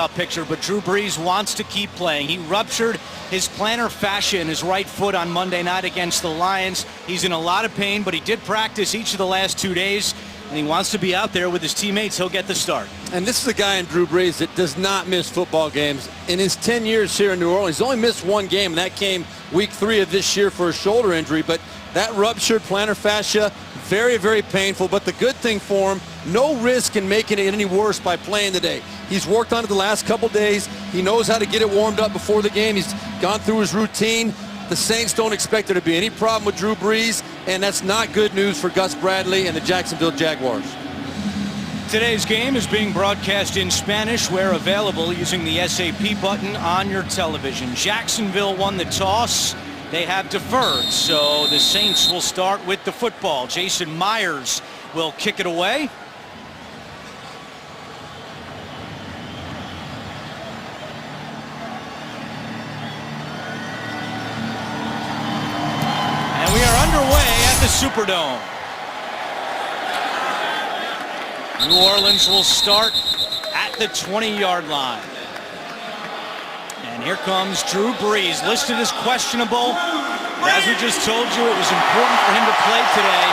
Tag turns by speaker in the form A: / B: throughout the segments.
A: picture, but Drew Brees wants to keep playing. He ruptured his plantar fascia in his right foot on Monday night against the Lions. He's in a lot of pain, but he did practice each of the last 2 days, and he wants to be out there with his teammates. He'll get the start.
B: And this is a guy in Drew Brees that does not miss football games. In his 10 years here in New Orleans, he's only missed one game, and that came week 3 of this year for a shoulder injury. But that ruptured plantar fascia, very, very painful. But the good thing for him, no risk in making it any worse by playing today. He's worked on it the last couple days. He knows how to get it warmed up before the game. He's gone through his routine. The Saints don't expect there to be any problem with Drew Brees, and that's not good news for Gus Bradley and the Jacksonville Jaguars.
A: Today's game is being broadcast in Spanish where available using the SAP button on your television. Jacksonville won the toss. They have deferred, so the Saints will start with the football. Jason Myers will kick it away. And we are underway at the Superdome. New Orleans will start at the 20-yard line. And here comes Drew Brees, listed as questionable. As we just told you, it was important for him to play today.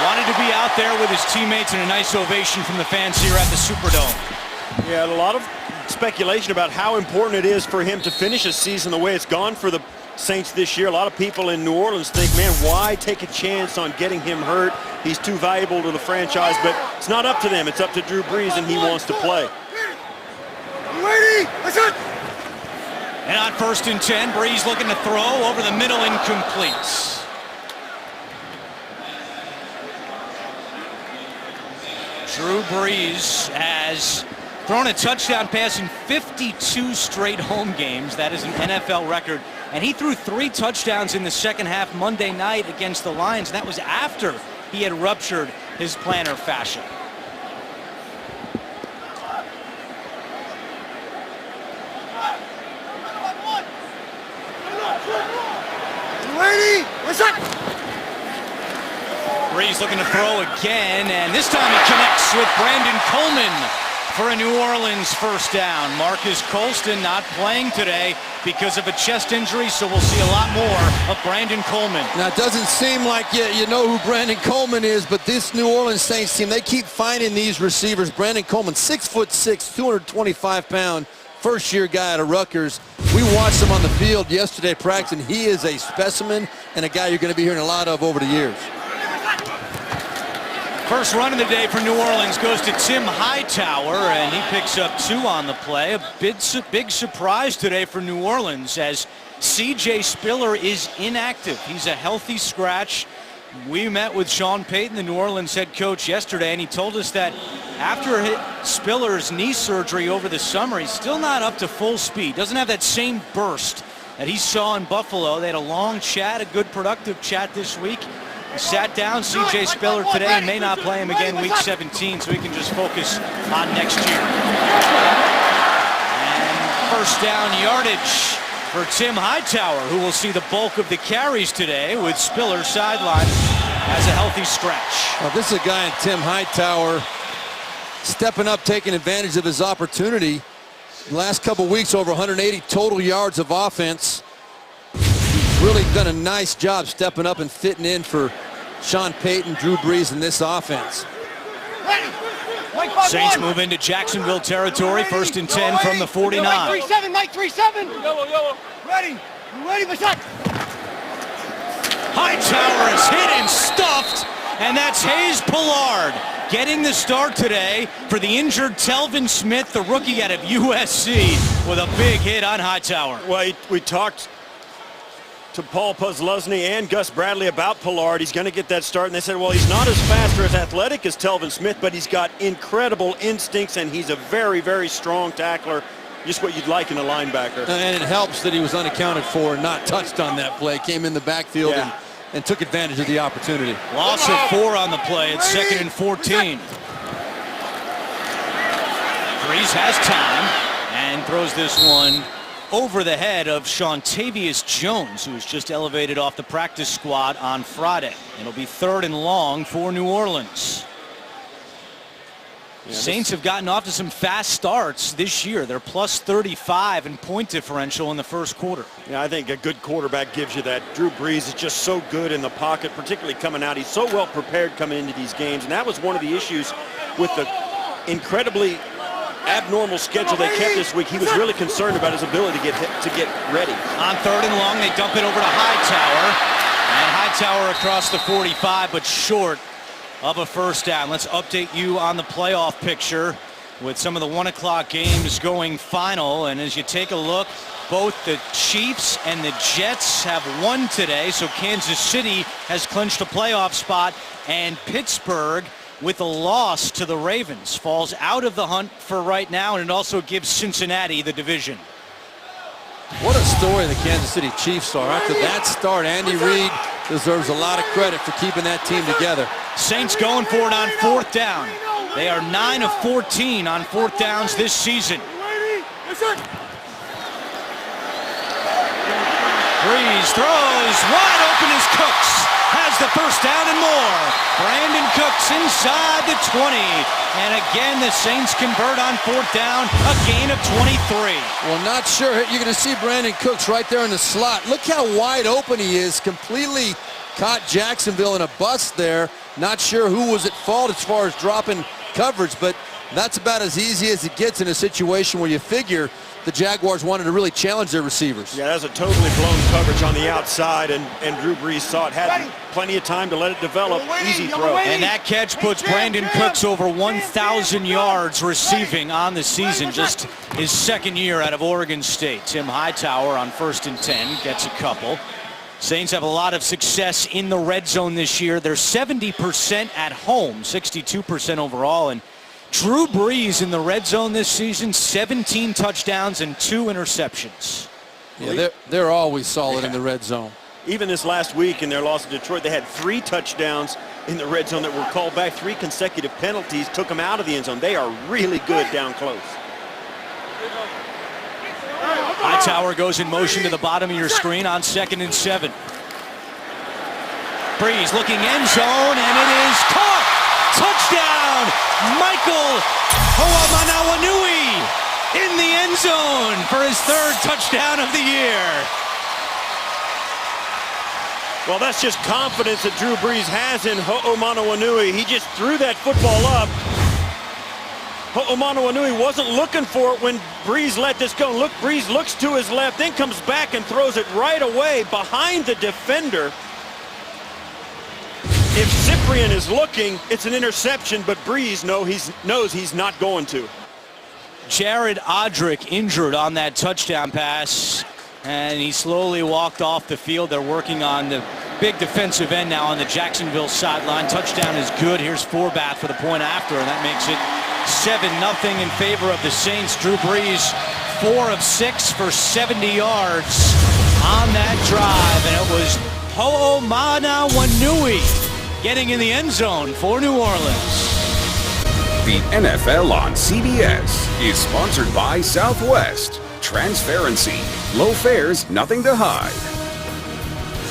A: Wanted to be out there with his teammates, and a nice ovation from the fans here at the Superdome.
C: Yeah, a lot of speculation about how important it is for him to finish a season the way it's gone for the Saints this year. A lot of people in New Orleans think, man, why take a chance on getting him hurt? He's too valuable to the franchise, but it's not up to them. It's up to Drew Brees, and he wants to play.
D: Ready? Let's go.
A: And on 1st and 10, Brees looking to throw over the middle, incomplete. Drew Brees has thrown a touchdown pass in 52 straight home games. That is an NFL record. And he threw 3 touchdowns in the second half Monday night against the Lions. And that was after he had ruptured his plantar fascia.
D: Ready? What's up?
A: Brees looking to throw again, and this time it connects with Brandon Coleman for a New Orleans first down. Marcus Colston not playing today because of a chest injury, so we'll see a lot more of Brandon Coleman.
B: Now, it doesn't seem like you know who Brandon Coleman is, but this New Orleans Saints team, they keep finding these receivers. Brandon Coleman, 6'6", 225-pound, first-year guy out of Rutgers. We watched him on the field yesterday practicing. He is a specimen and a guy you're going to be hearing a lot of over the years.
A: First run of the day for New Orleans goes to Tim Hightower, and he picks up 2 on the play. A big surprise today for New Orleans as C.J. Spiller is inactive. He's a healthy scratch. We met with Sean Payton, the New Orleans head coach, yesterday, and he told us that after Spiller's knee surgery over the summer, he's still not up to full speed. Doesn't have that same burst that he saw in Buffalo. They had a long chat, a good productive chat this week. He sat down C.J. Spiller today and may not play him again week 17, so he can just focus on next year. And first down yardage for Tim Hightower, who will see the bulk of the carries today with Spiller sidelined as a healthy scratch.
B: Well, this is a guy in Tim Hightower stepping up, taking advantage of his opportunity. The last couple weeks, over 180 total yards of offense. He's really done a nice job stepping up and fitting in for Sean Payton, Drew Brees in this offense.
A: Saints move into Jacksonville territory, 1st and 10 from the 49.
D: Mike 3-7, Mike 3-7. Yellow. Ready? You ready, what's up?
A: Hightower is hit and stuffed, and that's Hayes Pullard getting the start today for the injured Telvin Smith, the rookie out of USC, with a big hit on Hightower.
C: Well, we talked to Paul Posluszny and Gus Bradley about Pullard. He's going to get that start, and they said, well, he's not as fast or as athletic as Telvin Smith, but he's got incredible instincts, and he's a very, very strong tackler, just what you'd like in a linebacker.
B: And it helps that he was unaccounted for and not touched on that play. Came in the backfield and took advantage of the opportunity.
A: Loss of 4 on the play. It's 2nd and 14. Brees has time and throws this one over the head of Shontavious Jones, who was just elevated off the practice squad on Friday. It'll be 3rd and long for New Orleans. Saints have gotten off to some fast starts this year. They're plus 35 in point differential in the first quarter.
C: Yeah, I think a good quarterback gives you that. Drew Brees is just so good in the pocket, particularly coming out. He's so well prepared coming into these games, and that was one of the issues with the incredibly abnormal schedule they kept this week. He was really concerned about his ability to get ready.
A: On 3rd and long, they dump it over to Hightower. And Hightower across the 45, but short of a first down. Let's update you on the playoff picture with some of the 1 o'clock games going final. And as you take a look, both the Chiefs and the Jets have won today. So Kansas City has clinched a playoff spot. And Pittsburgh, with a loss to the Ravens, falls out of the hunt for right now. And it also gives Cincinnati the division.
B: What a story the Kansas City Chiefs are. After that start, Andy Reid deserves a lot of credit for keeping that team together.
A: Saints going for it on 4th down. They are 9 of 14 on 4th downs this season. Brees throws wide open as Cooks has the first down and more. Brandon Cooks inside the 20. And again, the Saints convert on 4th down, a gain of 23.
B: Well, not sure. You're going to see Brandon Cooks right there in the slot. Look how wide open he is. Completely caught Jacksonville in a bust there. Not sure who was at fault as far as dropping coverage, but that's about as easy as it gets in a situation where you figure the Jaguars wanted to really challenge their receivers.
C: Yeah, that's a totally blown coverage on the outside, and Drew Brees saw it. Had plenty of time to let it develop. Easy throw.
A: And that catch puts Brandon Cooks over 1,000 yards receiving on the season. Just his 2nd year out of Oregon State. Tim Hightower on 1st and 10 gets a couple. Saints have a lot of success in the red zone this year. They're 70% at home, 62% overall. And Drew Brees in the red zone this season, 17 touchdowns and 2 interceptions.
B: Yeah, they're always solid in the red zone.
C: Even this last week in their loss to Detroit, they had 3 touchdowns in the red zone that were called back. 3 consecutive penalties took them out of the end zone. They are really good down close.
A: Hightower goes in motion to the bottom of your screen on 2nd and 7. Brees looking end zone, and it is caught. Touchdown, Michael Hoomanawanui in the end zone for his 3rd touchdown of the year.
C: Well, that's just confidence that Drew Brees has in Hoomanawanui. He just threw that football up. Hoomanawanui wasn't looking for it when Brees let this go. Look, Brees looks to his left, then comes back and throws it right away behind the defender. If Cyprien is looking, it's an interception, but Brees knows he's not going to.
A: Jared Odrick injured on that touchdown pass, and he slowly walked off the field. They're working on the big defensive end now on the Jacksonville sideline. Touchdown is good. Here's Forbath for the point after, and that makes it 7-0 in favor of the Saints. Drew Brees, 4 of 6 for 70 yards on that drive, and it was Hoomanawanui getting in the end zone for New Orleans.
E: The NFL on CBS is sponsored by Southwest. Transparency, low fares, nothing to hide.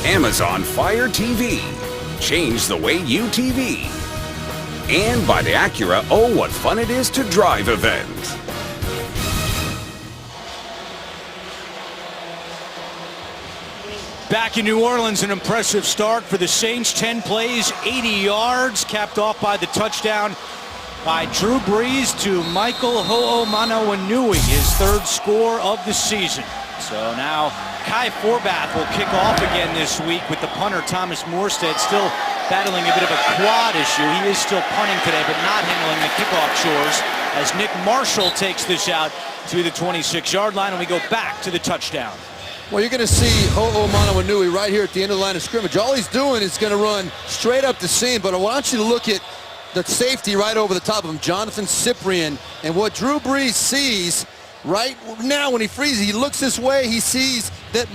E: Amazon Fire TV, change the way you TV. And by the Acura Oh What Fun It Is to Drive event.
A: Back in New Orleans, an impressive start for the Saints. 10 plays, 80 yards, capped off by the touchdown by Drew Brees to Michael Hoomanawanui, his 3rd score of the season. So now Kai Forbath will kick off again this week with the punter Thomas Morstead still battling a bit of a quad issue. He is still punting today, but not handling the kickoff chores as Nick Marshall takes this out to the 26-yard line, and we go back to the touchdown.
B: Well, you're going to see Hoomanawanui right here at the end of the line of scrimmage. All he's doing is going to run straight up the seam, but I want you to look at the safety right over the top of him, Jonathan Cyprien, and what Drew Brees sees right now when he freezes, he looks this way, he sees that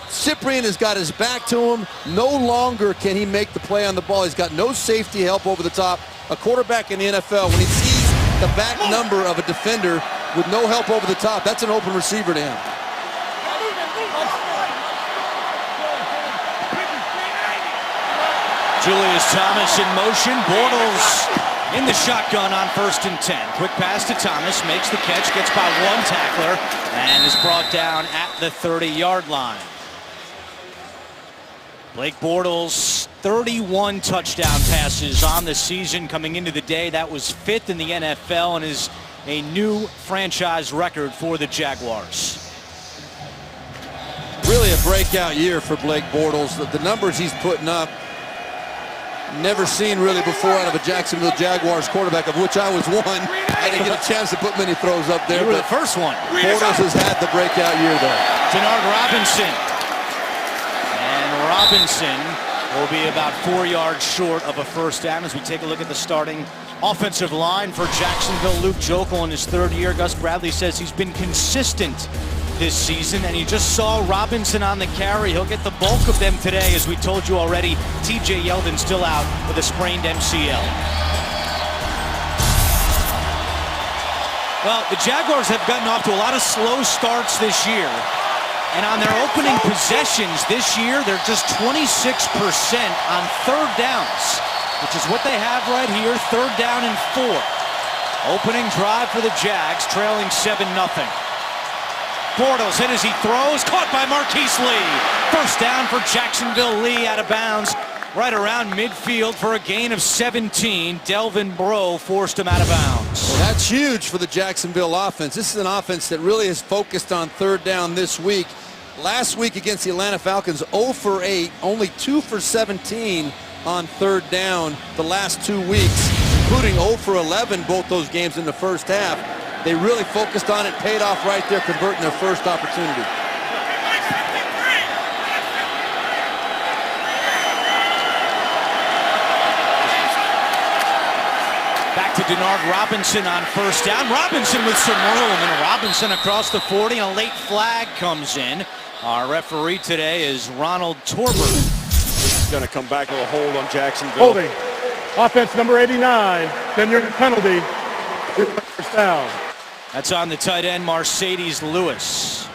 B: Cyprien has got his back to him. No longer can he make the play on the ball. He's got no safety help over the top. A quarterback in the NFL, when he sees the back number of a defender with no help over the top, that's an open receiver to him.
A: Julius Thomas in motion. Bortles In the shotgun on 1st and 10. Quick pass to Thomas, makes the catch, gets by one tackler, and is brought down at the 30-yard line. Blake Bortles, 31 touchdown passes on the season coming into the day. That was 5th in the NFL and is a new franchise record for the Jaguars.
B: Really a breakout year for Blake Bortles. The numbers he's putting up, never seen really before out of a Jacksonville Jaguars quarterback, of which I was one. I didn't get a chance to put many throws up there.
A: You were the first one.
B: Bortles has had the breakout year, though.
A: Denard Robinson. And Robinson will be about 4 yards short of a first down as we take a look at the starting offensive line for Jacksonville. Luke Joeckel in his 3rd year. Gus Bradley says he's been consistent this season, and you just saw Robinson on the carry. He'll get the bulk of them today. As we told you already, TJ Yeldon still out with a sprained MCL. Well, the Jaguars have gotten off to a lot of slow starts this year, and on their opening possessions this year, they're just 26% on 3rd downs, which is what they have right here, 3rd down and 4. Opening drive for the Jags, trailing 7-0. Bortles hit as he throws, caught by Marquise Lee. First down for Jacksonville. Lee out of bounds right around midfield for a gain of 17. Delvin Breaux forced him out of bounds.
B: Well, that's huge for the Jacksonville offense. This is an offense that really is focused on 3rd down this week. Last week against the Atlanta Falcons, 0 for 8, only 2 for 17 on 3rd down the last 2 weeks, including 0 for 11 both those games in the first half. They really focused on it, paid off right there, converting their first opportunity.
A: Back to Denard Robinson on 1st down. Robinson with some room, and Robinson across the 40, and a late flag comes in. Our referee today is Ronald Torber.
C: This is going to come back with a hold on Jacksonville.
D: Holding. Offense number 89. 10-yard penalty. First down.
A: That's on the tight end, Mercedes Lewis.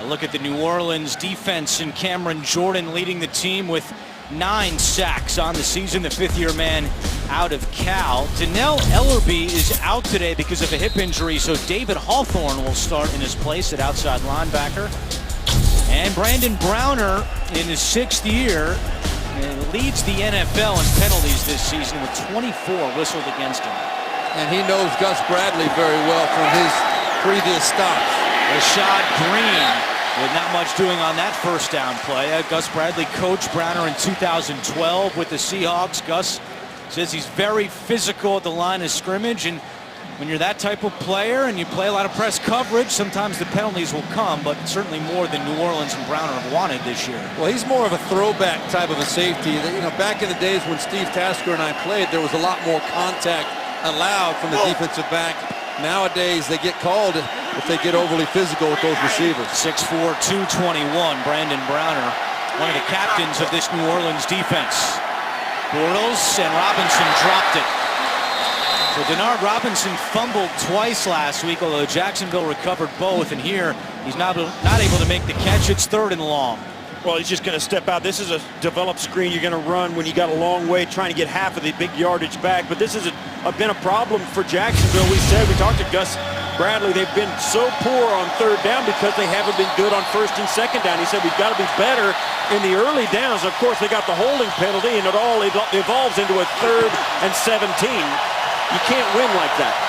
A: A look at the New Orleans defense, and Cameron Jordan leading the team with 9 sacks on the season. The 5th-year man out of Cal. Dannell Ellerbe is out today because of a hip injury, so David Hawthorne will start in his place at outside linebacker. And Brandon Browner in his 6th year leads the NFL in penalties this season with 24 whistled against him.
B: And he knows Gus Bradley very well from his previous stops.
A: Rashad Green with not much doing on that first down play. Gus Bradley coached Browner in 2012 with the Seahawks. Gus says he's very physical at the line of scrimmage, and when you're that type of player and you play a lot of press coverage, sometimes the penalties will come, but certainly more than New Orleans and Browner have wanted this year.
B: Well, he's more of a throwback type of a safety. You know, back in the days when Steve Tasker and I played, there was a lot more contact allowed from the defensive back. Nowadays, they get called if they get overly physical with those receivers.
A: 6'4", 221, Brandon Browner, one of the captains of this New Orleans defense. Bortles and Robinson dropped it. So Denard Robinson fumbled twice last week, although Jacksonville recovered both, and here he's not able to make the catch. It's 3rd and long.
C: Well, he's just going to step out. This is a developed screen you're going to run when you got a long way trying to get half of the big yardage back. But this has been a problem for Jacksonville. We talked to Gus Bradley. They've been so poor on 3rd down because they haven't been good on 1st and 2nd down. He said we've got to be better in the early downs. Of course, they got the holding penalty, and it all evolves into a 3rd and 17. You can't win like that.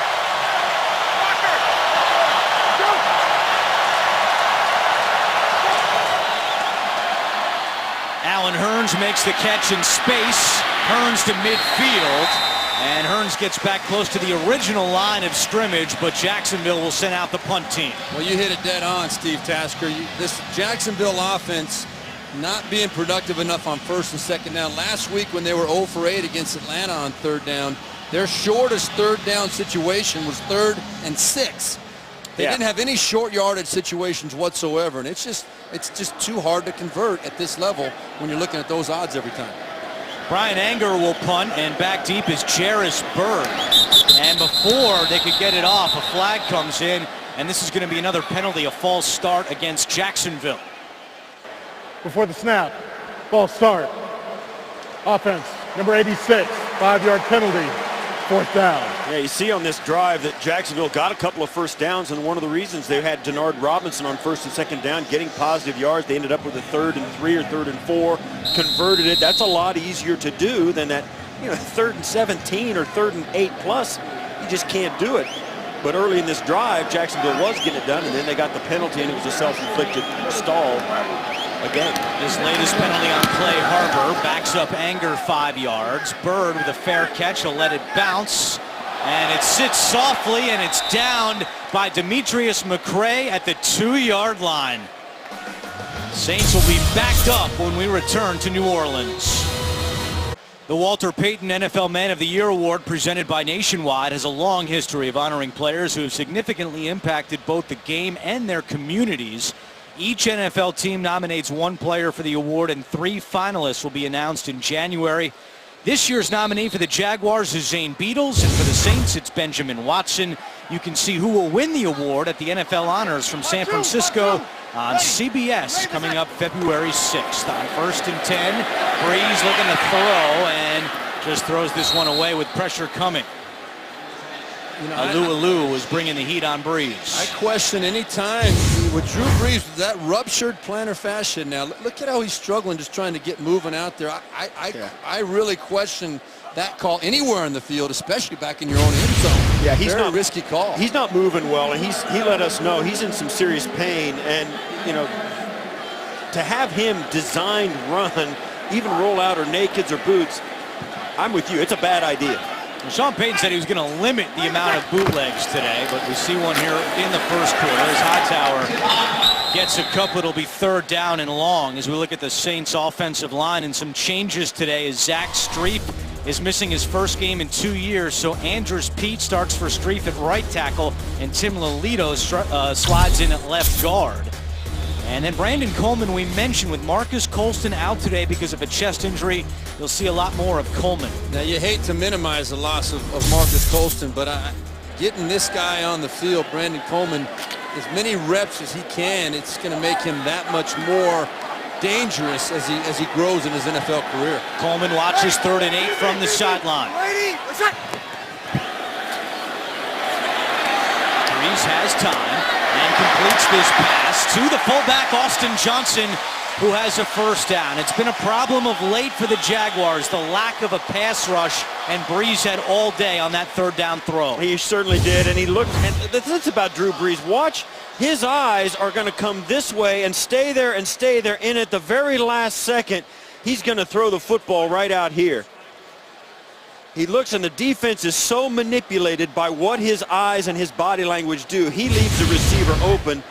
A: Allen Hurns makes the catch in space. Hurns to midfield, and Hurns gets back close to the original line of scrimmage, but Jacksonville will send out the punt team.
B: Well, you hit it dead on, Steve Tasker. This Jacksonville offense not being productive enough on 1st and 2nd down. Last week when they were 0 for 8 against Atlanta on 3rd down, their shortest 3rd down situation was 3rd and 6. They didn't have any short yardage situations whatsoever, and it's just too hard to convert at this level when you're looking at those odds every time.
A: Brian Anger will punt, and back deep is Jairus Byrd. And before they could get it off, a flag comes in, and this is going to be another penalty, a false start against Jacksonville.
D: Before the snap, false start. Offense number 86. 5-yard penalty. 4th down.
C: Yeah, you see on this drive that Jacksonville got a couple of first downs, and one of the reasons they had Denard Robinson on 1st and 2nd down getting positive yards. They ended up with a 3rd and 3 or 3rd and 4, converted it. That's a lot easier to do than that, 3rd and 17 or 3rd and 8 plus. You just can't do it. But early in this drive, Jacksonville was getting it done, and then they got the penalty, and it was a self-inflicted stall again.
A: His latest penalty on Clay Harbor backs up Anger 5 yards. Bird with a fair catch will let it bounce, and it sits softly, and it's downed by Demetrius McCray at the 2-yard line. Saints will be backed up when we return to New Orleans. The Walter Payton NFL Man of the Year Award, presented by Nationwide, has a long history of honoring players who have significantly impacted both the game and their communities. Each NFL team nominates one player for the award, and 3 finalists will be announced in January. This year's nominee for the Jaguars is Zane Beadles, and for the Saints, it's Benjamin Watson. You can see who will win the award at the NFL Honors from San Francisco on CBS coming up February 6th. On 1st and 10, Breeze looking to throw and just throws this one away with pressure coming. Alou was bringing the heat on Breeze.
B: I question any time with Drew Brees with that ruptured plantar fascia. Now look at how he's struggling just trying to get moving out there. I really question that call anywhere in the field, especially back in your own end zone.
C: Yeah, he's
B: Very
C: not
B: risky call.
C: He's not moving well, and he let us know he's in some serious pain. And to have him designed run, even roll out or nakeds or boots, I'm with you. It's a bad idea.
A: Sean Payton said he was going to limit the amount of bootlegs today, but we see one here in the first quarter as Hightower gets a couple. It'll be 3rd down and long as we look at the Saints offensive line, and some changes today as Zach Strief is missing his first game in 2 years, so Andrus Peat starts for Strief at right tackle, and Tim Lolito slides in at left guard. And then Brandon Coleman, we mentioned, with Marcus Colston out today because of a chest injury. You'll see a lot more of Coleman.
B: Now, you hate to minimize the loss of Marcus Colston, but getting this guy on the field, Brandon Coleman, as many reps as he can, it's going to make him that much more dangerous as he grows in his NFL career.
A: Coleman watches 3rd and 8 from the sideline. Breeze has time and completes this pass to the fullback, Austin Johnson, who has a first down. It's been a problem of late for the Jaguars, the lack of a pass rush, and Breeze had all day on that 3rd down throw.
C: He certainly did, and he looked, and that's about Drew Brees. Watch, his eyes are going to come this way and stay there, and at the very last second, he's going to throw the football right out here. He looks, and the defense is so manipulated by what his eyes and his body language do. He leaves the receiver open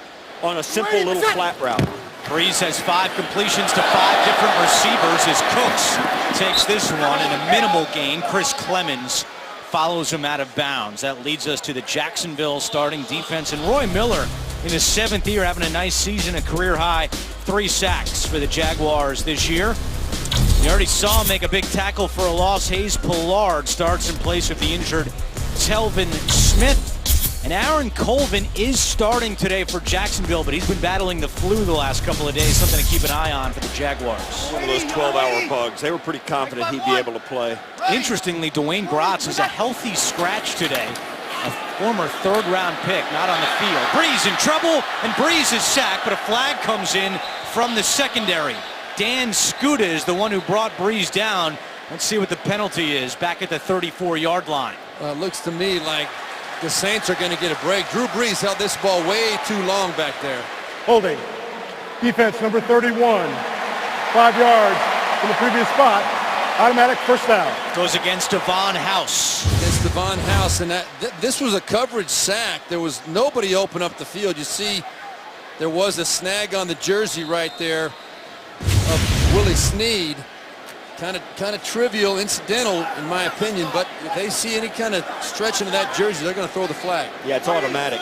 C: on a simple little flat route.
A: Breeze has 5 completions to 5 different receivers as Cooks takes this one in a minimal gain. Chris Clemens follows him out of bounds. That leads us to the Jacksonville starting defense, and Roy Miller in his 7th year having a nice season, a career high 3 sacks for the Jaguars this year. You already saw him make a big tackle for a loss. Hayes Pollard starts in place of the injured Telvin Smith. And Aaron Colvin is starting today for Jacksonville, but he's been battling the flu the last couple of days, something to keep an eye on for the Jaguars.
C: One of those 12-hour bugs. They were pretty confident he'd be able to play.
A: Interestingly, Dwayne Gratz is a healthy scratch today. A former 3rd-round pick, not on the field. Breeze in trouble, and Breeze is sacked, but a flag comes in from the secondary. Dan Skuta is the one who brought Breeze down. Let's see what the penalty is back at the 34-yard line.
B: It looks to me like the Saints are going to get a break. Drew Brees held this ball way too long back there.
D: Holding. Defense number 31. 5 yards from the previous spot. Automatic first down.
A: Goes against Devon House.
B: Against Devon House, and this was a coverage sack. There was nobody open up the field. You see, there was a snag on the jersey right there of Willie Snead. Kind of trivial, incidental, in my opinion, but if they see any kind of stretching of that jersey, they're going to throw the flag.
C: Yeah, it's automatic.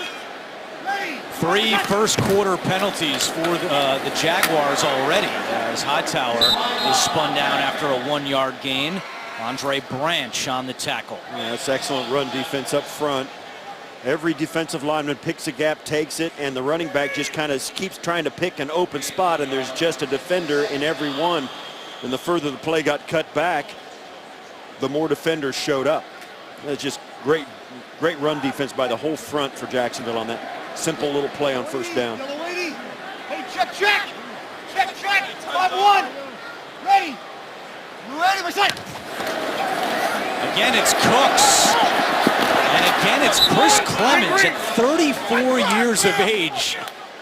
A: 3 first-quarter penalties for the Jaguars already, as Hightower is spun down after a 1-yard gain. Andre Branch on the tackle.
C: Yeah, that's excellent run defense up front. Every defensive lineman picks a gap, takes it, and the running back just kind of keeps trying to pick an open spot, and there's just a defender in every one. And the further the play got cut back, the more defenders showed up. It's just great run defense by the whole front for Jacksonville on that simple little play on first down.
F: Hey, check. Check. 5-1. Ready. You ready? My side.
A: Again, it's Cooks. And again, it's Chris Clemens at 34 years of age,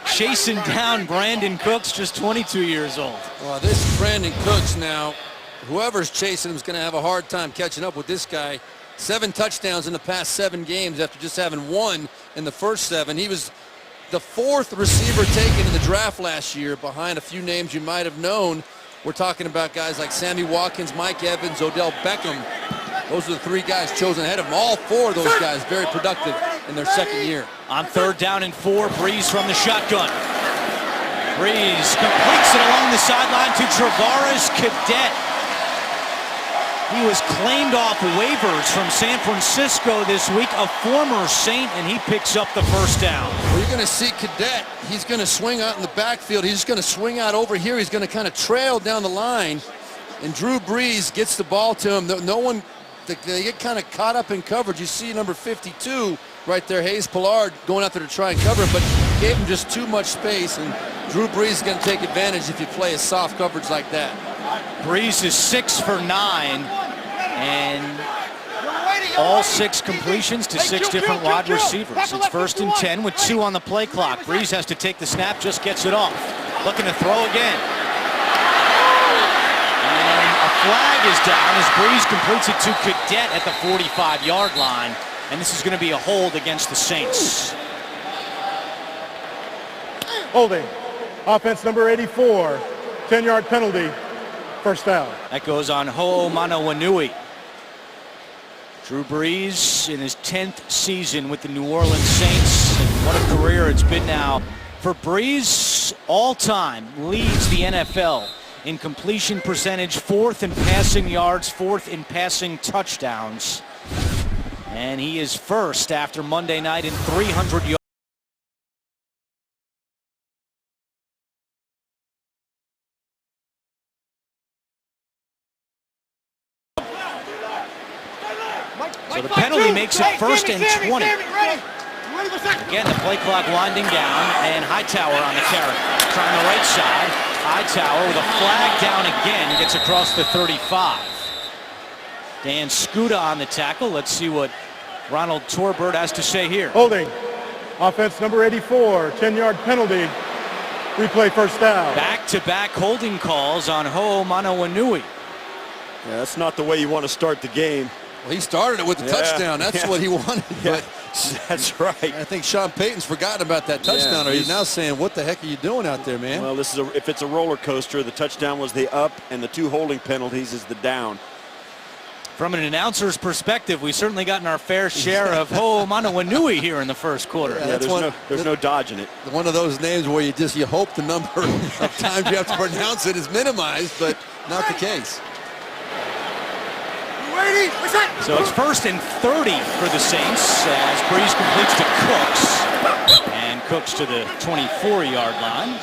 A: chasing down Brandon Cooks, just 22 years old.
B: Well, this Brandon Cooks now, whoever's chasing him is going to have a hard time catching up with this guy. 7 touchdowns in the past 7 games after just having 1 in the first 7. He was the 4th receiver taken in the draft last year, behind a few names you might have known. We're talking about guys like Sammy Watkins, Mike Evans, Odell Beckham. Those are the 3 guys chosen ahead of him. All 4 of those guys very productive in their second year.
A: On 3rd down and 4, Breeze from the shotgun. Breeze completes it along the sideline to Travaris Cadet. He was claimed off waivers from San Francisco this week, a former Saint, and he picks up the first down.
B: Well, you're going to see Cadet. He's going to swing out in the backfield. He's just going to swing out over here. He's going to kind of trail down the line, and Drew Brees gets the ball to him. No one, they get kind of caught up in coverage. You see number 52 right there, Hayes Pollard, going out there to try and cover him, but gave him just too much space, and Drew Brees is going to take advantage if you play a soft coverage like that.
A: Breeze is 6 for 9, and all 6 completions to 6 different wide receivers. It's 1st and 10 with 2 on the play clock. Breeze has to take the snap, just gets it off. Looking to throw again. And a flag is down as Breeze completes it to Cadet at the 45-yard line. And this is going to be a hold against the Saints.
D: Holding. Offense number 84. 10-yard penalty. First down.
A: That goes on Ho'omanawanui. Drew Brees in his 10th season with the New Orleans Saints. And what a career it's been now for Brees. All-time leads the NFL in completion percentage, 4th in passing yards, 4th in passing touchdowns. And he is first after Monday night in 300 yards. So the penalty makes it 1st and 20. Again, the play clock winding down, and Hightower on the carry. Trying the right side. Hightower with a flag down again, gets across the 35. Dan Skuta on the tackle. Let's see what Ronald Torbert has to say here.
D: Holding. Offense number 84. 10-yard penalty. Replay first down.
A: Back-to-back holding calls on Ho'omanawanui.
C: Yeah, that's not the way you want to start the game.
B: Well, he started it with the touchdown. That's what he wanted.
C: Yeah,
B: But
C: that's right.
B: I think Sean Payton's forgotten about that touchdown, or he's now saying, what the heck are you doing out there, man?
C: Well, if it's a roller coaster, the touchdown was the up, and the 2 holding penalties is the down.
A: From an announcer's perspective, we've certainly gotten our fair share of Ho'omanawanui here in the first quarter.
B: Yeah,
C: there's no dodging it.
B: One of those names where you hope the number of times you have to pronounce it is minimized, but not the case.
A: So it's 1st and 30 for the Saints as Breeze completes to Cooks. And Cooks to the 24-yard line.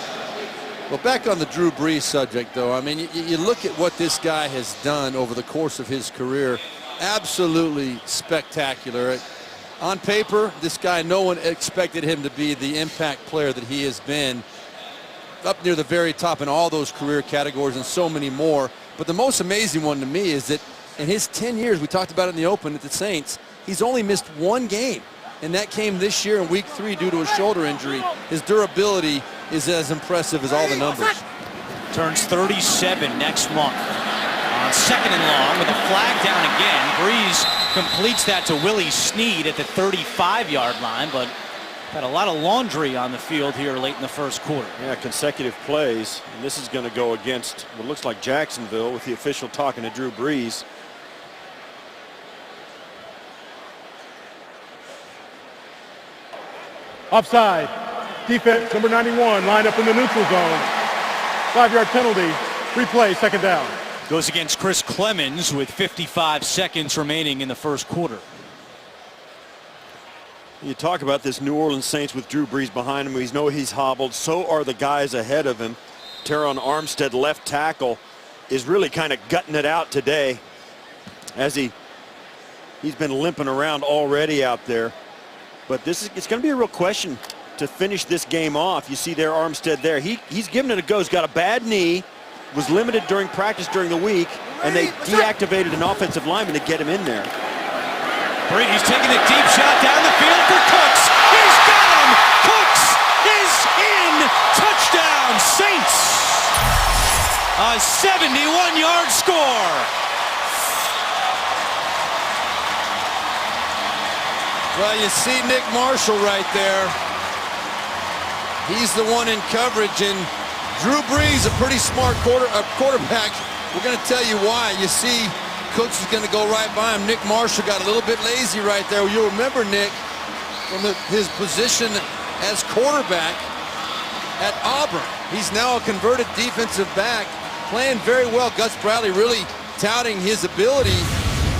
B: Well, back on the Drew Brees subject, though, I mean, you look at what this guy has done over the course of his career. Absolutely spectacular. On paper, this guy, no one expected him to be the impact player that he has been, up near the very top in all those career categories and so many more. But the most amazing one to me is that in his 10 years, we talked about it in the open at the Saints, he's only missed 1 game, and that came this year in week 3 due to a shoulder injury. His durability is as impressive as all the numbers.
A: Turns 37 next month. On 2nd and long with a flag down again. Breeze completes that to Willie Snead at the 35-yard line, but had a lot of laundry on the field here late in the first quarter.
C: Yeah, consecutive plays, and this is going to go against what looks like Jacksonville with the official talking to Drew Brees.
D: Offside. Defense number 91 lined up in the neutral zone. 5-yard penalty. Replay, 2nd down.
A: Goes against Chris Clemens with 55 seconds remaining in the first quarter.
C: You talk about this New Orleans Saints with Drew Brees behind him. He's hobbled. So are the guys ahead of him. Teron Armstead, left tackle, is really kind of gutting it out today as he He's been limping around already out there. But it's going to be a real question to finish this game off. You see there Armstead there. He's giving it a go. He's got a bad knee, was limited during practice during the week, and they deactivated an offensive lineman to get him in there.
A: Brady's taking a deep shot down the field for Cooks. He's got him! Cooks is in! Touchdown, Saints! A 71-yard score.
B: Well, you see Nick Marshall right there. He's the one in coverage, and Drew Brees, a pretty smart quarterback. We're going to tell you why. You see Cooks is going to go right by him. Nick Marshall got a little bit lazy right there. You'll remember Nick from his position as quarterback at Auburn. He's now a converted defensive back, playing very well. Gus Bradley really touting his ability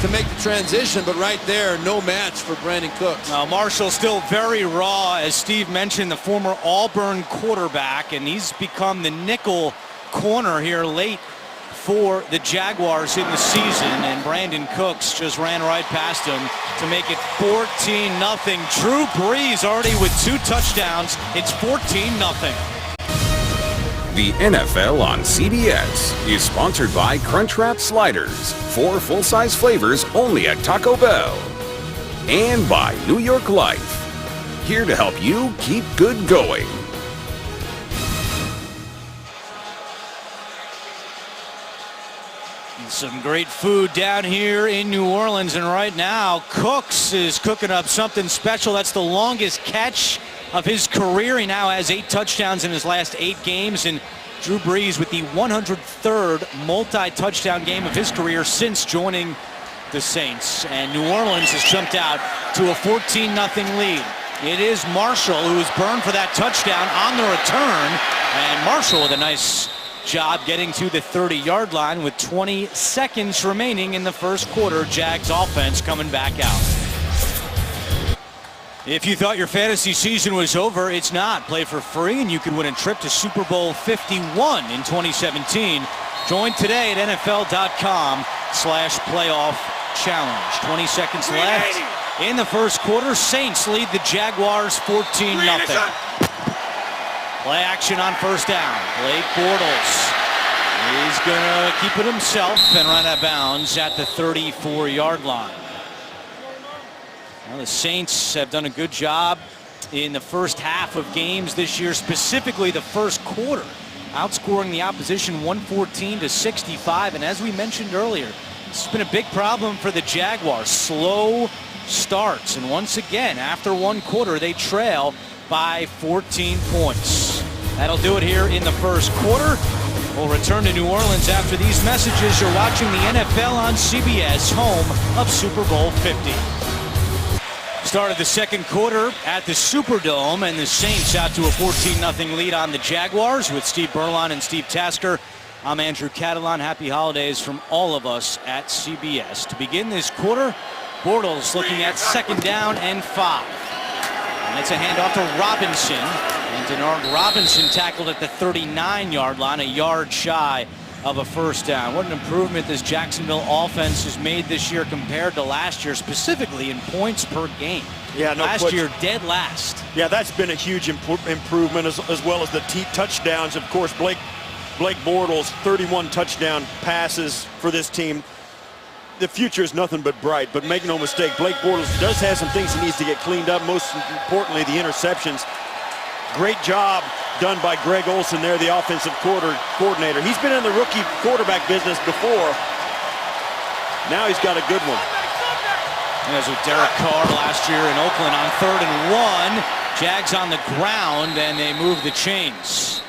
B: to make the transition, but right there, no match for Brandon Cooks.
A: Now, Marshall's still very raw, as Steve mentioned, the former Auburn quarterback, and he's become the nickel corner here late for the Jaguars in the season, and Brandon Cooks just ran right past him to make it 14-0. Drew Brees already with 2 touchdowns. It's 14-0.
E: The NFL on CBS is sponsored by Crunchwrap Sliders, 4 full-size flavors only at Taco Bell. And by New York Life, here to help you keep good going.
A: Some great food down here in New Orleans, and right now Cooks is cooking up something special. That's the longest catch of his career. He now has 8 touchdowns in his last 8 games, and Drew Brees with the 103rd multi-touchdown game of his career since joining the Saints. And New Orleans has jumped out to a 14-0 lead. It is Marshall who is burned for that touchdown on the return, and Marshall with a nice job getting to the 30-yard line with 20 seconds remaining in the first quarter. Jags offense coming back out. If you thought your fantasy season was over, it's not. Play for free and you can win a trip to Super Bowl 51 in 2017. Join today at NFL.com/playoff-challenge. 20 seconds left in the first quarter. Saints lead the Jaguars 14-0. Play action on first down. Blake Bortles is going to keep it himself and run out of bounds at the 34-yard line. Well, the Saints have done a good job in the first half of games this year, specifically the first quarter, outscoring the opposition 114-65. And as we mentioned earlier, this has been a big problem for the Jaguars. Slow starts. And once again, after one quarter, they trail by 14 points. That'll do it here in the first quarter. We'll return to New Orleans after these messages. You're watching the NFL on CBS, home of Super Bowl 50. Started the second quarter at the Superdome, and the Saints out to a 14-0 lead on the Jaguars with Steve Berlon and Steve Tasker. I'm Andrew Catalan. Happy holidays from all of us at CBS. To begin this quarter, Bortles looking at 2nd down and 5. And it's a handoff to Robinson. And Denard Robinson tackled at the 39-yard line, a yard shy of a first down. What an improvement this Jacksonville offense has made this year compared to last year, specifically in points per game.
C: Yeah, no
A: last year, dead last.
C: Yeah, that's been a huge improvement, as well as the touchdowns. Of course, Blake Bortles, 31 touchdown passes for this team. The future is nothing but bright, but make no mistake, Blake Bortles does have some things he needs to get cleaned up, most importantly the interceptions. Great job done by Greg Olsen there, the offensive coordinator. He's been in the rookie quarterback business before. Now he's got a good one.
A: As with Derek Carr last year in Oakland on 3rd and 1. Jags on the ground, and they move the chains.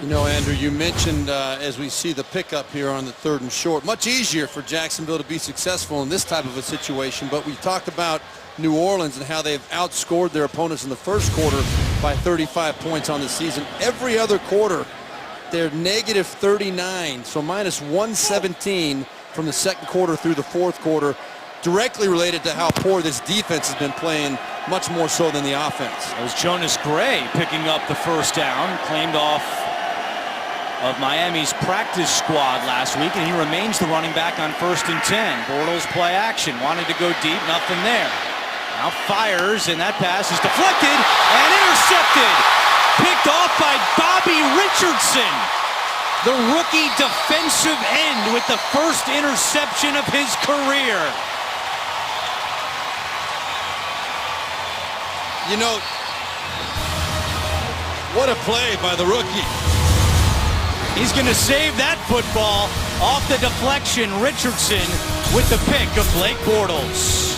B: You know, Andrew, you mentioned as we see the pickup here on the 3rd and short, much easier for Jacksonville to be successful in this type of a situation. But we talked about New Orleans and how they've outscored their opponents in the first quarter by 35 points on the season. Every other quarter, they're negative 39, so minus 117 from the second quarter through the fourth quarter, directly related to how poor this defense has been playing, much more so than the offense.
A: It was Jonas Gray picking up the first down, claimed off of Miami's practice squad last week, and he remains the running back on 1st and 10. Bortles play action, wanting to go deep, nothing there. Now fires, and that pass is deflected and intercepted. Picked off by Bobby Richardson, the rookie defensive end, with the first interception of his career.
B: You know, what a play by the rookie.
A: He's going to save that football off the deflection. Richardson with the pick of Blake Bortles.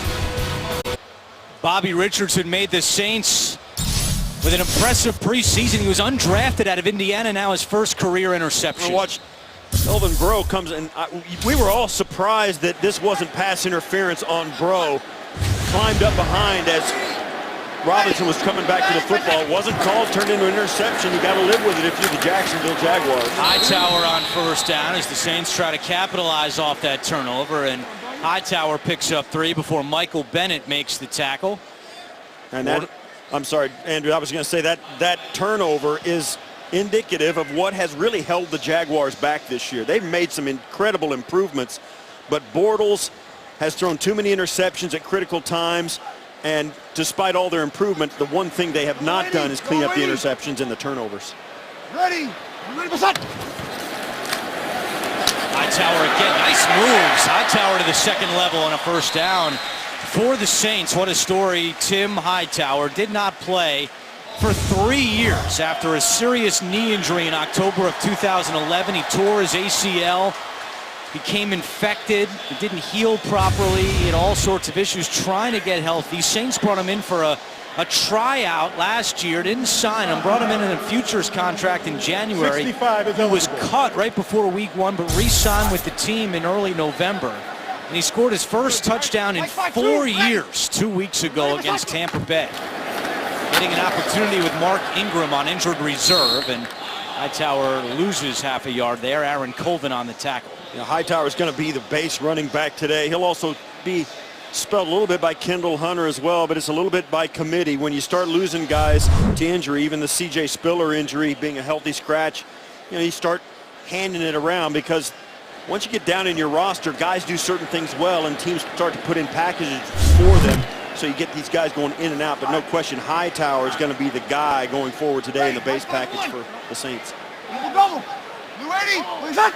A: Bobby Richardson made the Saints with an impressive preseason. He was undrafted out of Indiana, now his first career interception.
C: Watch, Elvin Breaux comes in. We were all surprised that this wasn't pass interference on Breaux. Climbed up behind as Robinson was coming back to the football. It wasn't called, turned into an interception. You got to live with it if you're the Jacksonville Jaguars.
A: Hightower on 1st down as the Saints try to capitalize off that turnover, and Hightower picks up 3 before Michael Bennett makes the tackle.
C: And that, I'm sorry, Andrew, I was going to say that turnover is indicative of what has really held the Jaguars back this year. They've made some incredible improvements, but Bortles has thrown too many interceptions at critical times. And despite all their improvement, the one thing they have not done is clean up the interceptions and the turnovers.
F: Ready? Ready for shot.
A: Hightower again, nice moves. Hightower to the second level on a 1st down for the Saints. What a story. Tim Hightower did not play for 3 years after a serious knee injury in October of 2011. He tore his ACL. Became infected, it didn't heal properly, he had all sorts of issues trying to get healthy. Saints brought him in for a tryout last year, didn't sign him, brought him in a futures contract in January.
D: 65 is
A: he was
D: eligible.
A: cut right before week 1, but re-signed with the team in early November. And he scored his first touchdown in 4 years 2 weeks ago against Tampa Bay. Getting an opportunity with Mark Ingram on injured reserve, and Hightower loses half a yard there. Aaron Colvin on the tackle.
C: You know, Hightower is going to be the base running back today. He'll also be spelled a little bit by Kendall Hunter as well, but it's a little bit by committee. When you start losing guys to injury, even the C.J. Spiller injury being a healthy scratch, you know, you start handing it around, because once you get down in your roster, guys do certain things well and teams start to put in packages for them. So you get these guys going in and out, but no question Hightower is going to be the guy going forward today in the base package for the Saints.
F: Double. You ready? Shot.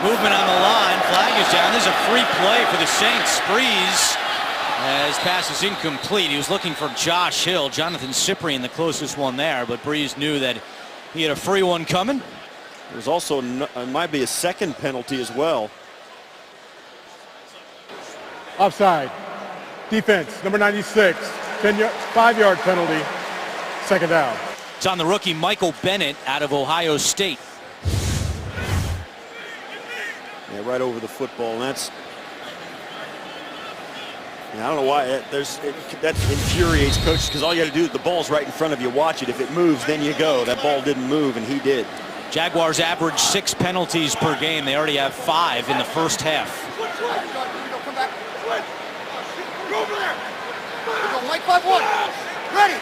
A: Movement on the line, flag is down. This is a free play for the Saints. Breeze, as pass is incomplete. He was looking for Josh Hill, Jonathan Cyprien, the closest one there, but Breeze knew that he had a free one coming.
C: There's also might be a second penalty as well.
D: Offside. Defense, number 96, 5-yard penalty, 2nd down.
A: It's on the rookie Michael Bennett out of Ohio State.
C: Yeah, right over the football, and that's, I don't know why that infuriates coaches, because all you got to do is the ball's right in front of you. Watch it. If it moves, then you go. That ball didn't move, and he did.
A: Jaguars average 6 penalties per game. They already have 5 in the first half.
F: Come back. Go over there. Go, Mike 5-1. Ready.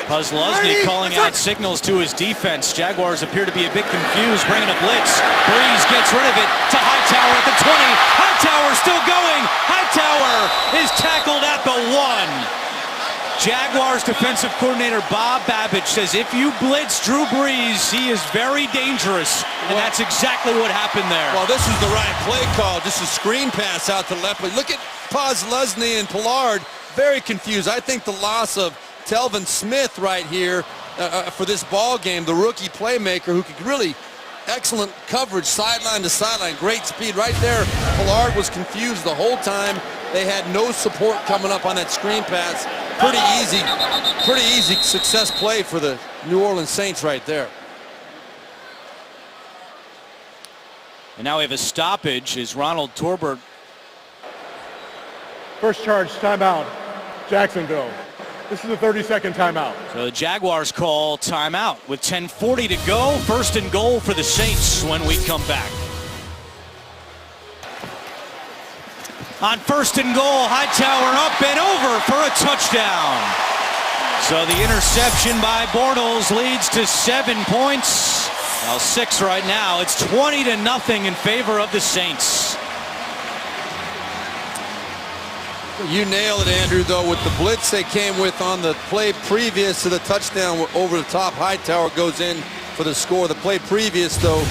A: Pusluzny calling out signals to his defense. Jaguars appear to be a bit confused, bringing a blitz. Breeze gets rid of it to Hightower at the 20. Hightower still going. Hightower is tackled at the 1. Jaguars defensive coordinator Bob Babich says if you blitz Drew Brees, he is very dangerous, and that's exactly what happened there.
B: Well, this is the right play call. Just a screen pass out to left. But look at Pusluzny and Pollard, very confused. I think the loss of Telvin Smith right here for this ball game, the rookie playmaker who could really excellent coverage sideline to sideline, great speed right there. Pollard was confused the whole time. They had no support coming up on that screen pass. Pretty easy success play for the New Orleans Saints right there.
A: And now we have a stoppage as Ronald Torbert.
D: First charge, timeout, Jacksonville. This is a 30-second timeout.
A: So the Jaguars call timeout with 10:40 to go. 1st and goal for the Saints when we come back. On 1st and goal, Hightower up and over for a touchdown. So the interception by Bortles leads to 7 points. Well, 6 right now. It's 20-0 in favor of the Saints.
B: You nailed it, Andrew, though, with the blitz they came with on the play previous to the touchdown over the top. Hightower goes in for the score. The play previous, though,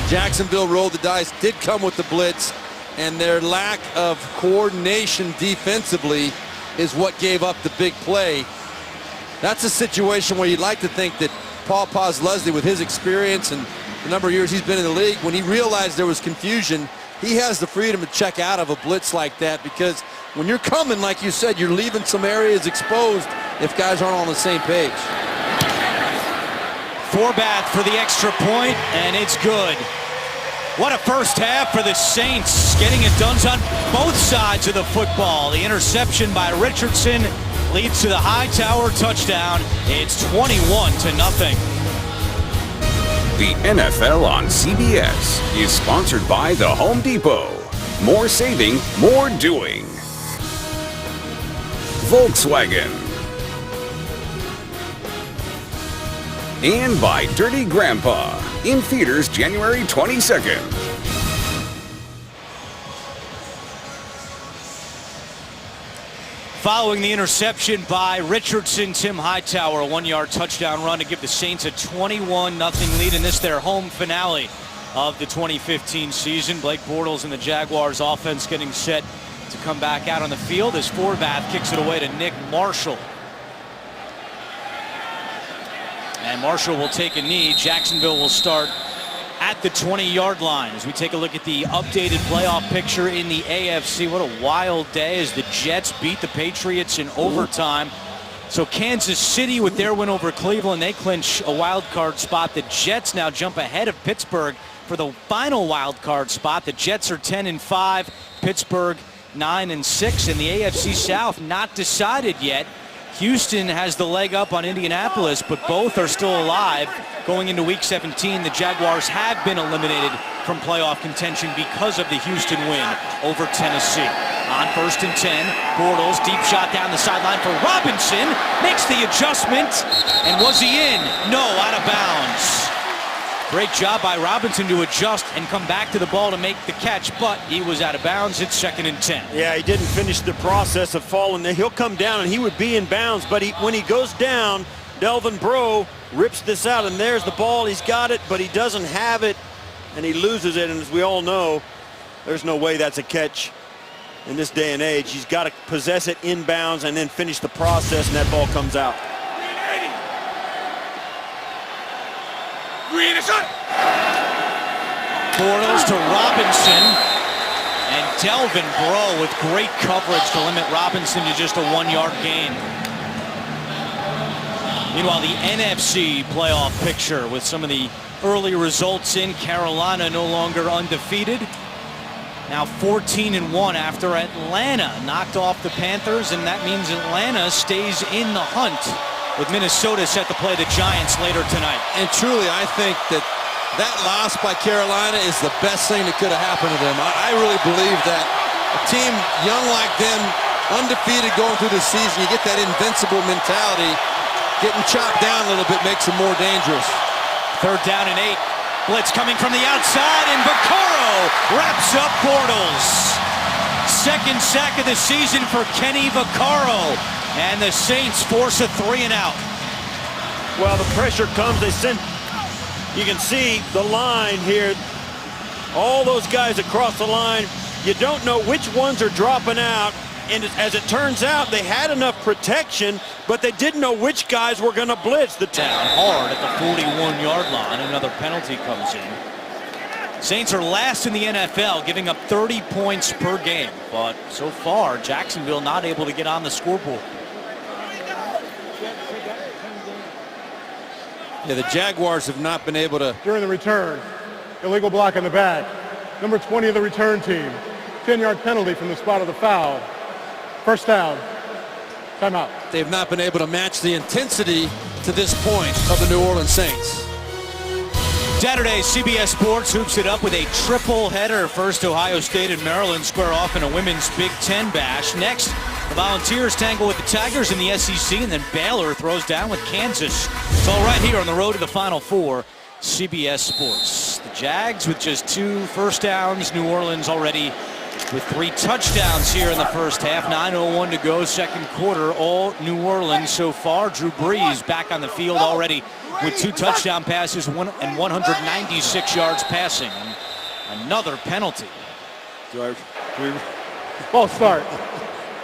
B: Jacksonville rolled the dice, did come with the blitz, and their lack of coordination defensively is what gave up the big play. That's a situation where you'd like to think that Paul Posluszny, with his experience and the number of years he's been in the league, when he realized there was confusion, he has the freedom to check out of a blitz like that, because when you're coming, like you said, you're leaving some areas exposed if guys aren't on the same page.
A: Forbath for the extra point, and it's good. What a first half for the Saints, getting it done on both sides of the football. The interception by Richardson leads to the Hightower touchdown. It's 21-0.
E: The NFL on CBS is sponsored by The Home Depot. More saving, more doing. Volkswagen. And by Dirty Grandpa, in theaters January 22nd.
A: Following the interception by Richardson, Tim Hightower, a 1-yard touchdown run to give the Saints a 21-0 lead in this their home finale of the 2015 season. Blake Bortles and the Jaguars offense getting set to come back out on the field as Forbath kicks it away to Nick Marshall. And Marshall will take a knee. Jacksonville will start at the 20-yard line as we take a look at the updated playoff picture in the AFC. What a wild day as the Jets beat the Patriots in overtime. So Kansas City, with their win over Cleveland, they clinch a wild card spot. The Jets now jump ahead of Pittsburgh for the final wild card spot. The Jets are 10-5, Pittsburgh 9-6, and the AFC South not decided yet. Houston has the leg up on Indianapolis, but both are still alive. Going into Week 17, the Jaguars have been eliminated from playoff contention because of the Houston win over Tennessee. On 1st and 10, Bortles, deep shot down the sideline for Robinson, makes the adjustment, and was he in? No, out of bounds. Great job by Robinson to adjust and come back to the ball to make the catch, but he was out of bounds. It's 2nd and 10.
C: Yeah, he didn't finish the process of falling. He'll come down and he would be in bounds, but when he goes down, Delvin Breaux rips this out, and there's the ball. He's got it, but he doesn't have it, and he loses it. And as we all know, there's no way that's a catch in this day and age. He's got to possess it in bounds and then finish the process, and that ball comes out.
A: Bortles to Robinson, and Delvin Breaux with great coverage to limit Robinson to just a 1-yard gain. Meanwhile, the NFC playoff picture with some of the early results in. Carolina no longer undefeated. Now 14-1 after Atlanta knocked off the Panthers, and that means Atlanta stays in the hunt, with Minnesota set to play the Giants later tonight.
B: And truly, I think that loss by Carolina is the best thing that could have happened to them. I really believe that a team young like them, undefeated going through the season, you get that invincible mentality. Getting chopped down a little bit makes them more dangerous.
A: 3rd down and 8. Blitz coming from the outside, and Vaccaro wraps up Bortles. 2nd sack of the season for Kenny Vaccaro. And the Saints force a 3-and-out.
C: Well, the pressure comes. They send. You can see the line here. All those guys across the line. You don't know which ones are dropping out. And as it turns out, they had enough protection, but they didn't know which guys were going to blitz.
A: Down hard at the 41-yard line. Another penalty comes in. Saints are last in the NFL, giving up 30 points per game. But so far, Jacksonville not able to get on the scoreboard.
B: Yeah, the Jaguars have not been able to.
D: During the return, illegal block in the back. Number 20 of the return team. 10-yard penalty from the spot of the foul. 1st down. Timeout.
B: They've not been able to match the intensity to this point of the New Orleans Saints.
A: Saturday, CBS Sports hoops it up with a triple header. First, Ohio State and Maryland square off in a women's Big Ten bash. Next, the Volunteers tangle with the Tigers in the SEC, and then Baylor throws down with Kansas. It's all right here on the road to the Final Four CBS Sports. The Jags with just 2 first downs. New Orleans already with 3 touchdowns here in the first half. 9:01 to go, second quarter. All New Orleans so far. Drew Brees back on the field already with 2 touchdown passes and 196 yards passing. And another penalty.
D: False start.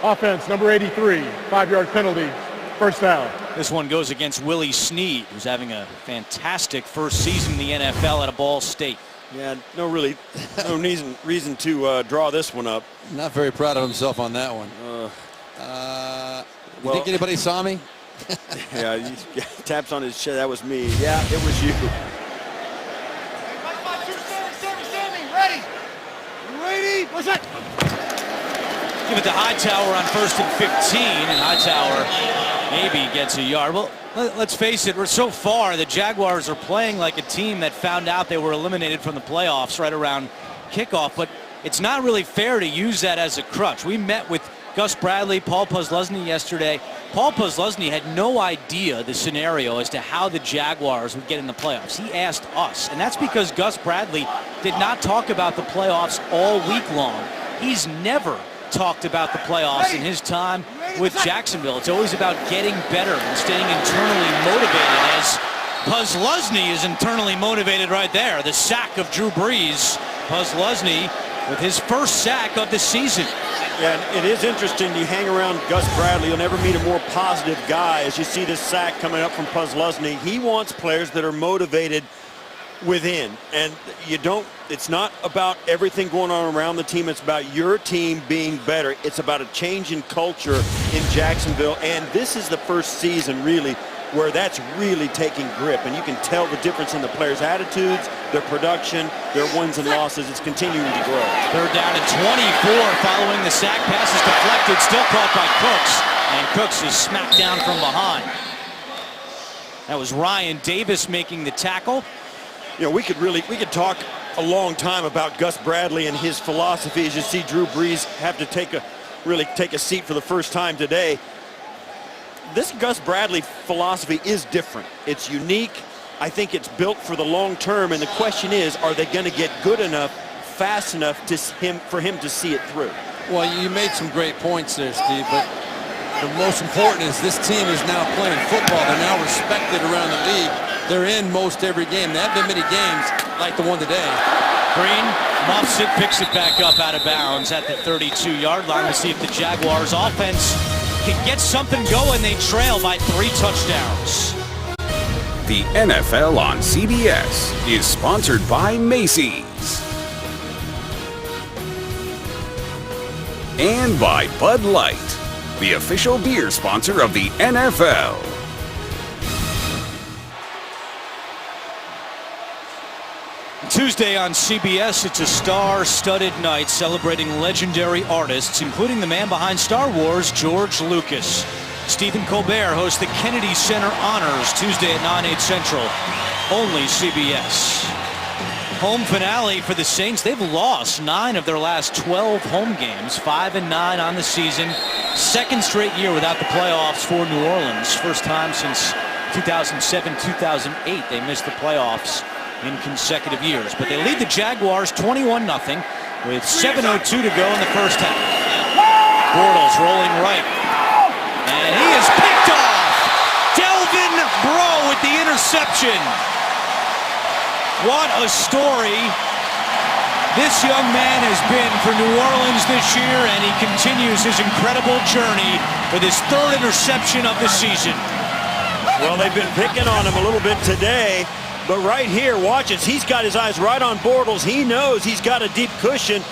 D: Offense, number 83, 5-yard penalty, first down.
A: This one goes against Willie Snead, who's having a fantastic first season in the NFL at Ball State.
C: Yeah, no reason to draw this one up.
B: Not very proud of himself on that one. You think anybody saw me?
C: Yeah, he taps on his chest. That was me. Yeah, it was you.
F: Sammy, ready? You ready? What's that?
A: Give it to Hightower on 1st and 15, and Hightower maybe gets a yard. Well, let's face it, so far the Jaguars are playing like a team that found out they were eliminated from the playoffs right around kickoff, but it's not really fair to use that as a crutch. We met with Gus Bradley, Paul Posluszny yesterday. Paul Posluszny had no idea the scenario as to how the Jaguars would get in the playoffs. He asked us, and that's because Gus Bradley did not talk about the playoffs all week long. He's never talked about the playoffs in his time with Jacksonville. It's always about getting better and staying internally motivated, as Posluszny is internally motivated right there. The sack of Drew Brees. Posluszny with his first sack of the season.
C: Yeah, it is interesting. You hang around Gus Bradley, you'll never meet a more positive guy. As you see this sack coming up from Posluszny, he wants players that are motivated within, and it's not about everything going on around the team. It's about your team being better. It's about a change in culture in Jacksonville, and this is the first season really where that's really taking grip, and you can tell the difference in the players' attitudes, their production, their wins and losses. It's continuing to grow.
A: 3rd down and 24 following the sack. Pass is deflected, still caught by Cooks, and Cooks is smacked down from behind. That was Ryan Davis making the tackle.
C: You know, we could talk a long time about Gus Bradley and his philosophy. As you see Drew Brees have to really take a seat for the first time today. This Gus Bradley philosophy is different. It's unique. I think it's built for the long term, and the question is, are they going to get good enough, fast enough for him to see it through?
B: Well, you made some great points there, Steve, but the most important is this team is now playing football. They're now respected around the league. They're in most every game. There haven't been many games like the one today.
A: Green muffs it, picks it back up out of bounds at the 32-yard line. We'll see if the Jaguars offense can get something going. They trail by 3 touchdowns.
E: The NFL on CBS is sponsored by Macy's and by Bud Light, the official beer sponsor of the NFL.
A: Tuesday on CBS, it's a star-studded night celebrating legendary artists, including the man behind Star Wars, George Lucas. Stephen Colbert hosts the Kennedy Center Honors Tuesday at 9/8 Central. Only CBS. Home finale for the Saints. They've lost 9 of their last 12 home games, 5-9 on the season. Second straight year without the playoffs for New Orleans. First time since 2007-2008 they missed the playoffs in consecutive years. But they lead the Jaguars 21-0 with 7:02 to go in the first half. Bortles rolling right. And he is picked off. Delvin Breaux with the interception. What a story this young man has been for New Orleans this year, and he continues his incredible journey with his 3rd interception of the season.
C: Well, they've been picking on him a little bit today. But right here, watch as he's got his eyes right on Bortles. He knows he's got a deep cushion.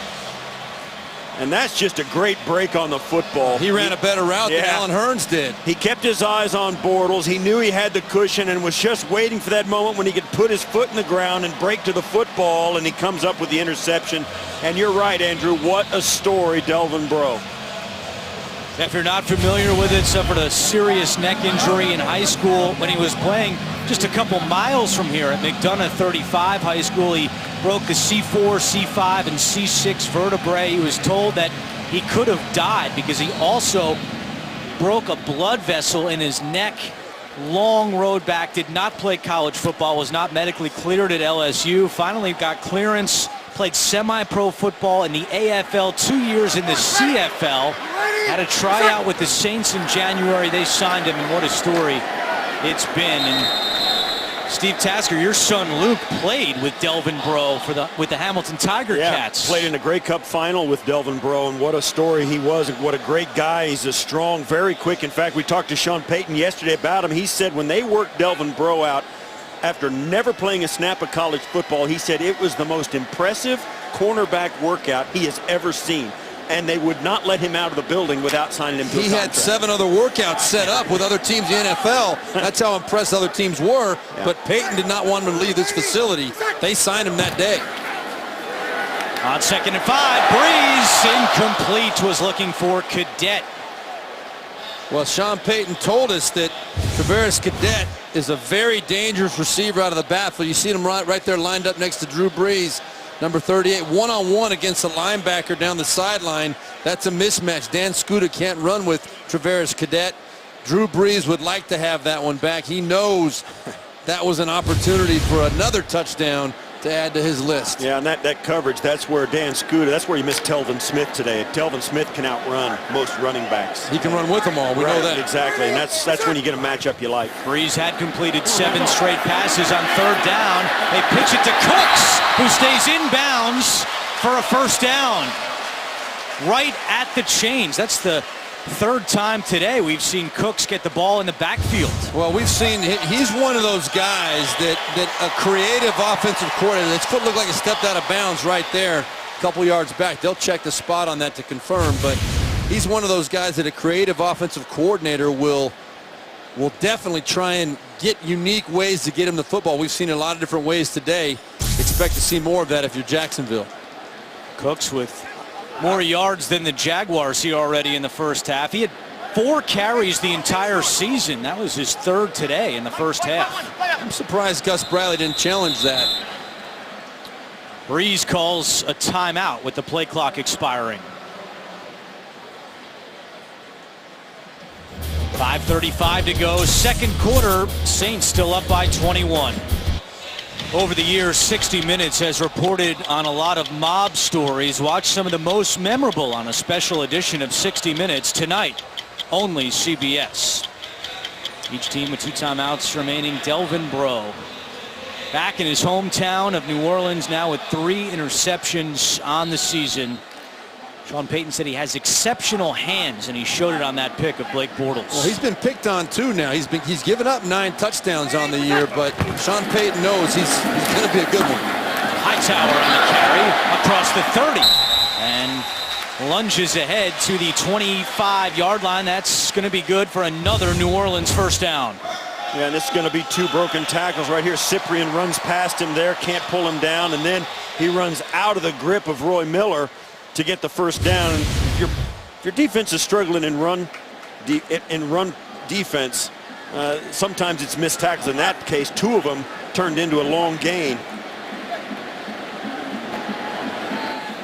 C: And that's just a great break on the football.
B: He ran a better route than Allen Hurns did.
C: He kept his eyes on Bortles. He knew he had the cushion and was just waiting for that moment when he could put his foot in the ground and break to the football, and he comes up with the interception. And you're right, Andrew. What a story, Delvin Breaux.
A: If you're not familiar with it, suffered a serious neck injury in high school when he was playing just a couple miles from here at McDonough 35 High School. He broke the C4, C5, and C6 vertebrae. He was told that he could have died because he also broke a blood vessel in his neck long road back, did not play college football, was not medically cleared at LSU, finally got clearance, played semi-pro football in the AFL, 2 years in the CFL, had a tryout with the Saints in January. They signed him, and what a story it's been. And Steve Tasker, your son Luke played with Delvin Breaux with the Hamilton Tiger Cats.
C: Played in a Grey Cup final with Delvin Breaux, and what a story he was, and what a great guy. He's a strong, very quick. In fact, we talked to Sean Payton yesterday about him. He said when they worked Delvin Breaux out after never playing a snap of college football, he said it was the most impressive cornerback workout he has ever seen. And they would not let him out of the building without signing him to a contract.
B: He had 7 other workouts set up with other teams in the NFL. That's how impressed other teams were.
C: Yeah.
B: But Peyton did not want him to leave this facility. They signed him that day.
A: On 2nd and 5, Breeze incomplete, was looking for Cadet.
B: Well, Sean Payton told us that Travaris Cadet is a very dangerous receiver out of the backfield. You see him right there lined up next to Drew Brees. Number 38, one-on-one against a linebacker down the sideline. That's a mismatch. Dan Skuta can't run with Travaris Cadet. Drew Brees would like to have that one back. He knows that was an opportunity for another touchdown to add to his list.
C: Yeah, and that coverage, that's where Dan Skuta, that's where you missed Telvin Smith today. Telvin Smith can outrun most running backs.
B: He can run with them all. We know that.
C: Exactly, and that's when you get a matchup you like.
A: Breeze had completed 7 straight passes on 3rd down. They pitch it to Cooks, who stays in bounds for a first down. Right at the chains. That's the 3rd time today we've seen Cooks get the ball in the backfield.
B: Well, we've seen he's one of those guys that a creative offensive coordinator, his foot looked like it stepped out of bounds right there, a couple yards back. They'll check the spot on that to confirm, but he's one of those guys that a creative offensive coordinator will definitely try and get unique ways to get him the football. We've seen a lot of different ways today. Expect to see more of that if you're Jacksonville.
A: Cooks with more yards than the Jaguars here already in the first half. He had 4 carries the entire season. That was his 3rd today in the first half.
B: I'm surprised Gus Bradley didn't challenge that.
A: Breeze calls a timeout with the play clock expiring. 5:35 to go, 2nd quarter. Saints still up by 21. Over the years, 60 Minutes has reported on a lot of mob stories. Watch some of the most memorable on a special edition of 60 Minutes tonight, only CBS. Each team with 2 timeouts remaining. Delvin Breaux back in his hometown of New Orleans now with 3 interceptions on the season. Sean Payton said he has exceptional hands, and he showed it on that pick of Blake Bortles.
B: Well, he's been picked on too now. He's given up 9 touchdowns on the year, but Sean Payton knows he's going to be a good one.
A: Hightower on the carry across the 30 and lunges ahead to the 25-yard line. That's going to be good for another New Orleans first down.
C: Yeah, and this is going to be 2 broken tackles right here. Cyprian runs past him there, can't pull him down, and then he runs out of the grip of Roy Miller to get the first down. And if your defense is struggling in run defense, sometimes it's missed tackles. In that case, 2 of them turned into a long gain.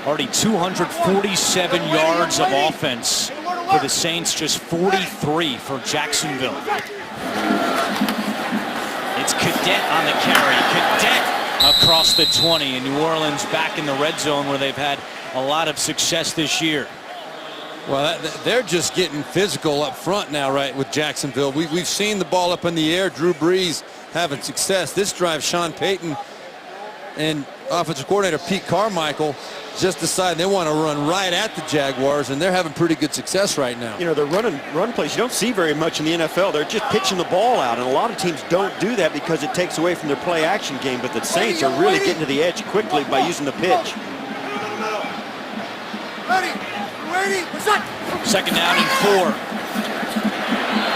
A: Already 247 yards of offense for the Saints, just 43 for Jacksonville. It's Cadet on the carry. Cadet across the 20, and New Orleans back in the red zone where they've had a lot of success this year.
B: Well, they're just getting physical up front now, right, with Jacksonville. We've seen the ball up in the air. Drew Brees having success. This drive, Sean Payton and offensive coordinator Pete Carmichael just decided they want to run right at the Jaguars, and they're having pretty good success right now.
C: You know, they're running run plays you don't see very much in the NFL. They're just pitching the ball out, and a lot of teams don't do that because it takes away from their play action game. But the Saints are really getting to the edge quickly by using the pitch.
F: Ready.
A: 2nd down and 4.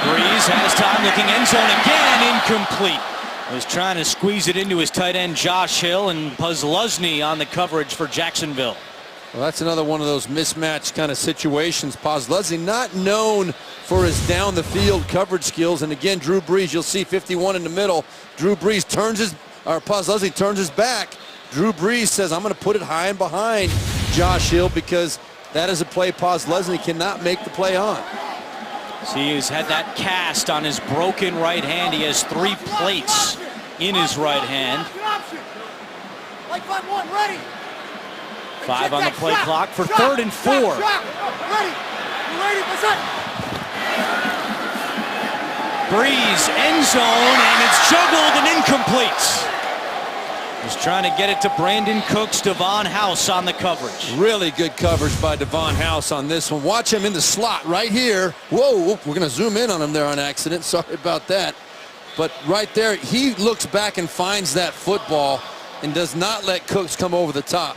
A: Breeze has time, looking end zone again, incomplete. Was trying to squeeze it into his tight end Josh Hill, and Posluszny on the coverage for Jacksonville.
B: Well, that's another one of those mismatch kind of situations. Posluszny not known for his down the field coverage skills, and again Drew Brees, you'll see 51 in the middle. Drew Brees Posluszny turns his back. Drew Brees says, I'm going to put it high and behind Josh Hill because that is a play Posluszny cannot make the play on.
A: See, he's had that cast on his broken right hand. He has 3 plates in his right hand.
F: Like 5-1, ready.
A: 5 on the play clock for 3rd and 4.
F: Ready. You ready? What's up?
A: Breeze, end zone, and it's juggled and incomplete. He's trying to get it to Brandon Cooks. Devon House on the coverage.
B: Really good coverage by Devon House on this one. Watch him in the slot right here. Whoa, we're going to zoom in on him there on accident. Sorry about that. But right there, he looks back and finds that football and does not let Cooks come over the top.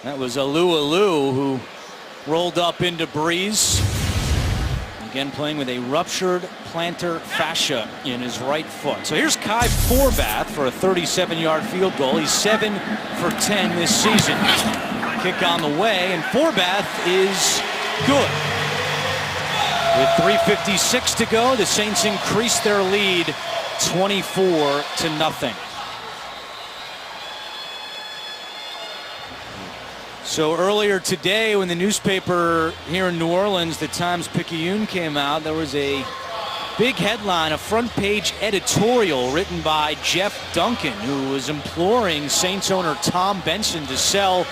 A: That was Alu who rolled up into Breeze. Again, playing with a ruptured plantar fascia in his right foot. So here's Kai Forbath for a 37-yard field goal. He's 7 for 10 this season. Kick on the way, and Forbath is good. With 3:56 to go, the Saints increase their lead 24-0. So earlier today, when the newspaper here in New Orleans, the Times-Picayune, came out, there was a big headline, a front-page editorial written by Jeff Duncan, who was imploring Saints owner Tom Benson to sell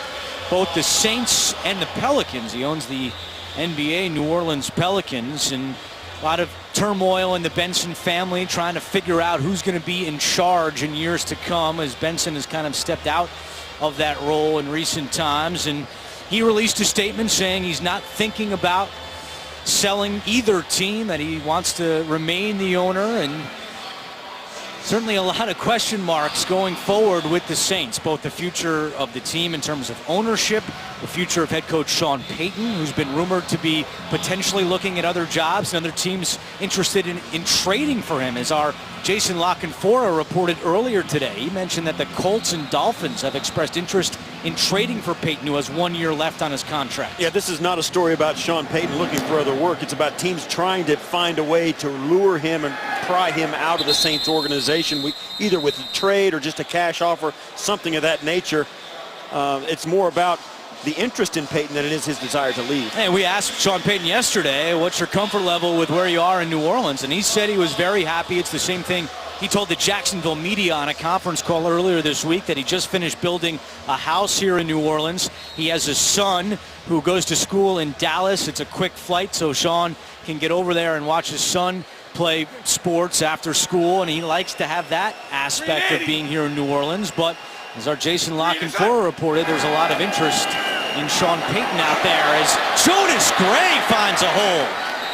A: both the Saints and the Pelicans. He owns the NBA New Orleans Pelicans, and a lot of turmoil in the Benson family trying to figure out who's going to be in charge in years to come, as Benson has kind of stepped out of that role in recent times. And he released a statement saying he's not thinking about selling either team, that he wants to remain the owner, and certainly a lot of question marks going forward with the Saints, both the future of the team in terms of ownership, the future of head coach Sean Payton, who's been rumored to be potentially looking at other jobs and other teams interested in trading for him, as our Jason Lockenfora reported earlier today. He mentioned that the Colts and Dolphins have expressed interest in trading for Payton, who has 1 year left on his contract.
C: Yeah, this is not a story about Sean Payton looking for other work. It's about teams trying to find a way to lure him and pry him out of the Saints organization, either with a trade or just a cash offer, something of that nature. It's more about the interest in Payton than it is his desire to leave.
A: Hey, we asked Sean Payton yesterday, what's your comfort level with where you are in New Orleans? And he said he was very happy. It's the same thing he told the Jacksonville media on a conference call earlier this week, that he just finished building a house here in New Orleans. He has a son who goes to school in Dallas. It's a quick flight, so Sean can get over there and watch his son play sports after school, and he likes to have that aspect of being here in New Orleans. But as our Jason Lockenfora reported, there's a lot of interest in Sean Payton out there, as Jonas Gray finds a hole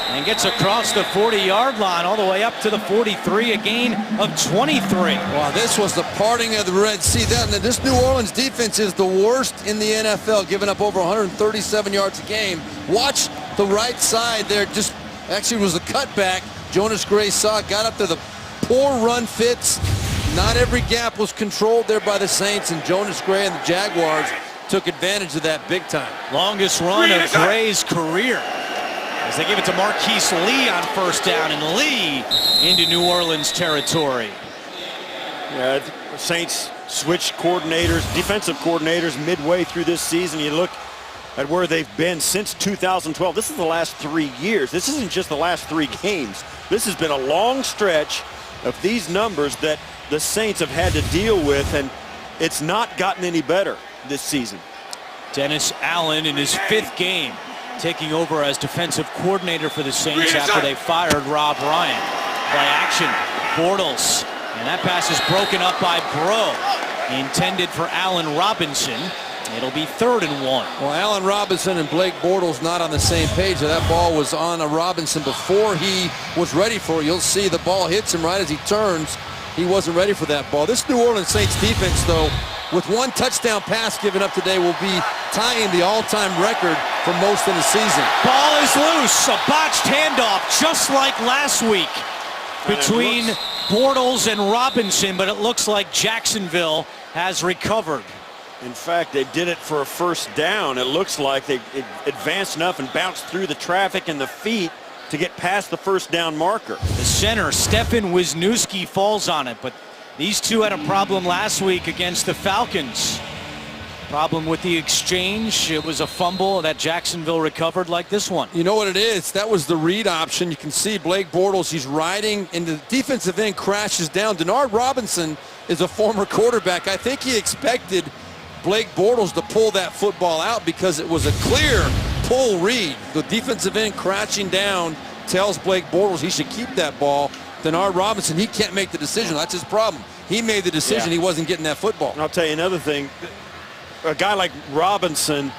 A: and gets across the 40-yard line all the way up to the 43, a gain of 23.
B: Wow, this was the parting of the Red Sea. This New Orleans defense is the worst in the NFL, giving up over 137 yards a game. Watch the right side there. Just actually was a cutback. Jonas Gray saw it, got up to the poor run fits. Not every gap was controlled there by the Saints, and Jonas Gray and the Jaguars took advantage of that big time.
A: Longest run of Gray's career, as they give it to Marquise Lee on first down, and Lee into New Orleans territory.
C: Yeah, the Saints switched coordinators, defensive coordinators midway through this season. You look at where they've been since 2012. This is the last 3 years. This isn't just the last 3 games. This has been a long stretch of these numbers that the Saints have had to deal with, and it's not gotten any better this season.
A: Dennis Allen in his 5th game, taking over as defensive coordinator for the Saints after they fired Rob Ryan. Play action, Bortles, and that pass is broken up by Bro, intended for Allen Robinson. It'll be 3rd and 1.
B: Well, Allen Robinson and Blake Bortles not on the same page. That ball was on a Robinson before he was ready for it. You'll see the ball hits him right as he turns. He wasn't ready for that ball. This New Orleans Saints defense, though, with 1 touchdown pass given up today, will be tying the all-time record for most in the season.
A: Ball is loose. A botched handoff, just like last week, between Bortles and Robinson, but it looks like Jacksonville has recovered.
C: In fact, they did it for a first down. It looks like they advanced enough and bounced through the traffic and the feet to get past the first down marker.
A: The center, Stefan Wisniewski, falls on it, but these two had a problem last week against the Falcons. Problem with the exchange, it was a fumble that Jacksonville recovered like this one.
B: You know what it is? That was the read option. You can see Blake Bortles, he's riding, and the defensive end crashes down. Denard Robinson is a former quarterback. I think he expected Blake Bortles to pull that football out because it was a clear pull read. The defensive end crashing down tells Blake Bortles he should keep that ball. Denard Robinson, he can't make the decision. That's his problem. He made the decision. He wasn't getting that football.
C: And I'll tell you another thing. A guy like Robinson,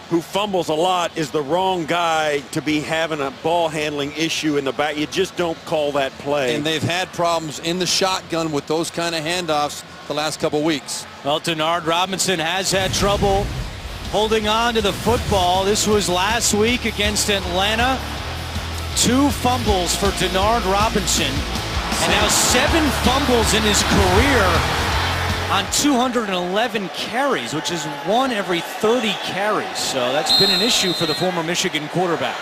C: who fumbles a lot, is the wrong guy to be having a ball handling issue in the back. You just don't call that play.
B: And they've had problems in the shotgun with those kind of handoffs the last couple weeks.
A: Well, Denard Robinson has had trouble holding on to the football. This was last week against Atlanta. 2 fumbles for Denard Robinson, and now 7 fumbles in his career on 211 carries, which is 1 every 30 carries. So that's been an issue for the former Michigan quarterback.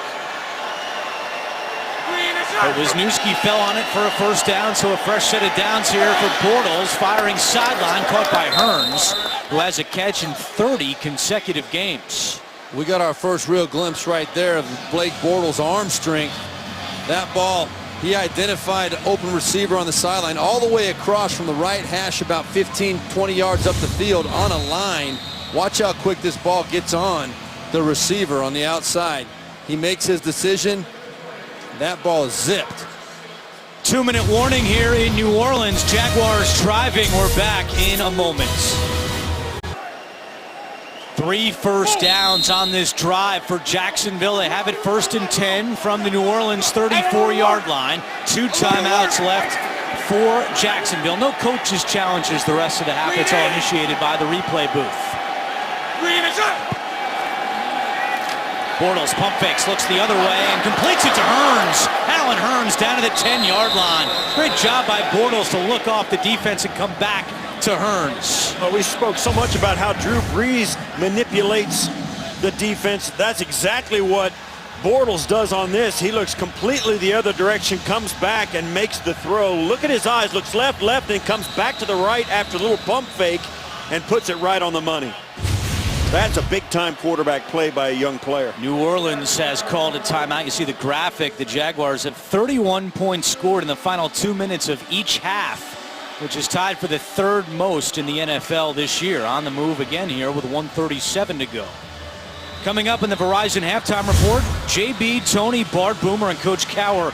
A: But Wisniewski fell on it for a first down, so a fresh set of downs here for Bortles, firing sideline, caught by Hearns, who has a catch in 30 consecutive games.
B: We got our first real glimpse right there of Blake Bortles' arm strength. That ball, he identified open receiver on the sideline all the way across from the right hash, about 15, 20 yards up the field on a line. Watch how quick this ball gets on the receiver on the outside. He makes his decision. That ball is zipped.
A: 2-minute warning here in New Orleans. Jaguars driving. We're back in a moment. 3 first downs on this drive for Jacksonville. They have it 1st and 10 from the New Orleans 34-yard line. 2 timeouts left for Jacksonville. No coaches' challenges the rest of the half. It's all initiated by the replay booth. Bortles pump fakes, looks the other way, and completes it to Hearns. Alan Hearns down to the 10-yard line. Great job by Bortles to look off the defense and come back to Hearns.
C: Well, we spoke so much about how Drew Brees manipulates the defense. That's exactly what Bortles does on this. He looks completely the other direction, comes back and makes the throw. Look at his eyes, looks left, and comes back to the right after a little pump fake and puts it right on the money. That's a big-time quarterback play by a young player.
A: New Orleans has called a timeout. You see the graphic. The Jaguars have 31 points scored in the final 2 minutes of each half, which is tied for the 3rd most in the NFL this year. On the move again here with 1:37 to go. Coming up in the Verizon halftime report, JB, Tony, Bart, Boomer, and Coach Cowher.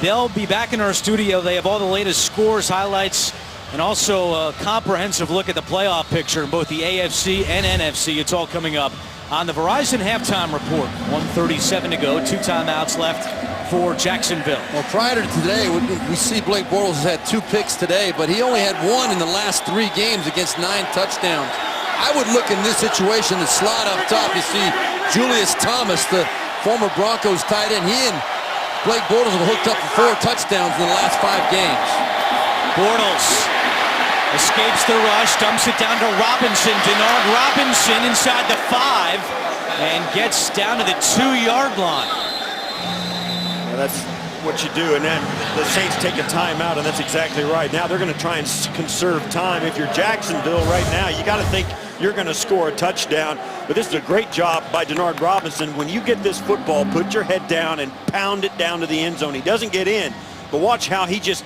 A: They'll be back in our studio. They have all the latest scores, highlights, and also a comprehensive look at the playoff picture in both the AFC and NFC. It's all coming up on the Verizon halftime report. 1:37 to go. 2 timeouts left for Jacksonville.
B: Well, prior to today, we see Blake Bortles has had 2 picks today, but he only had 1 in the last 3 games against 9 touchdowns. I would look in this situation, the slot up top. You see Julius Thomas, the former Broncos tight end. He and Blake Bortles have hooked up for 4 touchdowns in the last 5 games.
A: Bortles escapes the rush, dumps it down to Robinson. Denard Robinson inside the 5 and gets down to the 2-yard line.
C: Yeah, that's what you do, and then the Saints take a timeout, and that's exactly right. Now they're going to try and conserve time. If you're Jacksonville right now, you got to think you're going to score a touchdown. But this is a great job by Denard Robinson. When you get this football, put your head down and pound it down to the end zone. He doesn't get in, but watch how he just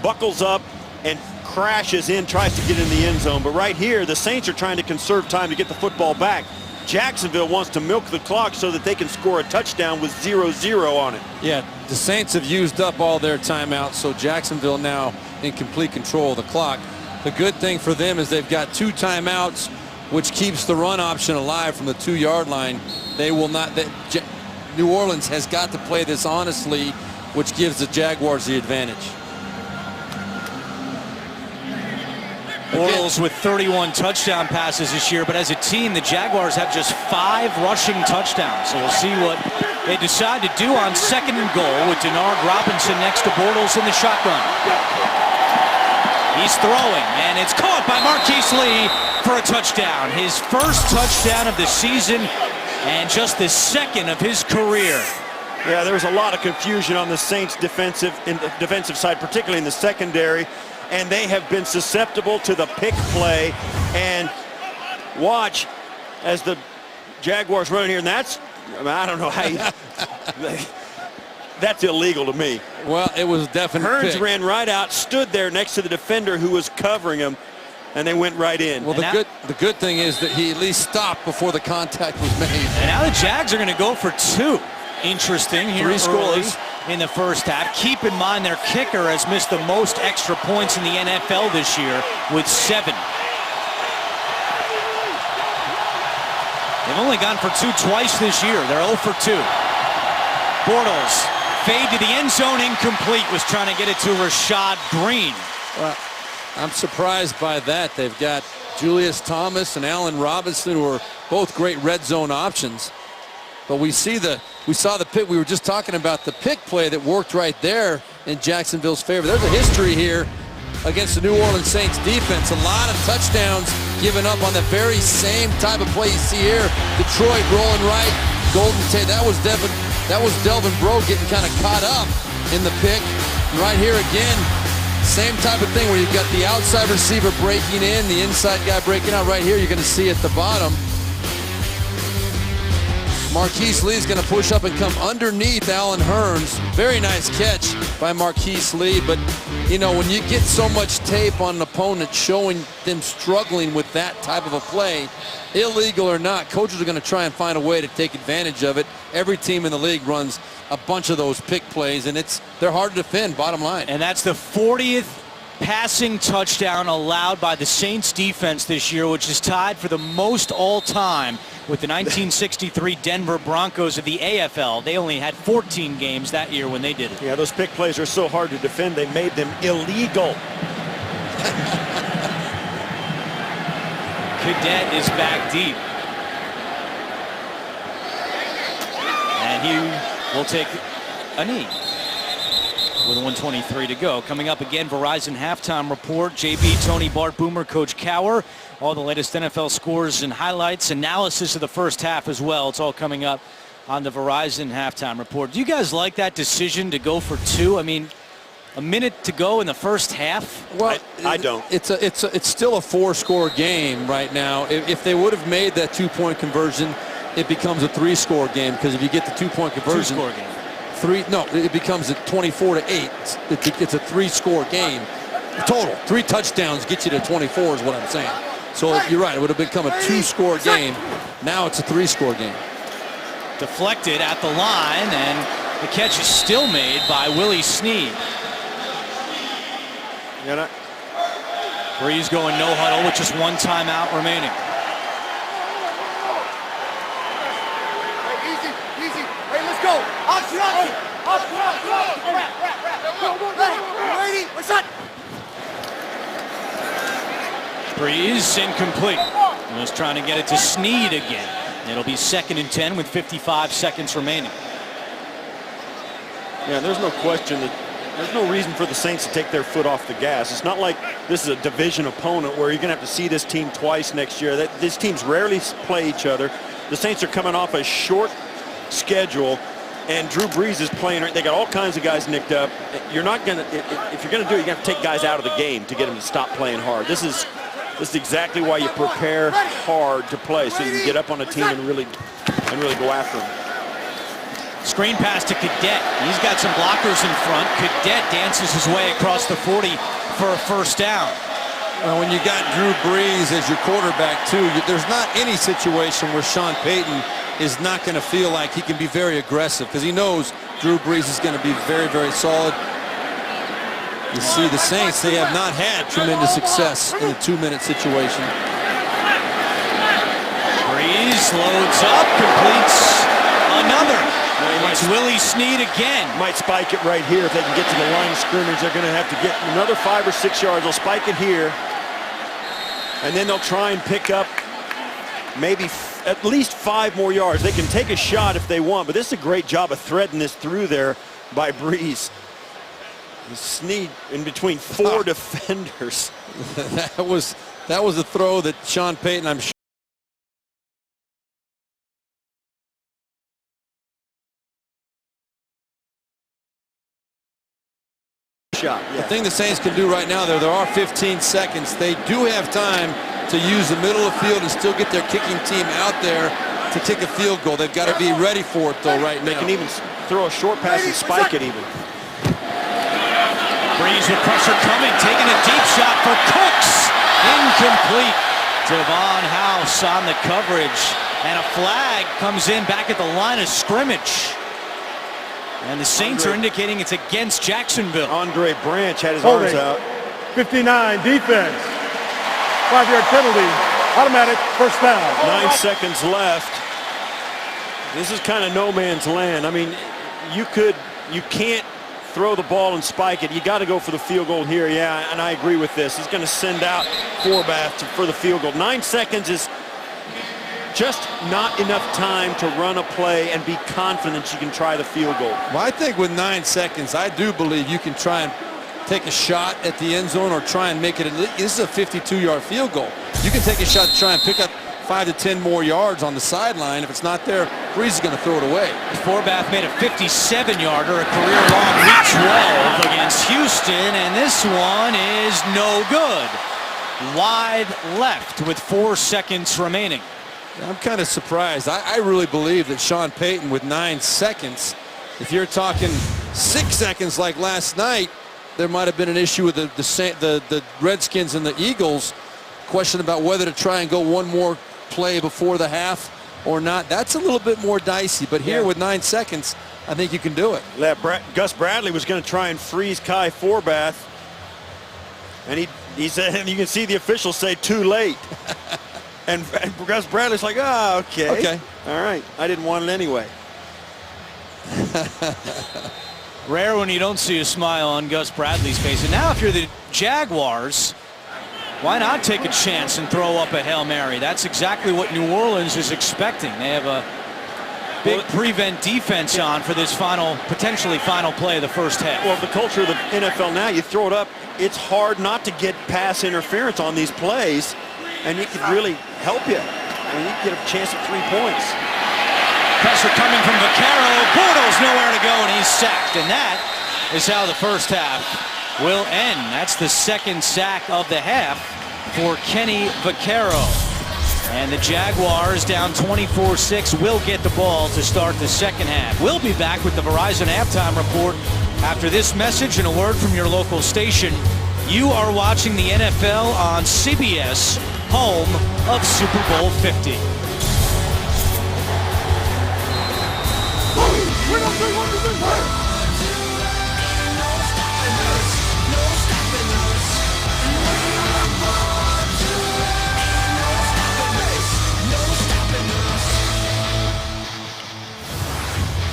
C: buckles up and crashes in, tries to get in the end zone. But right here, the Saints are trying to conserve time to get the football back. Jacksonville wants to milk the clock so that they can score a touchdown with 0-0 on it.
B: Yeah, the Saints have used up all their timeouts, so Jacksonville now in complete control of the clock. The good thing for them is they've got 2 timeouts, which keeps the run option alive from the 2-yard line. They will not. New Orleans has got to play this honestly, which gives the Jaguars the advantage.
A: Bortles with 31 touchdown passes this year, but as a team, the Jaguars have just 5 rushing touchdowns. So we'll see what they decide to do on 2nd and goal with Denard Robinson next to Bortles in the shotgun. He's throwing, and it's caught by Marquise Lee for a touchdown. His first touchdown of the season, and just the 2nd of his career.
C: Yeah, there was a lot of confusion on the Saints defensive side, particularly in the secondary. And they have been susceptible to the pick play. And watch as the Jaguars run in here, and that's, I don't know how you, that's illegal to me.
B: Well, it was definitely.
C: Hearns ran right out, stood there next to the defender who was covering him, and they went right in.
B: Well, the good thing is that he at least stopped before the contact was made.
A: And now the Jags are going to go for 2. Interesting here.
B: 3
A: early
B: scores
A: in the first half. Keep in mind their kicker has missed the most extra points in the NFL this year with 7. They've only gone for 2 twice this year. They're 0 for 2. Bortles, fade to the end zone, incomplete. Was trying to get it to Rashad Green.
B: Well, I'm surprised by that. They've got Julius Thomas and Allen Robinson, who are both great red zone options. But we saw the pick. We were just talking about the pick play that worked right there in Jacksonville's favor. There's a history here against the New Orleans Saints defense. A lot of touchdowns given up on the very same type of play you see here. Detroit rolling right. Golden Tate. That was Delvin Breaux getting kind of caught up in the pick. And right here again, same type of thing where you've got the outside receiver breaking in, the inside guy breaking out. Right here, you're going to see at the bottom. Marquise Lee's going to push up and come underneath Allen Hearns. Very nice catch by Marquise Lee. But, you know, when you get so much tape on an opponent showing them struggling with that type of a play, illegal or not, coaches are going to try and find a way to take advantage of it. Every team in the league runs a bunch of those pick plays, and they're hard to defend, bottom line.
A: And that's the 40th passing touchdown allowed by the Saints defense this year, which is tied for the most all-time with the 1963 Denver Broncos of the AFL. They only had 14 games that year when they did it.
C: Yeah, those pick plays are so hard to defend, they made them illegal.
A: Cadet is back deep. And he will take a knee with 1:23 to go. Coming up again, Verizon halftime report. JB, Tony, Bart, Boomer, Coach Cowher. All the latest NFL scores and highlights, analysis of the first half as well. It's all coming up on the Verizon halftime report. Do you guys like that decision to go for 2? I mean, a minute to go in the first half?
B: Well,
C: I don't.
B: It's still a 4-score game right now. If they would have made that 2-point conversion, it becomes a 3-score game, because if you get the 2-point conversion,
A: 2-score game.
B: it becomes a 24-8. It's a 3-score game total. 3 touchdowns get you to 24 is what I'm saying. So you're right, it would have become a 2-score game. Now it's a 3-score game.
A: Deflected at the line, and the catch is still made by Willie Snead. Breeze going no huddle with just 1 timeout remaining.
F: Easy, easy. Hey, let's go. Option. Ready? What's up?
A: Breeze incomplete. He was trying to get it to Snead again. It'll be 2nd and 10 with 55 seconds remaining.
C: Yeah, there's no question that there's no reason for the Saints to take their foot off the gas. It's not like this is a division opponent where you're going to have to see this team twice next year. These teams rarely play each other. The Saints are coming off a short schedule, and Drew Brees is playing. They got all kinds of guys nicked up. You're not going to, if you're going to do it, you have to take guys out of the game to get them to stop playing hard. This is exactly why you prepare hard to play, so you can get up on a team and really go after them.
A: Screen pass to Cadet. He's got some blockers in front. Cadet dances his way across the 40 for a first down.
B: Well, when you got Drew Brees as your quarterback too, there's not any situation where Sean Payton is not going to feel like he can be very aggressive, because he knows Drew Brees is going to be very, very solid. You see the Saints, they have not had tremendous success in a 2-minute situation.
A: Breeze loads up, completes another. It's Willie Snead again.
C: Might spike it right here if they can get to the line of scrimmage. They're going to have to get another 5 or 6 yards. They'll spike it here, and then they'll try and pick up maybe at least 5 more yards. They can take a shot if they want, but this is a great job of threading this through there by Breeze. Snead in between 4 defenders.
B: That was a throw that Sean Payton, I'm sure,
C: shot. Yeah.
B: the thing the Saints can do right now, there are 15 seconds. They do have time to use the middle of the field and still get their kicking team out there to kick a field goal. They've got to be ready for it, though, right now.
C: They can even throw a short pass and spike it even.
A: Breeze with pressure coming, taking a deep shot for Cooks. Incomplete. Devon House on the coverage. And a flag comes in back at the line of scrimmage. And the Saints are indicating it's against Jacksonville.
C: Andre Branch had his
D: Holding.
C: arms out.
D: 59 defense. 5-yard penalty. Automatic first down.
C: 9 seconds left. This is kind of no man's land. I mean, you can't throw the ball and spike it. You got to go for the field goal here. Yeah, and I agree with this. He's going to send out Forbath for the field goal. 9 seconds is just not enough time to run a play and be confident you can try the field goal.
B: Well, I think with 9 seconds, I do believe you can try and take a shot at the end zone or try and make it. This is a 52-yard field goal. You can take a shot to try and pick up 5 to 10 more yards on the sideline. If it's not there, Breeze is going to throw it away.
A: Forbath made a 57-yarder, a career-long week 12 against Houston, and this one is no good. Wide left with 4 seconds remaining.
B: I'm kind of surprised. I really believe that Sean Payton with 9 seconds, if you're talking 6 seconds like last night, there might have been an issue with the Redskins and the Eagles. Question about whether to try and go one more play before the half or not. That's a little bit more dicey, but here with 9 seconds, I think you can do it.
C: Gus Bradley was going to try and freeze Kai Forbath, and he said, and you can see the officials say too late. and Gus Bradley's like, okay. All right, I didn't want it anyway.
A: Rare when you don't see a smile on Gus Bradley's face. And now if you're the Jaguars, why not take a chance and throw up a Hail Mary? That's exactly what New Orleans is expecting. They have a big prevent defense on for this potentially final play of the first half.
C: Well, the culture of the NFL now, you throw it up, it's hard not to get pass interference on these plays, and it could really help you. I mean, you get a chance at 3 points.
A: Pressure coming from Vaccaro. Bortles nowhere to go, and he's sacked. And that is how the first half will end. That's the second sack of the half for Kenny Vaccaro. And the Jaguars, down 24-6, will get the ball to start the second half. We'll be back with the Verizon halftime report after this message and a word from your local station. You are watching the NFL on CBS, home of Super Bowl 50.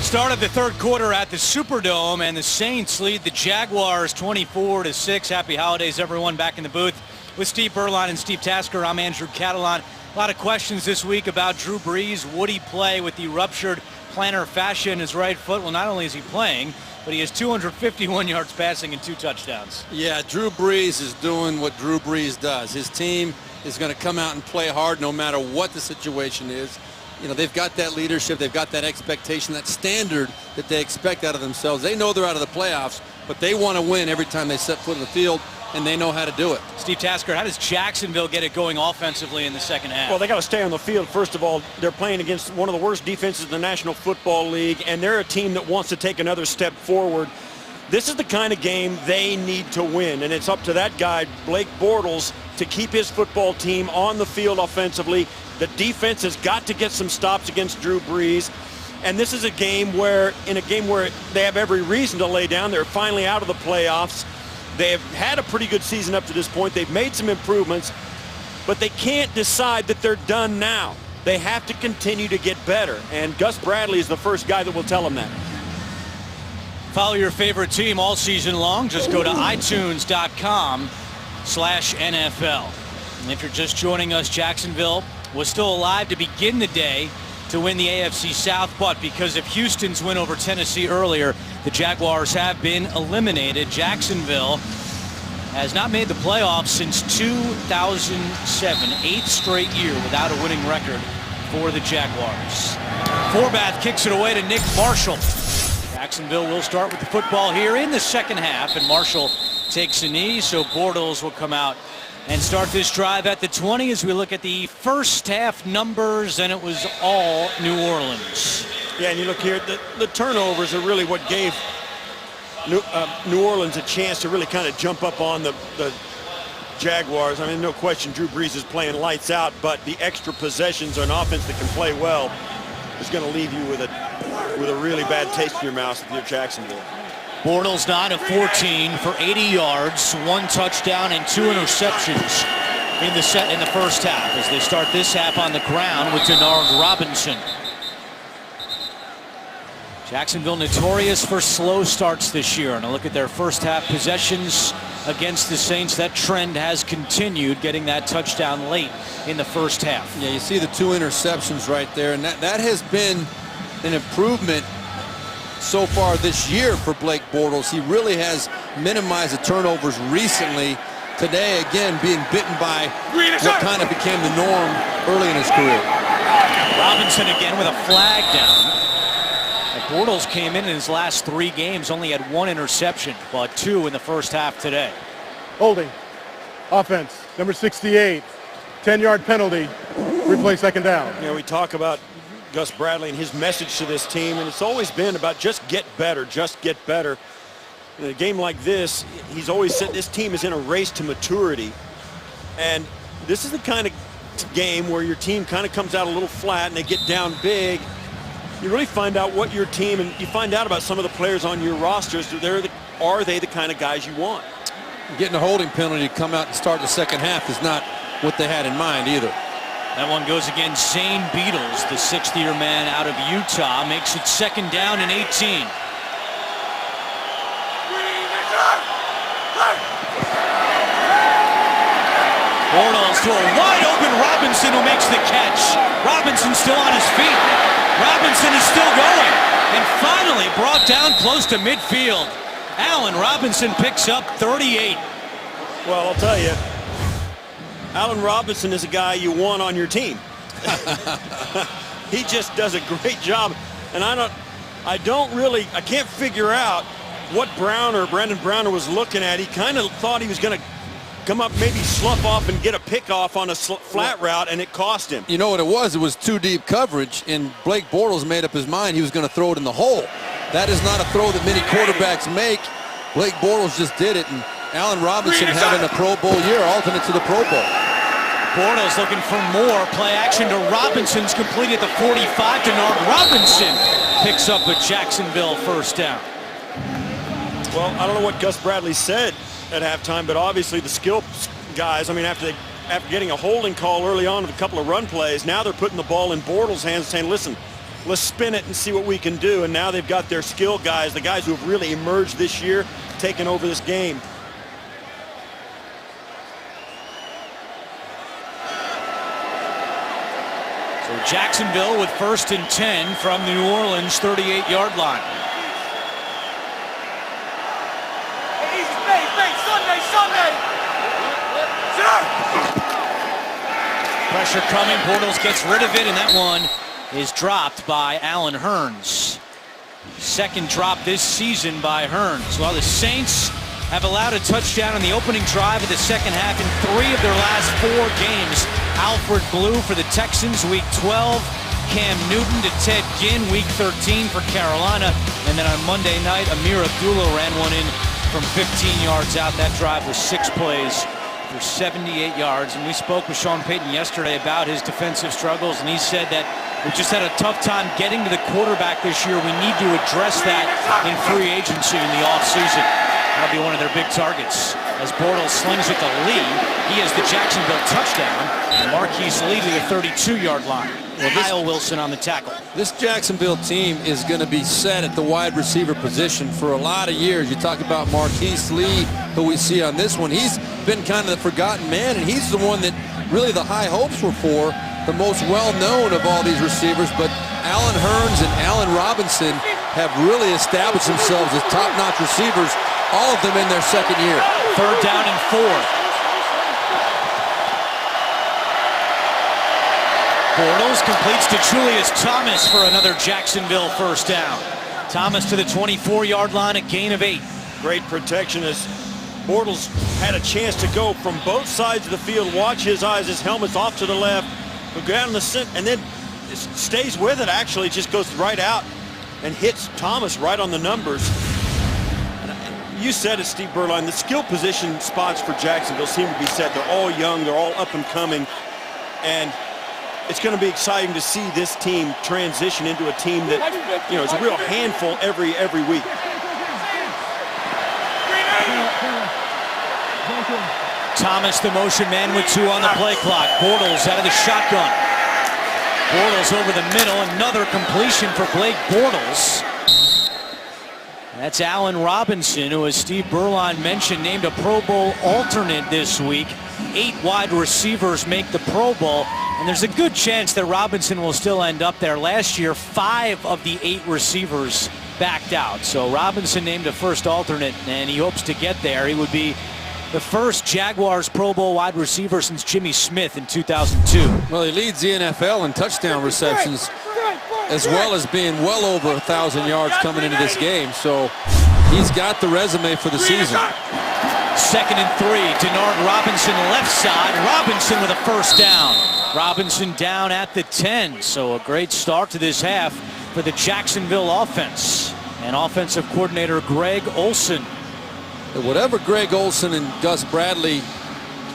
A: Start of the third quarter at the Superdome, and the Saints lead the Jaguars 24-6. Happy holidays, everyone. Back in the booth with Steve Berline and Steve Tasker. I'm Andrew Catalan. A lot of questions this week about Drew Brees. Would he play with the ruptured plantar fascia in his right foot? Well, not only is he playing, but he has 251 yards passing and 2 touchdowns.
B: Yeah, Drew Brees is doing what Drew Brees does. His team is going to come out and play hard no matter what the situation is. You know, they've got that leadership, they've got that expectation, that standard that they expect out of themselves. They know they're out of the playoffs, but they want to win every time they set foot in the field, and they know how to do it.
A: Steve Tasker, how does Jacksonville get it going offensively in the second half?
C: Well, they got to stay on the field. First of all, they're playing against one of the worst defenses in the National Football League, and they're a team that wants to take another step forward. This is the kind of game they need to win, and it's up to that guy, Blake Bortles, to keep his football team on the field offensively. The defense has got to get some stops against Drew Brees. And this is a game where they have every reason to lay down. They're finally out of the playoffs. They have had a pretty good season up to this point. They've made some improvements, but they can't decide that they're done now. They have to continue to get better. And Gus Bradley is the first guy that will tell them that.
A: Follow your favorite team all season long. Just go to itunes.com/NFL. And if you're just joining us, Jacksonville was still alive to begin the day to win the AFC South, but because of Houston's win over Tennessee earlier, the Jaguars have been eliminated. Jacksonville has not made the playoffs since 2007, 8th straight year without a winning record for the Jaguars. Forbath kicks it away to Nick Marshall. Jacksonville will start with the football here in the second half, and Marshall takes a knee, so Bortles will come out And start this drive at the 20 as we look at the first half numbers, and it was all New Orleans.
C: Yeah, and you look here, the turnovers are really what gave New Orleans a chance to really kind of jump up on the Jaguars. I mean, no question Drew Brees is playing lights out, but the extra possessions on offense that can play well is going to leave you with a really bad taste in your mouth if you're Jacksonville.
A: Bortles 9 of 14 for 80 yards, 1 touchdown and 2 interceptions in the first half as they start this half on the ground with Denard Robinson. Jacksonville notorious for slow starts this year, and a look at their first half possessions against the Saints. That trend has continued, getting that touchdown late in the first half.
B: Yeah, you see the 2 interceptions right there, and that has been an improvement so far this year for Blake Bortles. He really has minimized the turnovers recently. Today, again, being bitten by what kind of became the norm early in his career.
A: Robinson again with a flag down. And Bortles came in his last 3 games, only had 1 interception, but 2 in the first half today.
D: Holding. Offense. Number 68. 10-yard penalty. Replay second down.
C: You know, we talk about Gus Bradley and his message to this team, and it's always been about just get better, just get better. In a game like this, he's always said this team is in a race to maturity, and this is the kind of game where your team kind of comes out a little flat and they get down big. You really find out what your team, and you find out about some of the players on your rosters. Are they the kind of guys you want?
B: Getting a holding penalty to come out and start the second half is not what they had in mind either.
A: That one goes against Zane Beadles, the 6th-year man out of Utah, makes it second down and 18. Bortles to a wide-open Robinson who makes the catch. Robinson still on his feet. Robinson is still going, and finally brought down close to midfield. Allen Robinson picks up 38.
C: Well, I'll tell you, Allen Robinson is a guy you want on your team. He just does a great job, and I can't figure out what Brandon Browner was looking at. He kind of thought he was going to come up, maybe slough off and get a pick off on a flat route, and it cost him.
B: You know what it was? It was too deep coverage, and Blake Bortles made up his mind he was going to throw it in the hole. That is not a throw that many quarterbacks make. Blake Bortles just did it, and Allen Robinson having a Pro Bowl year, alternate to the Pro Bowl.
A: Bortles looking for more. Play action to Robinson's complete at the 45. Denard Robinson picks up a Jacksonville first down.
C: Well, I don't know what Gus Bradley said at halftime, but obviously the skill guys, I mean, after getting a holding call early on with a couple of run plays, now they're putting the ball in Bortles' hands saying, listen, let's spin it and see what we can do. And now they've got their skill guys, the guys who have really emerged this year, taking over this game.
A: So Jacksonville with 1st and 10 from the New Orleans 38-yard line. Pressure coming. Bortles gets rid of it, and that one is dropped by Allen Hurns. Second drop this season by Hurns. While the Saints have allowed a touchdown on the opening drive of the second half in 3 of their last 4 games. Alfred Blue for the Texans, Week 12. Cam Newton to Ted Ginn, Week 13 for Carolina. And then on Monday night, Amir Abdullah ran one in from 15 yards out. That drive was 6 plays for 78 yards. And we spoke with Sean Payton yesterday about his defensive struggles, and he said that we just had a tough time getting to the quarterback this year. We need to address that in free agency in the offseason. That'll be one of their big targets. As Bortles slings it to Lee, he has the Jacksonville touchdown, and Marquise Lee to the 32-yard line. Kyle Wilson on the tackle.
B: This Jacksonville team is going to be set at the wide receiver position for a lot of years. You talk about Marquise Lee, who we see on this one. He's been kind of the forgotten man, and he's the one that really the high hopes were for, the most well-known of all these receivers. But Allen Hurns and Allen Robinson have really established themselves as top-notch receivers, all of them in their second year.
A: 3rd down and 4. Bortles completes to Julius Thomas for another Jacksonville first down. Thomas to the 24-yard line, a gain of 8.
C: Great protection as Bortles had a chance to go from both sides of the field. Watch his eyes. His helmet's off to the left. He'll go down in the center, and then stays with it. Actually, just goes right out and hits Thomas right on the numbers. You said it, Steve Berline, the skill position spots for Jacksonville seem to be set. They're all young, they're all up and coming, and it's going to be exciting to see this team transition into a team that, you know, it's a real handful every week.
A: Thomas, the motion man with 2 on the play clock. Bortles out of the shotgun. Bortles over the middle, another completion for Blake Bortles. That's Allen Robinson, who, as Steve Berline mentioned, named a Pro Bowl alternate this week. 8 wide receivers make the Pro Bowl, and there's a good chance that Robinson will still end up there. Last year, 5 of the 8 receivers backed out. So Robinson named a first alternate, and he hopes to get there. He would be the first Jaguars Pro Bowl wide receiver since Jimmy Smith in 2002.
B: Well, he leads the NFL in touchdown receptions, as well as being well over 1,000 yards coming into this game. So he's got the resume for the season.
A: 2nd and 3. Denard Robinson left side. Robinson with a first down. Robinson down at the 10. So a great start to this half for the Jacksonville offense. And offensive coordinator Greg Olsen.
B: Whatever Greg Olsen and Gus Bradley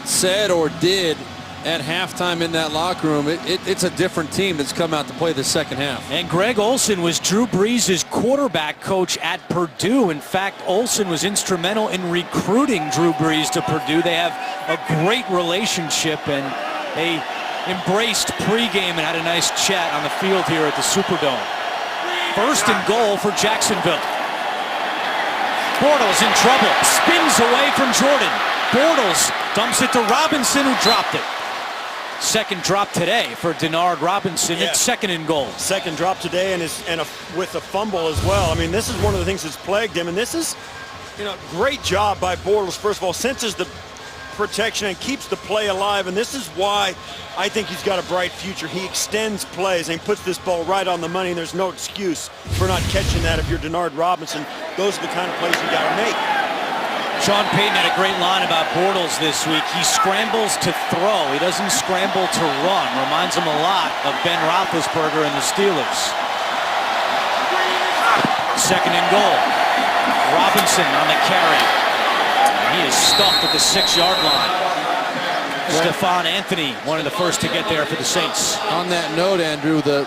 B: said or did at halftime in that locker room, it's a different team that's come out to play the second half.
A: And Greg Olsen was Drew Brees' quarterback coach at Purdue. In fact, Olsen was instrumental in recruiting Drew Brees to Purdue. They have a great relationship, and they embraced pregame and had a nice chat on the field here at the Superdome. 1st and goal for Jacksonville. Bortles in trouble, spins away from Jordan. Bortles dumps it to Robinson, who dropped it. 2nd drop today for Denard Robinson.
C: Yeah.
A: It's 2nd and goal.
C: 2nd drop today, and with a fumble as well. I mean, this is one of the things that's plagued him, and this is, you know, great job by Bortles. First of all, senses the protection and keeps the play alive, and this is why I think he's got a bright future. He extends plays and he puts this ball right on the money, and there's no excuse for not catching that if you're Denard Robinson. Those are the kind of plays you got to make.
A: Sean Payton had a great line about Bortles this week. He scrambles to throw. He doesn't scramble to run. Reminds him a lot of Ben Roethlisberger and the Steelers. 2nd and goal. Robinson on the carry. He is stuffed at the 6-yard line. Stephon Anthony, one of the first to get there for the Saints.
B: On that note, Andrew, the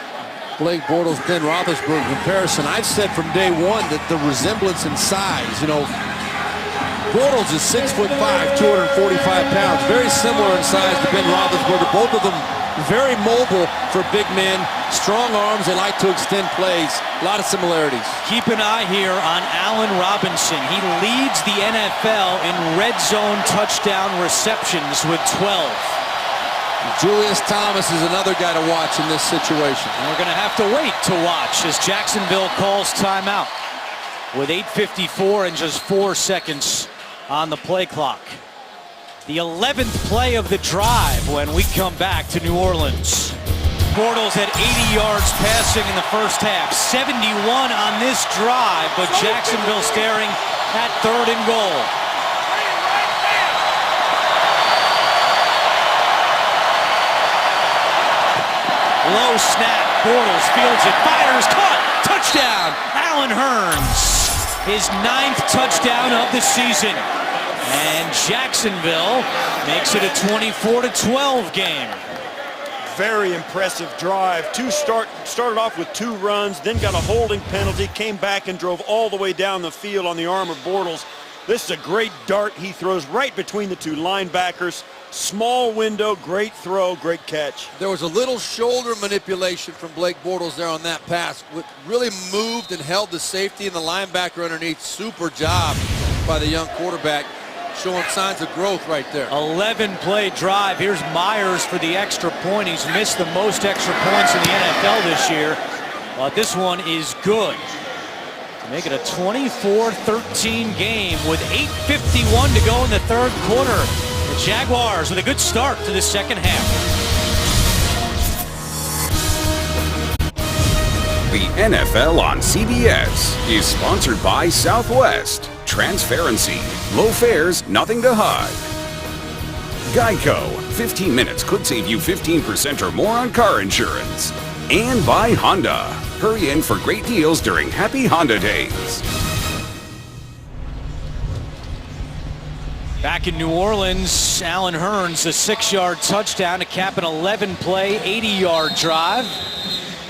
B: Blake Bortles, Ben Roethlisberger comparison, I've said from day one that the resemblance in size, you know, Bortles is 6'5", 245 pounds, very similar in size to Ben Roethlisberger. Both of them very mobile for big men, strong arms. They like to extend plays. A lot of similarities.
A: Keep an eye here on Allen Robinson. He leads the NFL in red zone touchdown receptions with 12.
B: Julius Thomas is another guy to watch in this situation.
A: And we're going to have to wait to watch as Jacksonville calls timeout with 8:54 and just 4 seconds on the play clock. The 11th play of the drive when we come back to New Orleans. Bortles had 80 yards passing in the first half, 71 on this drive, but Jacksonville staring at 3rd and goal. Low snap, Bortles fields it, fires, caught, touchdown, Allen Hurns. His 9th touchdown of the season. And Jacksonville makes it a 24-12 game.
C: Very impressive drive. Started off with 2 runs, then got a holding penalty, came back and drove all the way down the field on the arm of Bortles. This is a great dart he throws right between the 2 linebackers. Small window, great throw, great catch.
B: There was a little shoulder manipulation from Blake Bortles there on that pass. Really moved and held the safety and the linebacker underneath. Super job by the young quarterback, showing signs of growth right there.
A: 11-play drive. Here's Myers for the extra point. He's missed the most extra points in the NFL this year, but this one is good to make it a 24-13 game with 8:51 to go in the 3rd quarter. The Jaguars with a good start to the second half.
E: The NFL on CBS is sponsored by Southwest. Transparency. Low fares, nothing to hide. Geico. 15 minutes could save you 15% or more on car insurance. And by Honda. Hurry in for great deals during Happy Honda Days.
A: Back in New Orleans, Allen Hurns, a 6-yard touchdown to cap an 11-play, 80-yard drive.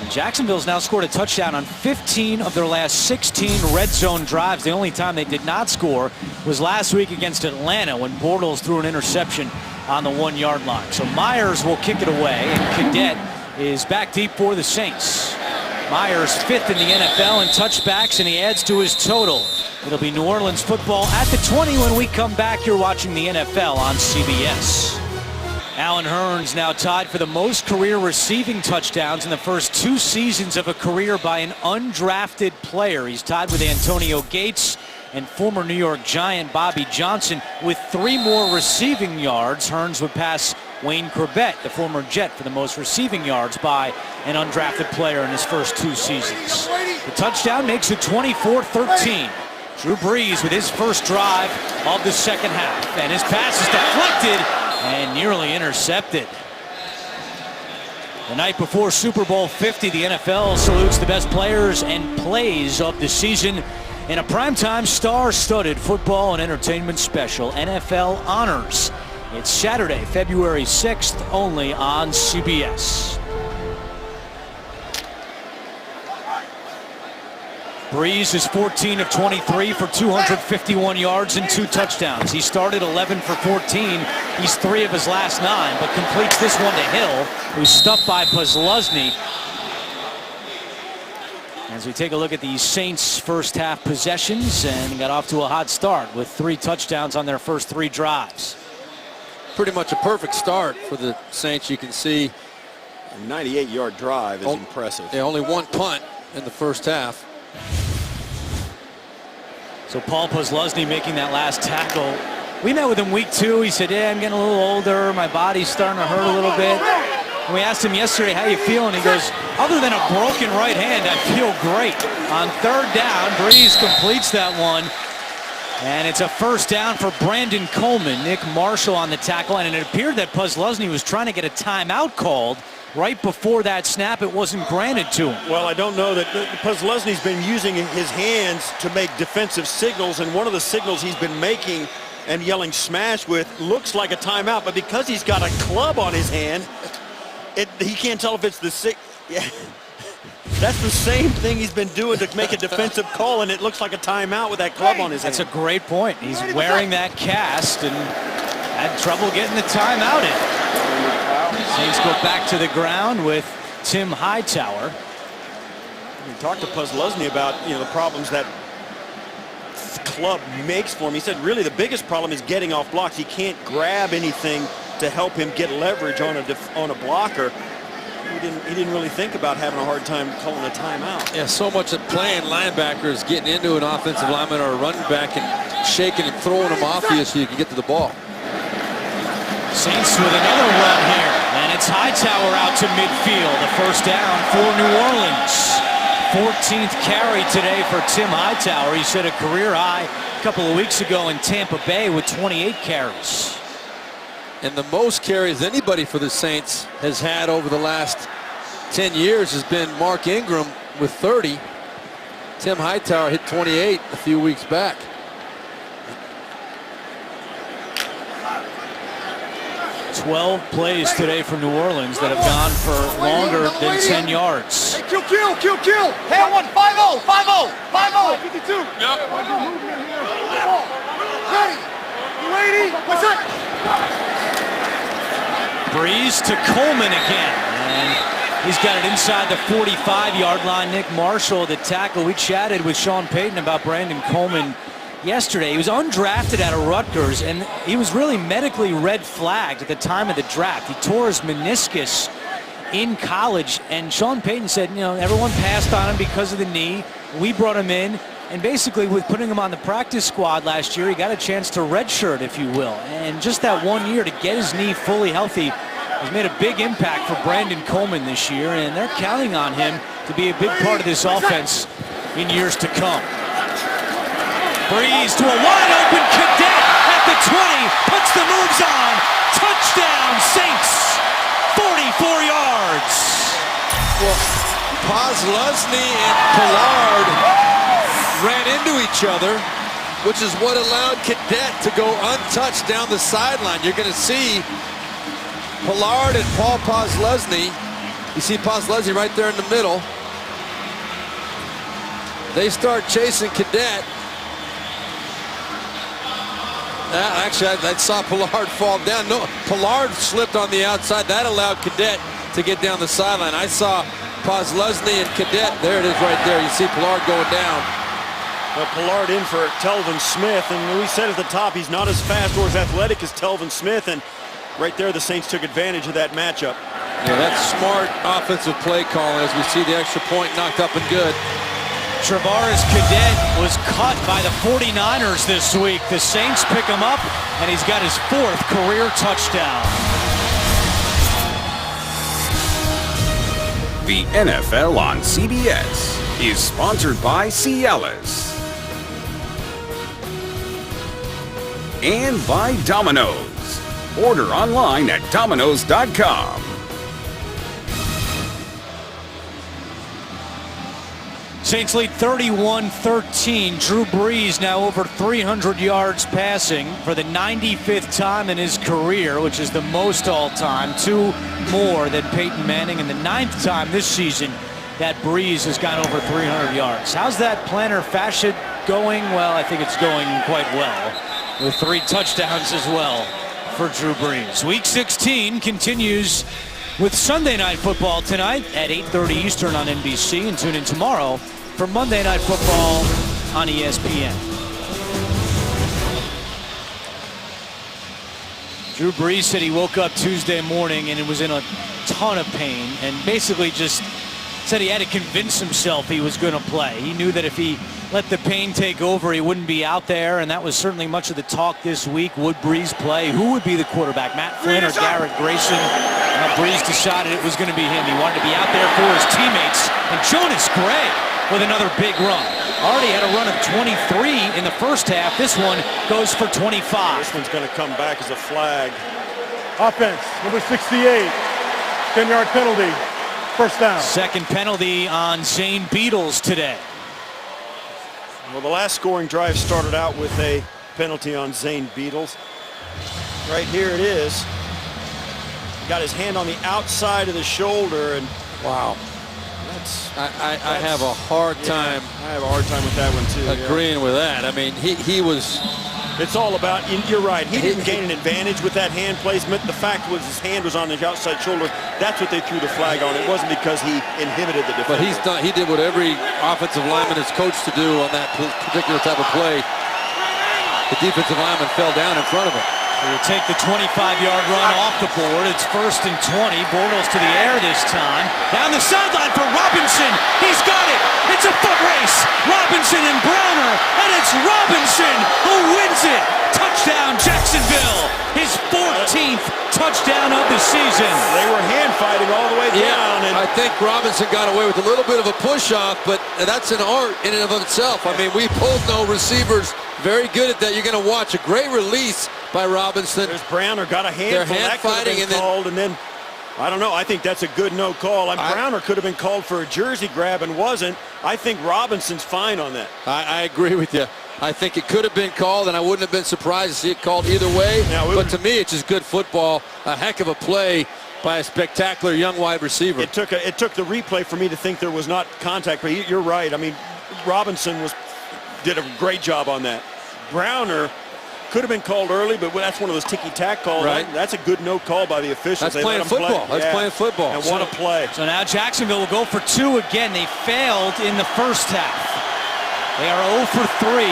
A: And Jacksonville's now scored a touchdown on 15 of their last 16 red zone drives. The only time they did not score was last week against Atlanta when Bortles threw an interception on the 1-yard line. So Myers will kick it away, and Cadet is back deep for the Saints. Myers 5th in the NFL in touchbacks, and he adds to his total. It'll be New Orleans football at the 20 when we come back. You're watching the NFL on CBS. Allen Hurns now tied for the most career receiving touchdowns in the first 2 seasons of a career by an undrafted player. He's tied with Antonio Gates and former New York Giant Bobby Johnson. With 3 more receiving yards, Hurns would pass Wayne Corbett, the former Jet, for the most receiving yards by an undrafted player in his first 2 seasons. The touchdown makes it 24-13. Drew Brees with his first drive of the second half, and his pass is deflected and nearly intercepted. The night before Super Bowl 50, the NFL salutes the best players and plays of the season in a primetime star-studded football and entertainment special, NFL Honors. It's Saturday, February 6th, only on CBS. Brees is 14 of 23 for 251 yards and 2 touchdowns. He started 11 for 14. He's 3 of his last 9, but completes this one to Hill, who's stuffed by Posluszny. As we take a look at the Saints' first half possessions, and got off to a hot start with 3 touchdowns on their first 3 drives.
B: Pretty much a perfect start for the Saints. You can see
C: A 98-yard drive is impressive.
B: Yeah, only 1 punt in the first half.
A: So Paul Posluszny making that last tackle. We met with him week 2. He said, yeah, I'm getting a little older. My body's starting to hurt a little bit. And we asked him yesterday, how you feeling? He goes, other than a broken right hand, I feel great. On 3rd down, Brees completes that one. And it's a first down for Brandon Coleman. Nick Marshall on the tackle. And it appeared that Posluszny was trying to get a timeout called. Right before that snap, it wasn't granted to him.
C: Well, I don't know that Posluszny's been using his hands to make defensive signals, and one of the signals he's been making and yelling smash with looks like a timeout, but because he's got a club on his hand, he can't tell if it's the yeah. That's the same thing he's been doing to make a defensive call, and it looks like a timeout with that club on his hand.
A: That's a great point. He's wearing that cast and had trouble getting the timeout in. Saints go back to the ground with Tim Hightower.
C: We talked to Posluszny about the problems that club makes for him. He said really the biggest problem is getting off blocks. He can't grab anything to help him get leverage on a blocker. He didn't really think about having a hard time calling a timeout.
B: Yeah, so much of playing linebacker is getting into an offensive lineman or a running back and shaking and throwing him off you so you can get to the ball.
A: Saints with another run here, and it's Hightower out to midfield. A first down for New Orleans. 14th carry today for Tim Hightower. He set a career high a couple of weeks ago in Tampa Bay with 28 carries.
B: And the most carries anybody for the Saints has had over the last 10 years has been Mark Ingram with 30. Tim Hightower hit 28 a few weeks back.
A: 12 plays today for New Orleans that have gone for longer than 10 yards.
F: Hey, kill. Hey, 1, 5-0, 5-0, 5-0. 52. Yep. Ready? What's up?
A: Brees to Coleman again. And he's got it inside the 45-yard line. Nick Marshall, the tackle. We chatted with Sean Payton about Brandon Coleman yesterday. He was undrafted out of Rutgers, and he was really medically red flagged at the time of the draft. He tore his meniscus in college, and Sean Payton said, everyone passed on him because of the knee. We brought him in, and basically with putting him on the practice squad last year, he got a chance to redshirt, if you will. And just that 1 year to get his knee fully healthy has made a big impact for Brandon Coleman this year, and they're counting on him to be a big part of this offense in years to come. Breeze to a wide open Cadet at the 20, puts the moves on. Touchdown Saints, 44 yards.
B: Well, Posluszny and Pollard ran into each other, which is what allowed Cadet to go untouched down the sideline. You're going to see Pollard and Paul Posluszny. You see Posluszny right there in the middle. They start chasing Cadet. Actually, I saw Pollard fall down. No, Pollard slipped on the outside. That allowed Cadet to get down the sideline. I saw Posluszny and Cadet. There it is right there. You see Pollard going down.
C: Well, Pollard in for Telvin Smith, and we said at the top he's not as fast or as athletic as Telvin Smith, and right there the Saints took advantage of that matchup.
B: Yeah, that's smart offensive play calling as we see the extra point knocked up and good.
A: Travaris Cadet was caught by the 49ers this week. The Saints pick him up, and he's got his 4th career touchdown.
E: The NFL on CBS is sponsored by Cialis and by Domino's. Order online at Domino's.com.
A: Saints lead 31-13. Drew Brees now over 300 yards passing for the 95th time in his career, which is the most all-time, 2 more than Peyton Manning, and the 9th time this season that Brees has gone over 300 yards. How's that plantar fascia going? Well, I think it's going quite well, with 3 touchdowns as well for Drew Brees. Week 16 continues with Sunday Night Football tonight at 8:30 Eastern on NBC, and tune in tomorrow for Monday Night Football on ESPN. Drew Brees said he woke up Tuesday morning and was in a ton of pain, and basically just said he had to convince himself he was going to play. He knew that if he let the pain take over, he wouldn't be out there, and that was certainly much of the talk this week. Would Brees play? Who would be the quarterback, Matt Flynn or Garrett Grayson? Brees decided it was going to be him. He wanted to be out there for his teammates, and Jonas Gray with another big run. Already had a run of 23 in the first half. This one goes for 25.
C: This one's going to come back as a flag.
D: Offense, number 68, 10-yard penalty, first down.
A: Second penalty on Zane Beadles today.
C: Well, the last scoring drive started out with a penalty on Zane Beadles. Right here it is. Got his hand on the outside of the shoulder, and
B: wow. I have a hard time.
C: I have a hard time with that one too.
B: Agreeing with that. I mean, he was.
C: It's all about. You're right. He didn't gain an advantage with that hand placement. The fact was his hand was on his outside shoulder. That's what they threw the flag on. It wasn't because he inhibited the defender.
B: But he did what every offensive lineman is coached to do on that particular type of play. The defensive lineman fell down in front of him.
A: He'll take the 25-yard run off the board. It's 1st and 20. Bortles to the air this time. Down the sideline for Robinson. He's got it. It's a foot race. Robinson and Browner. And it's Robinson who wins it. Touchdown, Jacksonville. His 14th touchdown of the season.
C: They were hand fighting all the way down. And
B: I think Robinson got away with a little bit of a push-off, but that's an art in and of itself. I mean, we both know receivers very good at that. You're going to watch a great release by Robinson.
C: There's Browner, got a handful.
B: They're hand fighting,
C: and called, and then I don't know. I think that's a good no call. Browner could have been called for a jersey grab and wasn't. I think Robinson's fine on that.
B: I agree with you. I think it could have been called, and I wouldn't have been surprised to see it called either way. But to me, it's just good football. A heck of a play by a spectacular young wide receiver.
C: It took the replay for me to think there was not contact, but you're right. I mean, Robinson did a great job on that. Browner could have been called early, but that's one of those ticky-tack calls.
B: Right.
C: That's a good no call by the officials.
B: That's playing football. That's playing football.
C: And what a play.
A: So now Jacksonville will go for 2 again. They failed in the first half. They are 0 for 3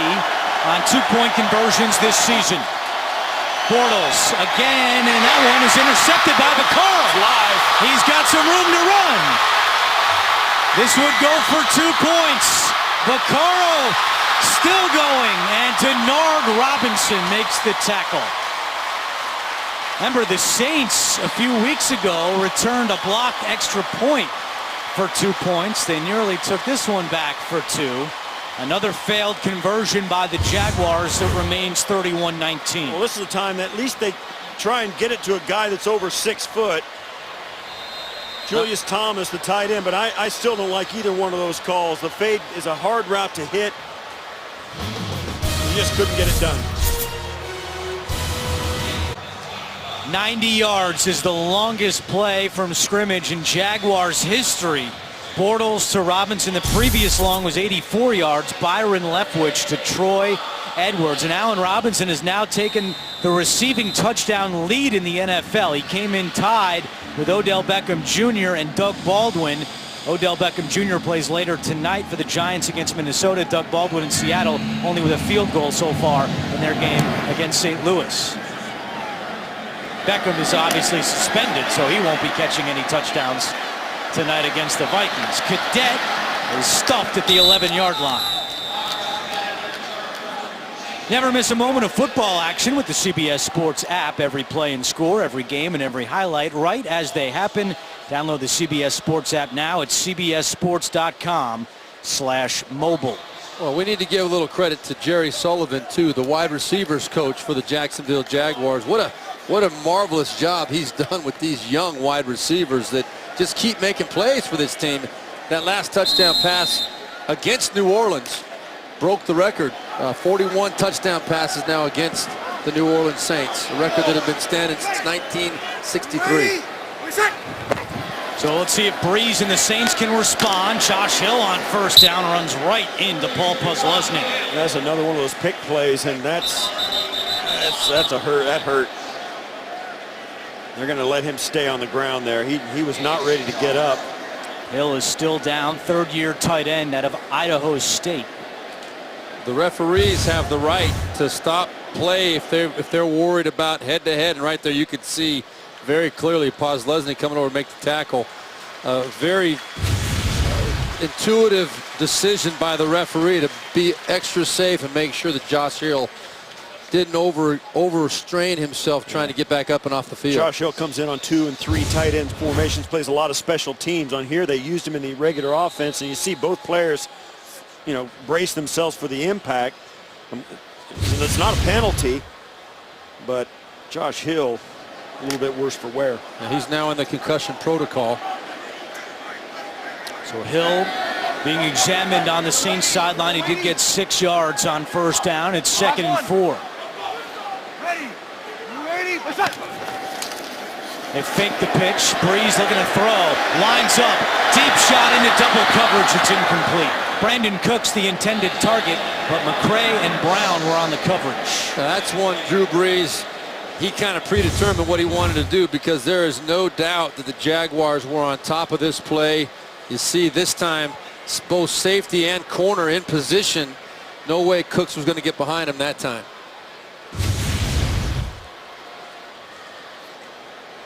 A: on 2-point conversions this season. Bortles again, and that one is intercepted by Vaccaro. He's got some room to run. This would go for 2 points. Vaccaro still going, and Denard Robinson makes the tackle. Remember, the Saints a few weeks ago returned a blocked extra point for 2 points. They nearly took this one back for 2. Another failed conversion by the Jaguars. It remains 31-19.
C: Well, this is the time that at least they try and get it to a guy that's over 6 foot. Julius Thomas, the tight end, but I still don't like either one of those calls. The fade is a hard route to hit. He just couldn't get it done.
A: 90 yards is the longest play from scrimmage in Jaguars history. Bortles to Robinson. The previous long was 84 yards. Byron Leftwich to Troy Edwards. And Allen Robinson has now taken the receiving touchdown lead in the NFL. He came in tied with Odell Beckham Jr. and Doug Baldwin. Odell Beckham Jr. plays later tonight for the Giants against Minnesota. Doug Baldwin in Seattle only with a field goal so far in their game against St. Louis. Beckham is obviously suspended, so he won't be catching any touchdowns tonight against the Vikings. Cadet is stuffed at the 11-yard line. Never miss a moment of football action with the CBS Sports app. Every play and score, every game, and every highlight right as they happen. Download the CBS Sports app now at cbssports.com/mobile.
B: Well, we need to give a little credit to Jerry Sullivan, too, the wide receivers coach for the Jacksonville Jaguars. What a marvelous job he's done with these young wide receivers that just keep making plays for this team. That last touchdown pass against New Orleans broke the record. 41 touchdown passes now against the New Orleans Saints, a record that had been standing since 1963.
A: So let's see if Breeze and the Saints can respond. Josh Hill on first down runs right into Paul Posluszny.
C: That's another one of those pick plays, and that's a hurt. That hurt. They're going to let him stay on the ground there. He was not ready to get up.
A: Hill is still down, third-year tight end out of Idaho State.
B: The referees have the right to stop play if they're worried about head-to-head. And right there you could see very clearly Posluszny coming over to make the tackle. Very intuitive decision by the referee to be extra safe and make sure that Josh Hill didn't overstrain himself trying to get back up and off the field.
C: Josh Hill comes in on 2 and 3 tight end formations, plays a lot of special teams. On here they used him in the regular offense, and you see both players, brace themselves for the impact. It's not a penalty, but Josh Hill a little bit worse for wear.
B: And he's now in the concussion protocol.
A: So Hill being examined on the Saints sideline. He did get 6 yards on first down. It's 2nd and 4. They fake the pitch. Breeze looking to throw. Lines up. Deep shot into double coverage. It's incomplete. Brandon Cooks the intended target, but McCray and Brown were on the coverage.
B: That's one Drew Brees. He kind of predetermined what he wanted to do, because there is no doubt that the Jaguars were on top of this play. You see this time both safety and corner in position. No way Cooks was going to get behind him that time.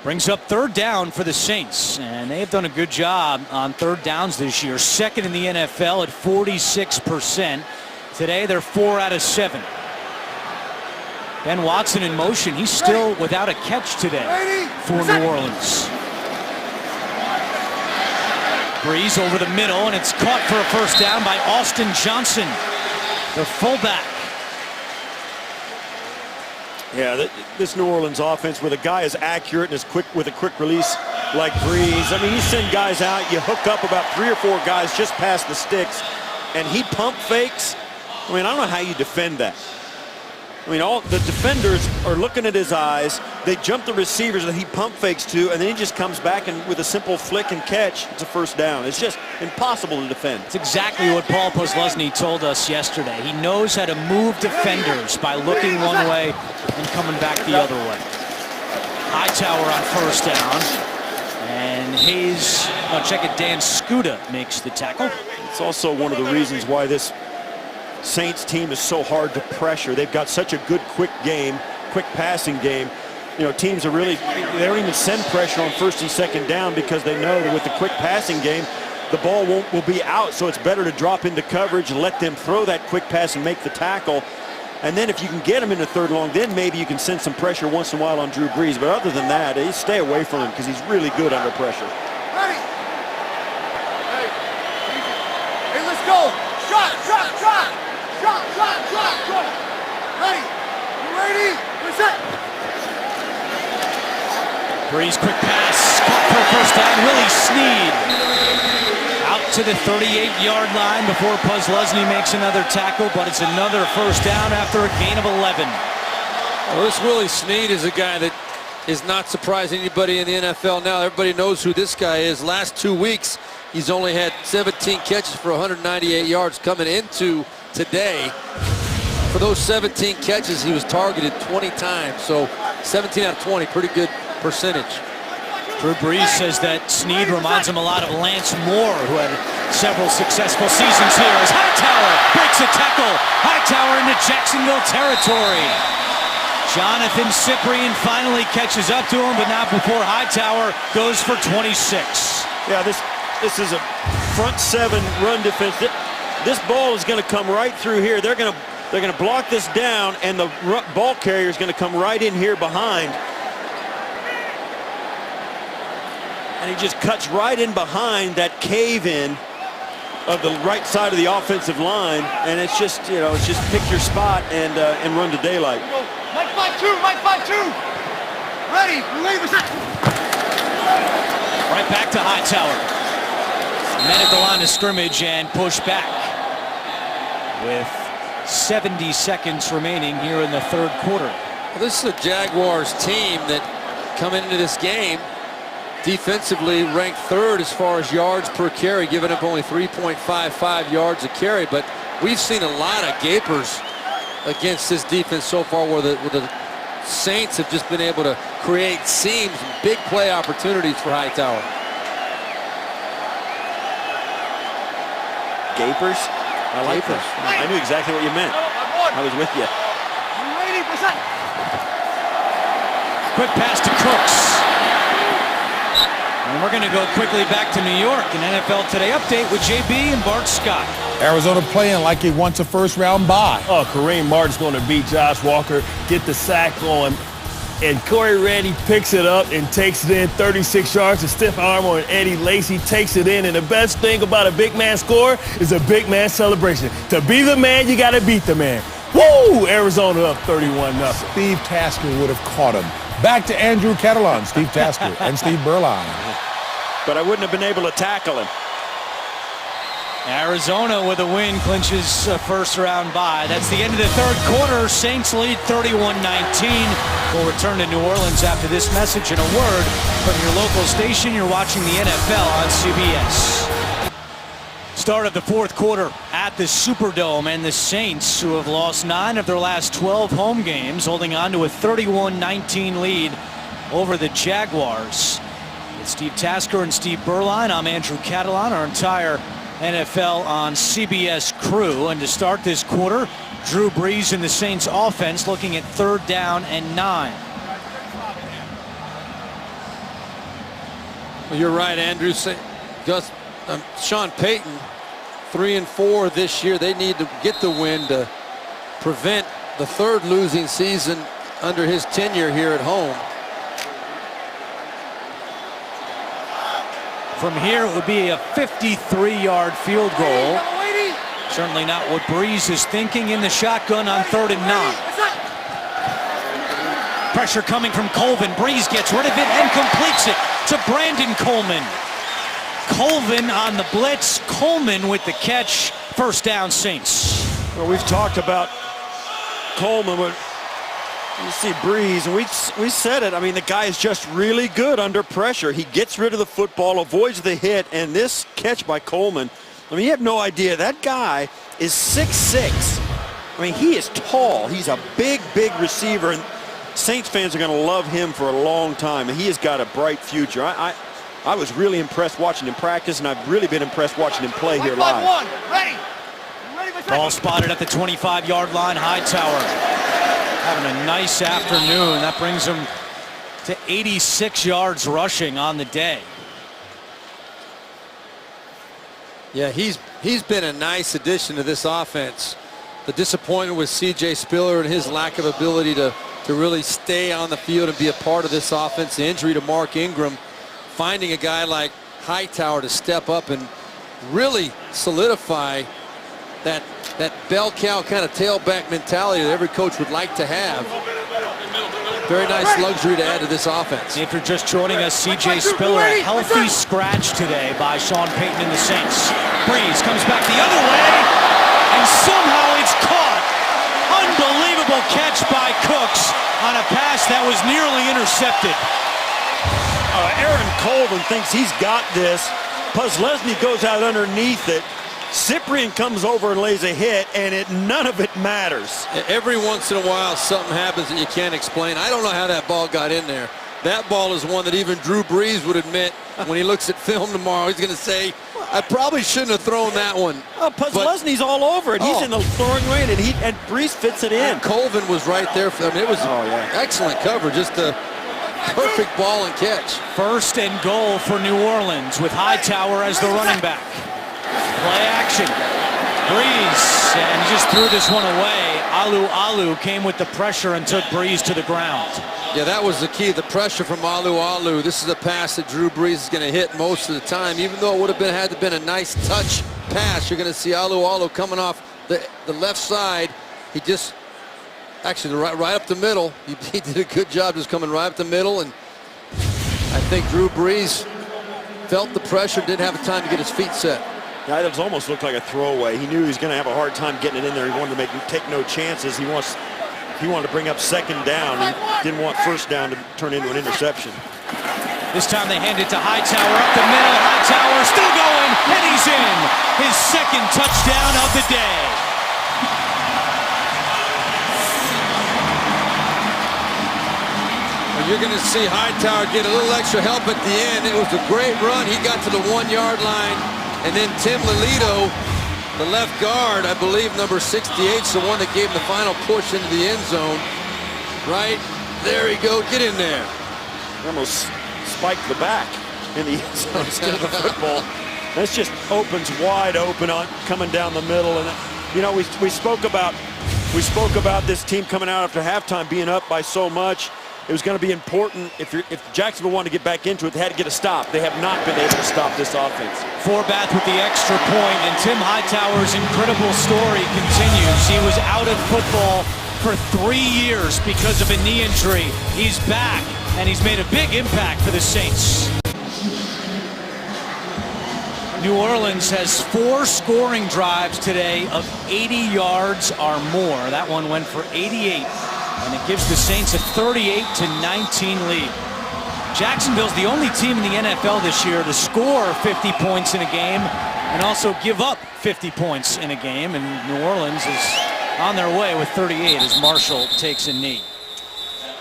A: Brings up third down for the Saints, and they have done a good job on third downs this year. Second in the NFL at 46%. Today they're 4 out of 7. Ben Watson in motion. He's still without a catch today for New Orleans. Breeze over the middle, and it's caught for a first down by Austin Johnson, the fullback.
C: Yeah, this New Orleans offense, where the guy is accurate and is quick with a quick release like Breeze. I mean, you send guys out, you hook up about 3 or 4 guys just past the sticks, and he pump fakes. I mean, I don't know how you defend that. I mean, all the defenders are looking at his eyes. They jump the receivers that he pump fakes to, and then he just comes back and with a simple flick and catch, it's a first down. It's just impossible to defend.
A: It's exactly what Paul Posluszny told us yesterday. He knows how to move defenders by looking one way and coming back the other way. Hightower on first down, and Hayes, Dan Scuda makes the tackle.
C: It's also one of the reasons why this Saints team is so hard to pressure. They've got such a good quick passing game. Teams are really, they don't even send pressure on first and second down, because they know that with the quick passing game, the ball will be out, so it's better to drop into coverage and let them throw that quick pass and make the tackle. And then if you can get him in the third long, then maybe you can send some pressure once in a while on Drew Brees. But other than that, stay away from him, because he's really good under pressure.
F: Hey, let's go. Drop. Ready. You ready? Reset.
A: Breeze, quick pass, caught for a first down. Willie Snead out to the 38-yard line before Puslesny makes another tackle, but it's another first down after a gain of 11.
B: Well, this Willie Snead is a guy that is not surprising anybody in the NFL now. Everybody knows who this guy is. Last 2 weeks, he's only had 17 catches for 198 yards coming into today. For those 17 catches, he was targeted 20 times, so 17 out of 20, pretty good percentage.
A: Drew Brees says that Snead reminds him a lot of Lance Moore, who had several successful seasons here as Hightower breaks a tackle. Hightower into Jacksonville territory. Jonathan Cyprien finally catches up to him, but not before Hightower goes for 26.
C: Yeah, this is a front seven run defense. This ball is going to come right through here. They're going to block this down, and the ball carrier is going to come right in here behind. And he just cuts right in behind that cave-in of the right side of the offensive line, and it's just, you know, it's just pick your spot and run to daylight.
F: Mike 5-2. Ready. Relay the set.
A: Right back to Hightower. Met at the line of scrimmage and pushed back with 70 seconds remaining here in the third quarter.
B: Well, this is a Jaguars team that coming into this game defensively ranked third as far as yards per carry, giving up only 3.55 yards a carry, but we've seen a lot of gapers against this defense so far where the Saints have just been able to create seams and big play opportunities for Hightower.
C: Gapers? I like that. I knew exactly what you meant. I was with you.
F: Ready. Reset.
A: Quick pass to Cooks. And we're going to go quickly back to New York. An NFL Today update with JB and Bart Scott.
G: Arizona playing like it wants a first-round bye.
H: Oh, Kareem Martin's going to beat Josh Walker, get the sack on, and Corey Reddy picks it up and takes it in 36 yards. A stiff arm on Eddie Lacy takes it in, and the best thing about a big man score is a big man celebration. To be the man, you got to beat the man. Woo! Arizona up 31-0.
G: Steve Tasker would have caught him. Back to Andrew Catalon, Steve Tasker, and Steve Berline.
C: But I wouldn't have been able to tackle him.
A: Arizona with a win clinches a first-round bye. That's the end of the third quarter. Saints lead 31-19. We'll return to New Orleans after this message and a word from your local station. You're watching the NFL on CBS. Start of the fourth quarter at the Superdome, and the Saints, who have lost 9 of their last 12 home games, holding on to a 31-19 lead over the Jaguars. With Steve Tasker and Steve Berline, I'm Andrew Catalon, our entire NFL on CBS crew. And to start this quarter, Drew Brees and the Saints offense looking at 3rd down and 9.
B: Well, you're right, Andrew. Sean Payton, 3-4 this year. They need to get the win to prevent the 3rd losing season under his tenure here at home.
A: From here, it would be a 53-yard field goal. Certainly not what Brees is thinking in the shotgun on 3rd and 9. Pressure coming from Colvin. Brees gets rid of it and completes it to Brandon Coleman. Colvin on the blitz. Coleman with the catch. First down, Saints.
C: Well, we've talked about Coleman, but you see Brees, and we said it. I mean, the guy is just really good under pressure. He gets rid of the football, avoids the hit, and this catch by Coleman, I mean, you have no idea. That guy is 6'6". I mean, he is tall. He's a big, big receiver, and Saints fans are going to love him for a long time, and he has got a bright future. I was really impressed watching him practice, and I've really been impressed watching him play here live.
F: Ready.
A: Ball spotted at the 25-yard line. Hightower having a nice afternoon. That brings him to 86 yards rushing on the day.
B: Yeah, he's been a nice addition to this offense. The disappointment with C.J. Spiller and his lack of ability to really stay on the field and be a part of this offense. The injury to Mark Ingram, finding a guy like Hightower to step up and really solidify that bell cow kind of tailback mentality that every coach would like to have. Very nice luxury to add to this offense.
A: If you're just joining us, C.J. Spiller, a healthy scratch today by Sean Payton and the Saints. Breeze comes back the other way, and somehow it's caught. Unbelievable catch by Cooks on a pass that was nearly intercepted.
C: Aaron Colvin thinks he's got this. Puzlesny goes out underneath it. Cyprien comes over and lays a hit, and none of it matters.
B: Every once in a while, something happens that you can't explain. I don't know how that ball got in there. That ball is one that even Drew Brees would admit when he looks at film tomorrow. He's going to say, I probably shouldn't have thrown that one.
C: Oh, Puzlesny's all over it. He's in the throwing lane, and Brees fits it in.
B: Colvin was right there for him. It was excellent cover, just a perfect ball and catch.
A: First and goal for New Orleans with Hightower as the running back. Play action. Breeze, and he just threw this one away. Alu came with the pressure and took Breeze to the ground.
B: Yeah, that was the key, the pressure from Alu. This is a pass that Drew Brees is going to hit most of the time. Even though it would have had to been a nice touch pass, you're going to see Alu coming off the left side. He just, actually right up the middle. He did a good job just coming right up the middle, and I think Drew Brees felt the pressure, didn't have time to get his feet set.
C: Yeah, it almost looked like a throwaway. He knew he was going to have a hard time getting it in there. He wanted to take no chances. He wanted to bring up second down. He didn't want first down to turn into an interception.
A: This time they hand it to Hightower up the middle. Hightower still going, and he's in. His second touchdown of the day.
B: You're going to see Hightower get a little extra help at the end. It was a great run. He got to the 1-yard line. And then Tim Lelito, the left guard, I believe number 68, is the one that gave him the final push into the end zone. Right there he go. Get in there.
C: Almost spiked the back in the end zone instead of the football. That's just opens wide open on coming down the middle. And you know, we spoke about this team coming out after halftime being up by so much. It was going to be important if Jacksonville wanted to get back into it, they had to get a stop. They have not been able to stop this offense.
A: Forbath with the extra point, and Tim Hightower's incredible story continues. He was out of football for 3 years because of a knee injury. He's back, and he's made a big impact for the Saints. New Orleans has 4 scoring drives today of 80 yards or more. That one went for 88. And it gives the Saints a 38-19 lead. Jacksonville's the only team in the NFL this year to score 50 points in a game and also give up 50 points in a game. And New Orleans is on their way with 38 as Marshall takes a knee.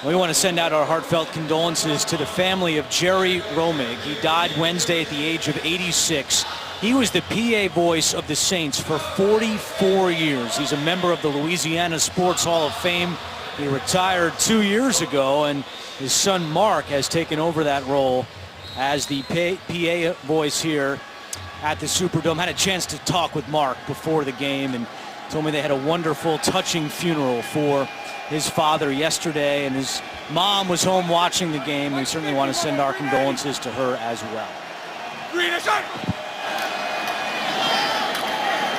A: We want to send out our heartfelt condolences to the family of Jerry Romig. He died Wednesday at the age of 86. He was the PA voice of the Saints for 44 years. He's a member of the Louisiana Sports Hall of Fame. He retired 2 years ago, and his son Mark has taken over that role as the PA voice here at the Superdome. Had a chance to talk with Mark before the game and told me they had a wonderful, touching funeral for his father yesterday, and his mom was home watching the game. We certainly want to send our condolences to her as well.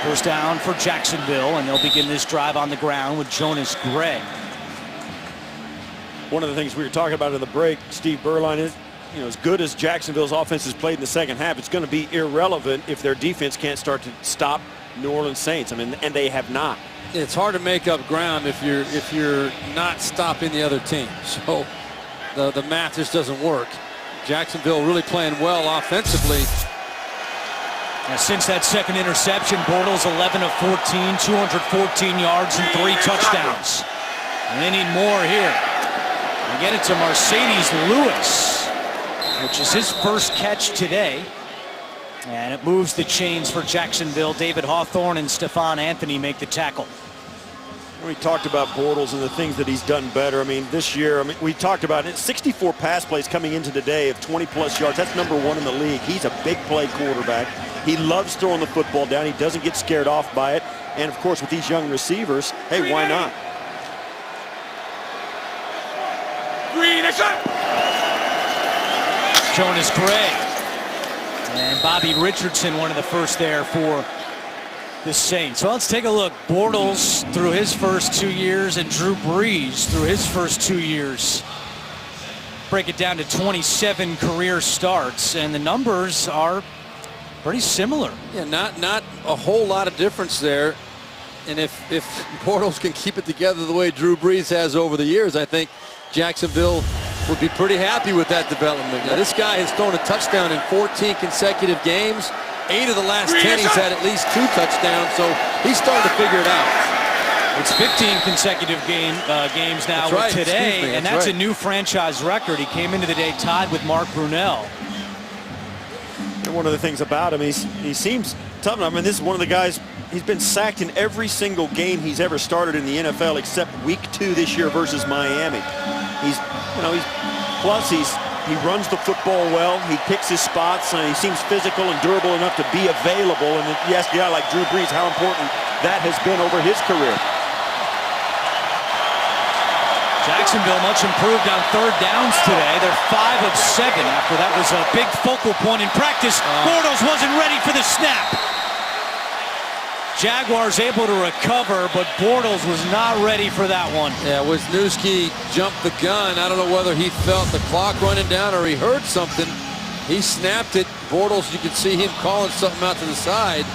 A: First down for Jacksonville, and they'll begin this drive on the ground with Jonas Gray.
C: One of the things we were talking about in the break, Steve Berline, is, you know, as good as Jacksonville's offense has played in the second half, it's going to be irrelevant if their defense can't start to stop New Orleans Saints. I mean, and they have not.
B: It's hard to make up ground if you're not stopping the other team. So the math just doesn't work. Jacksonville really playing well offensively.
A: Now, since that second interception, Bortles 11 of 14, 214 yards and 3 touchdowns. And they need more here. They get it to Mercedes Lewis, which is his first catch today. And it moves the chains for Jacksonville. David Hawthorne and Stephon Anthony make the tackle.
C: We talked about Bortles and the things that he's done better. I mean, this year, I mean, we talked about it. 64 pass plays coming into today of 20-plus yards. That's #1 in the league. He's a big play quarterback. He loves throwing the football down. He doesn't get scared off by it. And, of course, with these young receivers, hey, why not?
A: Jonas Gray. And Bobby Richardson, one of the first there for the Saints. Well, let's take a look. Bortles through his first 2 years and Drew Brees through his first 2 years. Break it down to 27 career starts, and the numbers are pretty similar.
B: Yeah, not a whole lot of difference there. And if Bortles can keep it together the way Drew Brees has over the years, I think Jacksonville would be pretty happy with that development. Now, this guy has thrown a touchdown in 14 consecutive games. 8 of the last 10, he's had at least 2 touchdowns, so he's starting to figure it out.
A: It's 15 consecutive games now with today, and that's a new franchise record. He came into the day tied with Mark Brunell.
C: And one of the things about him, he seems tough. I mean, this is one of the guys, he's been sacked in every single game he's ever started in the NFL except week 2 this year versus Miami. He runs the football well. He picks his spots, and he seems physical and durable enough to be available. And you ask a guy like Drew Brees how important that has been over his career.
A: Jacksonville much improved on third downs today. They're 5 of 7 after that was a big focal point in practice. Bortles wasn't ready for the snap. Jaguars able to recover, but Bortles was not ready for that one.
B: Yeah, Wisniewski jumped the gun. I don't know whether he felt the clock running down or he heard something. He snapped it. Bortles, you could see him calling something out to the side.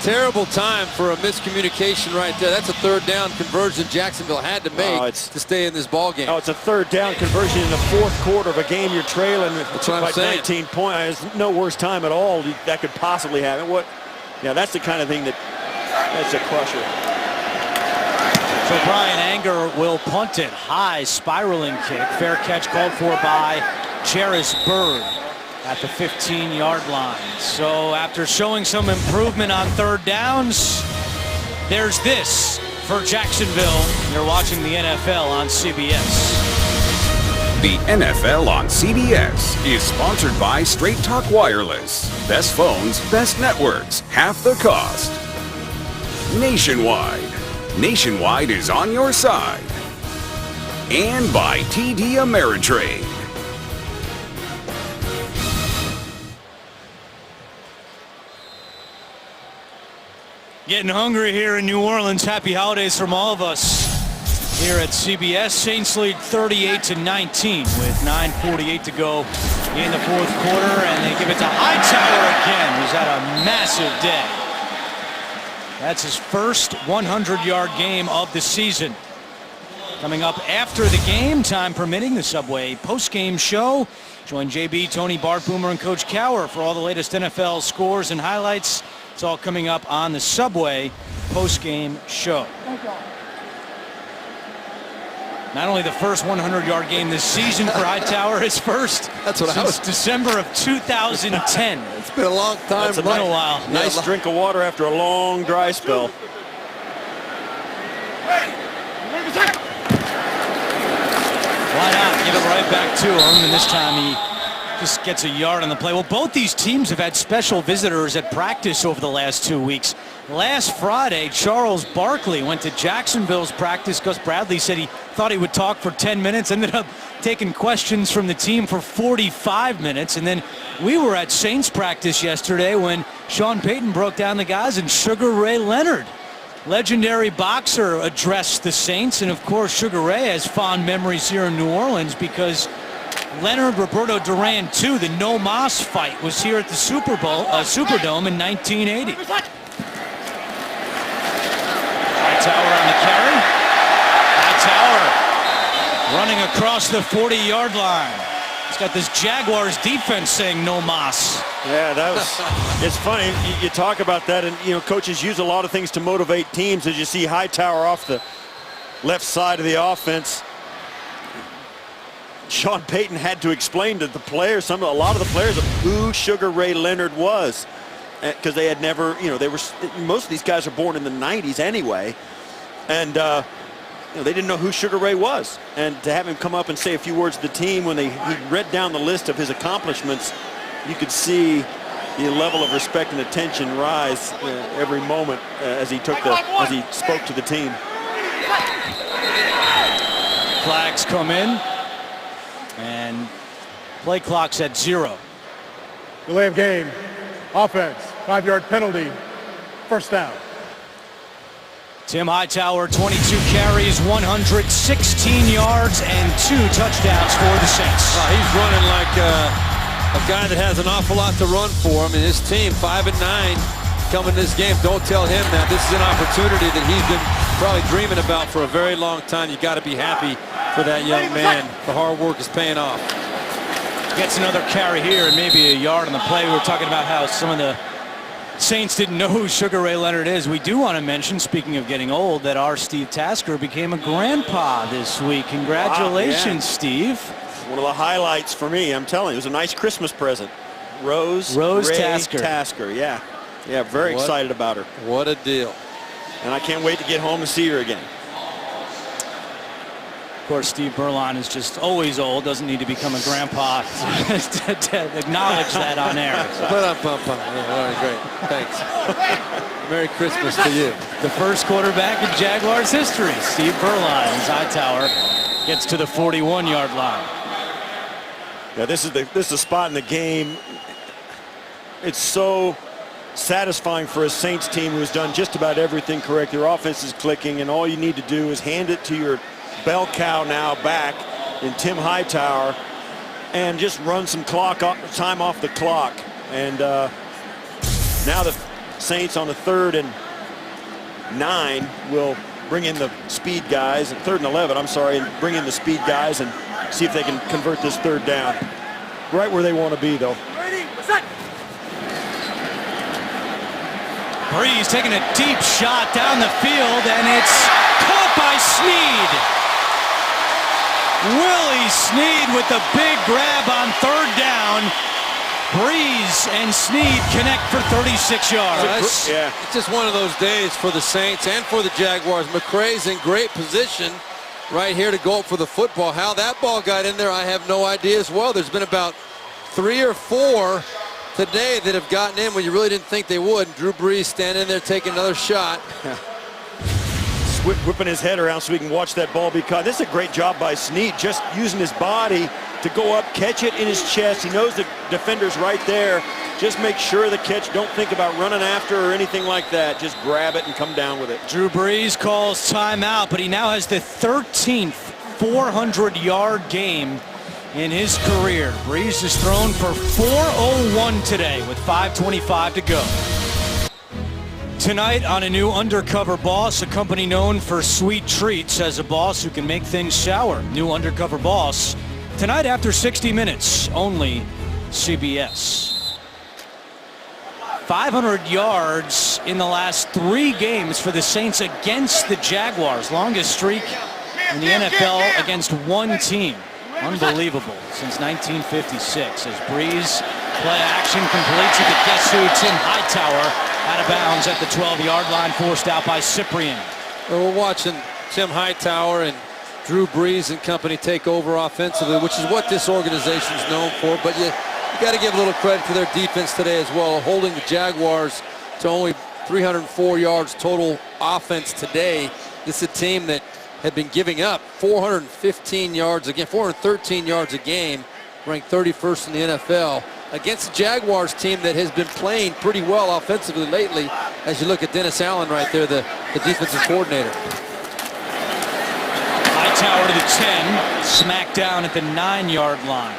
B: Terrible time for a miscommunication right there. That's a third down conversion Jacksonville had to make to stay in this ball game.
C: Oh, it's a third down conversion in the fourth quarter of a game you're trailing by 19 points. There's no worse time at all that could possibly happen. Yeah, that's the kind of thing that's a crusher.
A: So Brian Anger will punt it. High spiraling kick. Fair catch called for by Jairus Byrd at the 15-yard line. So after showing some improvement on third downs, there's this for Jacksonville. You're watching the NFL on CBS.
E: The NFL on CBS is sponsored by Straight Talk Wireless. Best phones, best networks, half the cost. Nationwide. Nationwide is on your side. And by TD Ameritrade.
A: Getting hungry here in New Orleans. Happy holidays from all of us here at CBS. Saints lead 38-19 with 9:48 to go in the fourth quarter, and they give it to Hightower again, who's had a massive day. That's his first 100-yard game of the season. Coming up after the game, time permitting, the Subway post-game show. Join JB, Tony, Bart Boomer, and Coach Cower for all the latest NFL scores and highlights. It's all coming up on the Subway post-game show. Not only the first 100-yard game this season for Hightower, his first since December of 2010.
B: It's been a long time.
A: It's been a while.
C: Nice drink of water after a long dry spell.
A: Why not give it right back to him? And this time he just gets a yard on the play. Well, both these teams have had special visitors at practice over the last 2 weeks. Last Friday, Charles Barkley went to Jacksonville's practice. Gus Bradley said he thought he would talk for 10 minutes, ended up taking questions from the team for 45 minutes. And then we were at Saints practice yesterday when Sean Payton broke down the guys, and Sugar Ray Leonard, legendary boxer, addressed the Saints. And of course, Sugar Ray has fond memories here in New Orleans because Leonard Roberto Duran II, the No Mas fight, was here at the Superdome in 1980. Hightower on the carry. Hightower running across the 40-yard line. He's got this Jaguars defense saying no mas.
C: Yeah, that was. It's funny you talk about that, and coaches use a lot of things to motivate teams. As you see Hightower off the left side of the offense, Sean Payton had to explain to the players, a lot of the players, who Sugar Ray Leonard was, because they had never, most of these guys are born in the 90s anyway, and they didn't know who Sugar Ray was. And to have him come up and say a few words to the team when he read down the list of his accomplishments, you could see the level of respect and attention rise every moment as he spoke to the team.
A: Flags come in, and play clock's at 0.
D: Delay of game. Offense. 5-yard penalty. First down.
A: Tim Hightower, 22 carries, 116 yards, and 2 touchdowns for the Saints.
B: He's running like a guy that has an awful lot to run for him. And his team, 5-9, coming to this game. Don't tell him that. This is an opportunity that he's been probably dreaming about for a very long time. You got to be happy for that young man. The hard work is paying off.
A: Gets another carry here and maybe a yard on the play. We were talking about how some of the Saints didn't know who Sugar Ray Leonard is. We do want to mention, speaking of getting old, that our Steve Tasker became a grandpa this week. Congratulations,
C: wow, yeah.
A: Steve.
C: One of the highlights for me, I'm telling you. It was a nice Christmas present. Rose Ray Tasker. Yeah, very excited about her.
B: What a deal.
C: And I can't wait to get home and see her again.
A: Of course, Steve Berline is just always old, doesn't need to become a grandpa to acknowledge that on air.
B: Yeah, all right, great. Thanks. Merry Christmas to you.
A: The first quarterback in Jaguars history, Steve Berline. Hightower gets to the 41-yard line.
C: Yeah, this is the spot in the game. It's so satisfying for a Saints team who's done just about everything correct. Their offense is clicking, and all you need to do is hand it to your bell cow now back in Tim Hightower and just run some time off the clock. And now the Saints on the 3rd and 9 will bring in the speed guys, and 3rd and 11, I'm sorry, and bring in the speed guys and see if they can convert this 3rd down. Right where they want to be, though.
A: Breeze taking a deep shot down the field, and it's caught by Snead. Willie Snead with the big grab on 3rd down. Breeze and Snead connect for 36 yards.
B: Yeah, it's just one of those days for the Saints and for the Jaguars. McCray's in great position right here to go up for the football. How that ball got in there, I have no idea as well. There's been about 3 or 4 today that have gotten in when you really didn't think they would. Drew Brees standing there taking another shot.
C: Whipping his head around so we can watch that ball be caught. This is a great job by Snead, just using his body to go up, catch it in his chest. He knows the defender's right there. Just make sure of the catch. Don't think about running after or anything like that. Just grab it and come down with it.
A: Drew Brees calls timeout, but he now has the 13th 400-yard game in his career. Brees has thrown for 401 today with 5:25 to go. Tonight on a new Undercover Boss, a company known for sweet treats, as a boss who can make things sour. New Undercover Boss, tonight after 60 Minutes, only CBS. 500 yards in the last 3 games for the Saints against the Jaguars. Longest streak in the NFL against one team. Unbelievable since 1956. As Breeze play action completes it to guess who? Tim Hightower. Out of bounds at the 12-yard line, forced out by Cyprien.
B: Well, we're watching Tim Hightower and Drew Brees and company take over offensively, which is what this organization is known for. But you got to give a little credit to their defense today as well, holding the Jaguars to only 304 yards total offense today. This is a team that had been giving up 413 yards a game, ranked 31st in the NFL. Against the Jaguars team that has been playing pretty well offensively lately, as you look at Dennis Allen right there, the defensive coordinator.
A: Hightower to the 10, smacked down at the 9-yard line.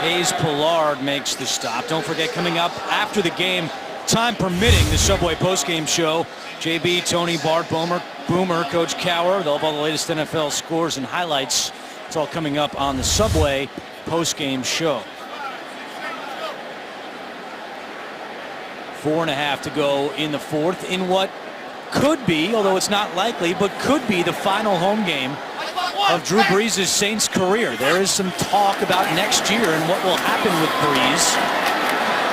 A: Hayes Pollard makes the stop. Don't forget, coming up after the game, time permitting, the Subway postgame show. JB, Tony, Bart, Boomer, Coach Cowher. They'll have all the latest NFL scores and highlights. It's all coming up on the Subway postgame show. 4.5 to go in the 4th in what could be, although it's not likely, but could be the final home game of Drew Brees' Saints career. There is some talk about next year and what will happen with Brees.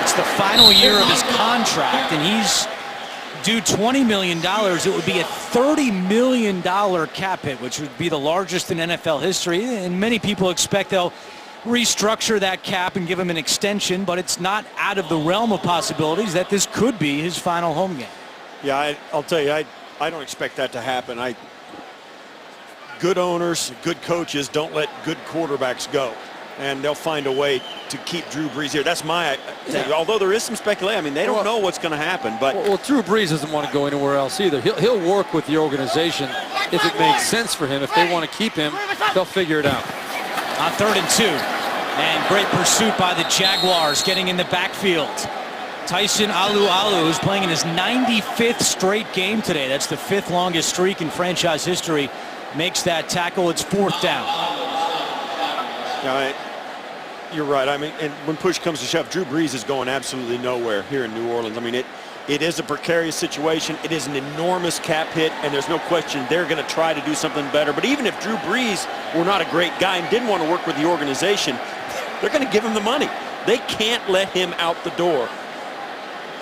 A: It's the final year of his contract, and he's due $20 million. It would be a $30 million cap hit, which would be the largest in NFL history, and many people expect they'll restructure that cap and give him an extension, but it's not out of the realm of possibilities that this could be his final home game.
C: Yeah, I'll tell you, I don't expect that to happen. Good owners, good coaches don't let good quarterbacks go. and they'll find a way to keep Drew Brees here. That's my take. Although there is some speculation. I mean, they don't know what's going to happen. But
B: well, Drew Brees doesn't want to go anywhere else either. He'll work with the organization if it makes sense for him. If they want to keep him, they'll figure it out.
A: On 3rd and 2. And great pursuit by the Jaguars, getting in the backfield. Tyson Alualu, who's playing in his 95th straight game today. That's the 5th longest streak in franchise history. Makes that tackle. It's 4th down.
C: You're right. I mean, and when push comes to shove, Drew Brees is going absolutely nowhere here in New Orleans. I mean, it is a precarious situation. It is an enormous cap hit, and there's no question they're going to try to do something better. But even if Drew Brees were not a great guy and didn't want to work with the organization, they're going to give him the money. They can't let him out the door.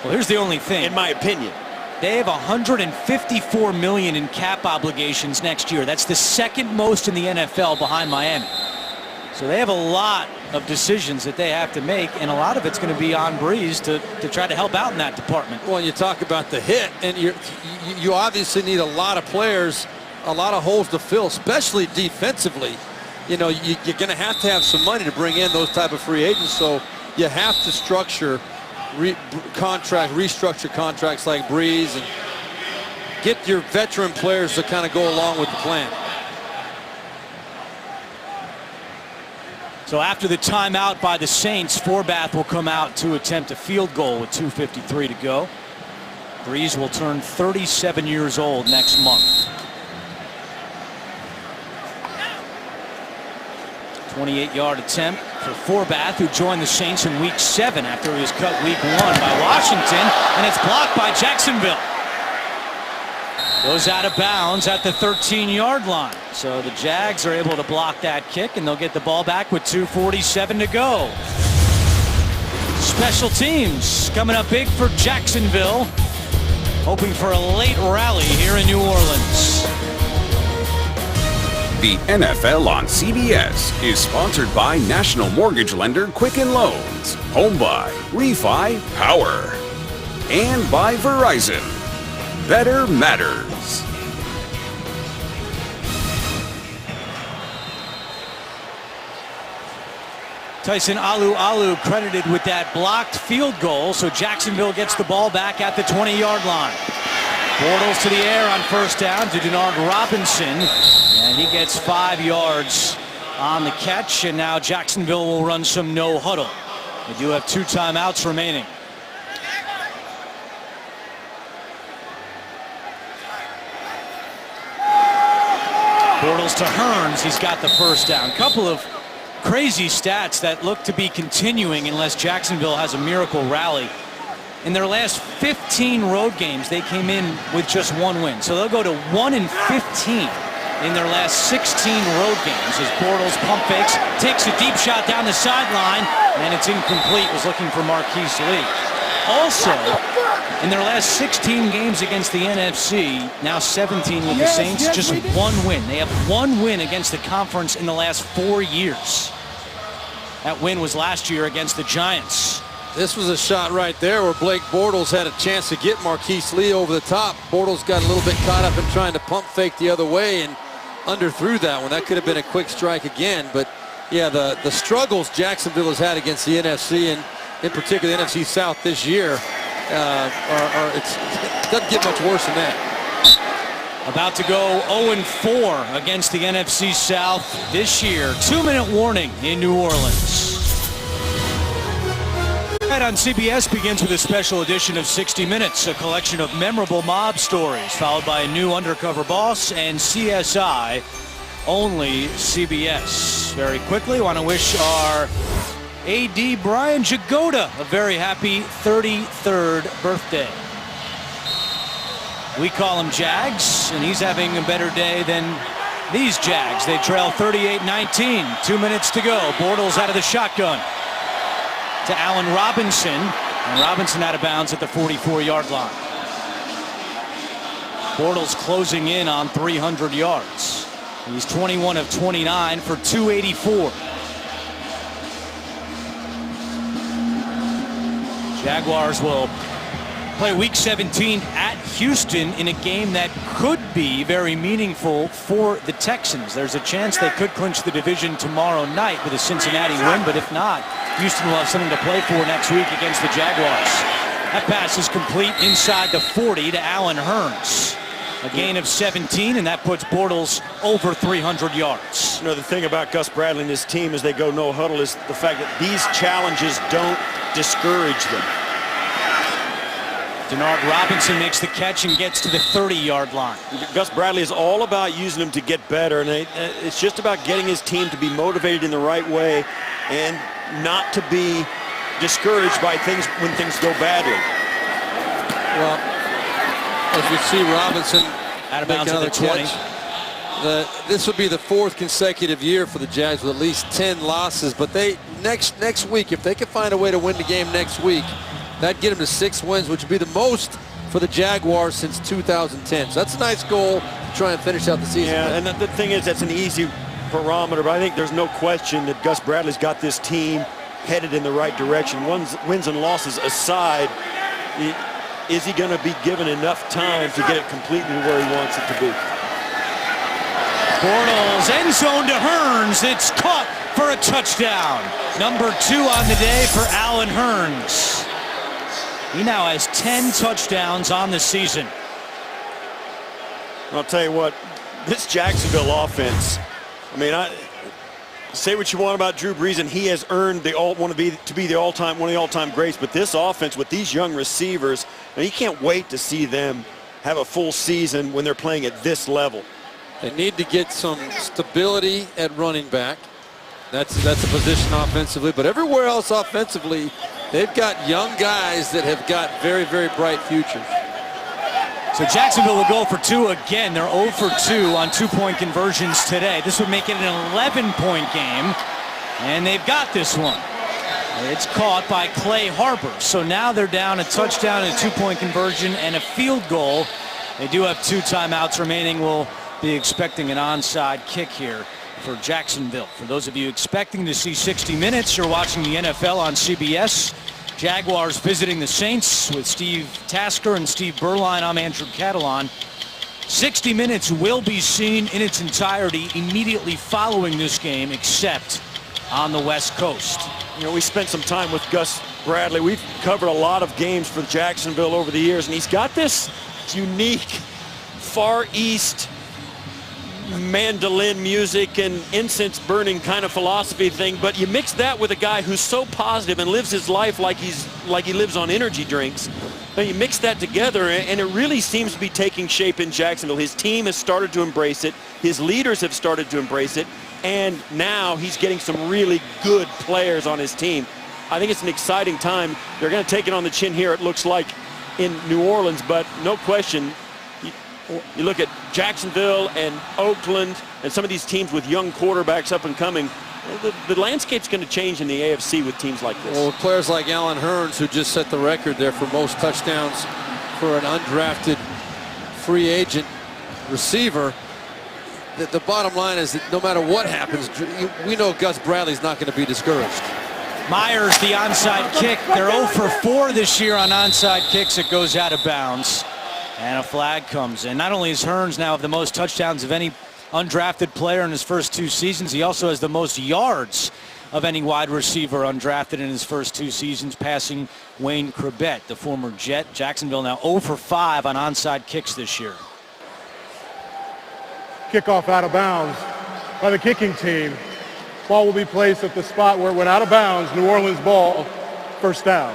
A: Well, here's the only thing.
C: In my opinion.
A: They have $154 million in cap obligations next year. That's the 2nd most in the NFL behind Miami. So they have a lot of decisions that they have to make, and a lot of it's going to be on Brees to try to help out in that department.
B: Well, you talk about the hit, and you obviously need a lot of players, a lot of holes to fill, especially defensively. You know, you're going to have some money to bring in those type of free agents, so you have to structure restructure contracts like Brees and get your veteran players to kind of go along with the plan.
A: So after the timeout by the Saints, Forbath will come out to attempt a field goal with 2:53 to go. Brees will turn 37 years old next month. 28-yard attempt for Forbath, who joined the Saints in Week 7 after he was cut Week 1 by Washington, and it's blocked by Jacksonville. Goes out of bounds at the 13-yard line. So the Jags are able to block that kick, and they'll get the ball back with 2:47 to go. Special teams coming up big for Jacksonville, hoping for a late rally here in New Orleans.
E: The NFL on CBS is sponsored by National Mortgage Lender Quicken Loans, home buy, refi, power, and by Verizon. Better matters.
A: Tyson Alualu credited with that blocked field goal, so Jacksonville gets the ball back at the 20-yard line. Bortles to the air on 1st down to Denard Robinson, and he gets 5 yards on the catch, and now Jacksonville will run some no huddle. They do have 2 timeouts remaining. Bortles to Hearns. He's got the 1st down. Couple of crazy stats that look to be continuing unless Jacksonville has a miracle rally. In their last 15 road games, they came in with just 1 win. So they'll go to 1-15 in their last 16 road games as Bortles pump fakes, takes a deep shot down the sideline, and it's incomplete. Was looking for Marquise Lee. Also, in their last 16 games against the NFC, now 17 with the Saints, just 1 win. They have 1 win against the conference in the last 4 years. That win was last year against the Giants.
B: This was a shot right there where Blake Bortles had a chance to get Marquise Lee over the top. Bortles got a little bit caught up in trying to pump fake the other way and underthrew that one. That could have been a quick strike again. But yeah, the struggles Jacksonville has had against the NFC and in particular the NFC South this year, it doesn't get much worse than that.
A: About to go 0-4 against the NFC South this year. 2-minute warning in New Orleans. On CBS begins with a special edition of 60 Minutes, a collection of memorable mob stories, followed by a new undercover boss and CSI, only CBS. Very quickly, want to wish our AD Brian Jagoda a very happy 33rd birthday. We call him Jags, and he's having a better day than these Jags. They trail 38-19, 2 minutes to go. Bortles out of the shotgun to Allen Robinson, and Robinson out of bounds at the 44-yard line. Bortles closing in on 300 yards. He's 21 of 29 for 284. Jaguars will play Week 17 at Houston in a game that could be very meaningful for the Texans. There's a chance they could clinch the division tomorrow night with a Cincinnati win, but if not, Houston will have something to play for next week against the Jaguars. That pass is complete inside the 40 to Allen Hurns. A gain of 17, and that puts Bortles over 300 yards.
C: You know, the thing about Gus Bradley and his team as they go no huddle is the fact that these challenges don't discourage them.
A: Denard Robinson makes the catch and gets to the 30-yard line.
C: Gus Bradley is all about using them to get better, and it's just about getting his team to be motivated in the right way and not to be discouraged by things when things go badly.
B: Well, as we see Robinson
A: Out of
B: make
A: bounds at
B: another
A: the 20.
B: catch. This would be the 4th consecutive year for the Jags with at least 10 losses. But they next week, if they can find a way to win the game next week, that'd get them to 6 wins, which would be the most for the Jaguars since 2010. So that's a nice goal to try and finish out the season.
C: Yeah, and the thing is, that's an easy barometer, but I think there's no question that Gus Bradley's got this team headed in the right direction. Wins and losses aside, is he going to be given enough time to get it completely where he wants it to be?
A: Bortles, end zone to Hurns. It's caught for a touchdown. Number 2 on the day for Allen Hurns. He now has 10 touchdowns on the season.
C: I'll tell you what, this Jacksonville offense, I mean, say what you want about Drew Brees, and he has earned one of the all-time greats. But this offense with these young receivers, you can't wait to see them have a full season when they're playing at this level.
B: They need to get some stability at running back. That's a position offensively, but everywhere else offensively, they've got young guys that have got very, very bright futures.
A: So Jacksonville will go for 2 again. They're 0 for 2 on 2-point conversions today. This would make it an 11-point game, and they've got this one. It's caught by Clay Harbor. So now they're down a touchdown, a 2-point conversion, and a field goal. They do have 2 timeouts remaining. We'll be expecting an onside kick here for Jacksonville. For those of you expecting to see 60 minutes, you're watching the NFL on CBS. Jaguars visiting the Saints with Steve Tasker and Steve Berline. I'm Andrew Catalon. 60 minutes will be seen in its entirety immediately following this game, except on the West Coast.
C: You know, we spent some time with Gus Bradley. We've covered a lot of games for Jacksonville over the years, and he's got this unique Far East mandolin music and incense burning kind of philosophy thing, but you mix that with a guy who's so positive and lives his life like he lives on energy drinks. And you mix that together, and it really seems to be taking shape in Jacksonville. His team has started to embrace it. His leaders have started to embrace it, and now he's getting some really good players on his team. I think it's an exciting time. They're going to take it on the chin here, it looks like, in New Orleans, but no question. You look at Jacksonville and Oakland and some of these teams with young quarterbacks up and coming, the landscape's going to change in the AFC with teams like this.
B: Well, with players like Allen Hurns, who just set the record there for most touchdowns for an undrafted free agent receiver, the bottom line is that no matter what happens, we know Gus Bradley's not going to be discouraged.
A: Myers, the onside kick. They're 0 for 4 this year on onside kicks. It goes out of bounds. And a flag comes in. Not only is Hurns now have the most touchdowns of any undrafted player in his first 2 seasons, he also has the most yards of any wide receiver undrafted in his first 2 seasons, passing Wayne Chrebet, the former Jet. Jacksonville now 0 for 5 on onside kicks this year.
D: Kickoff out of bounds by the kicking team. Ball will be placed at the spot where it went out of bounds. New Orleans ball, first down.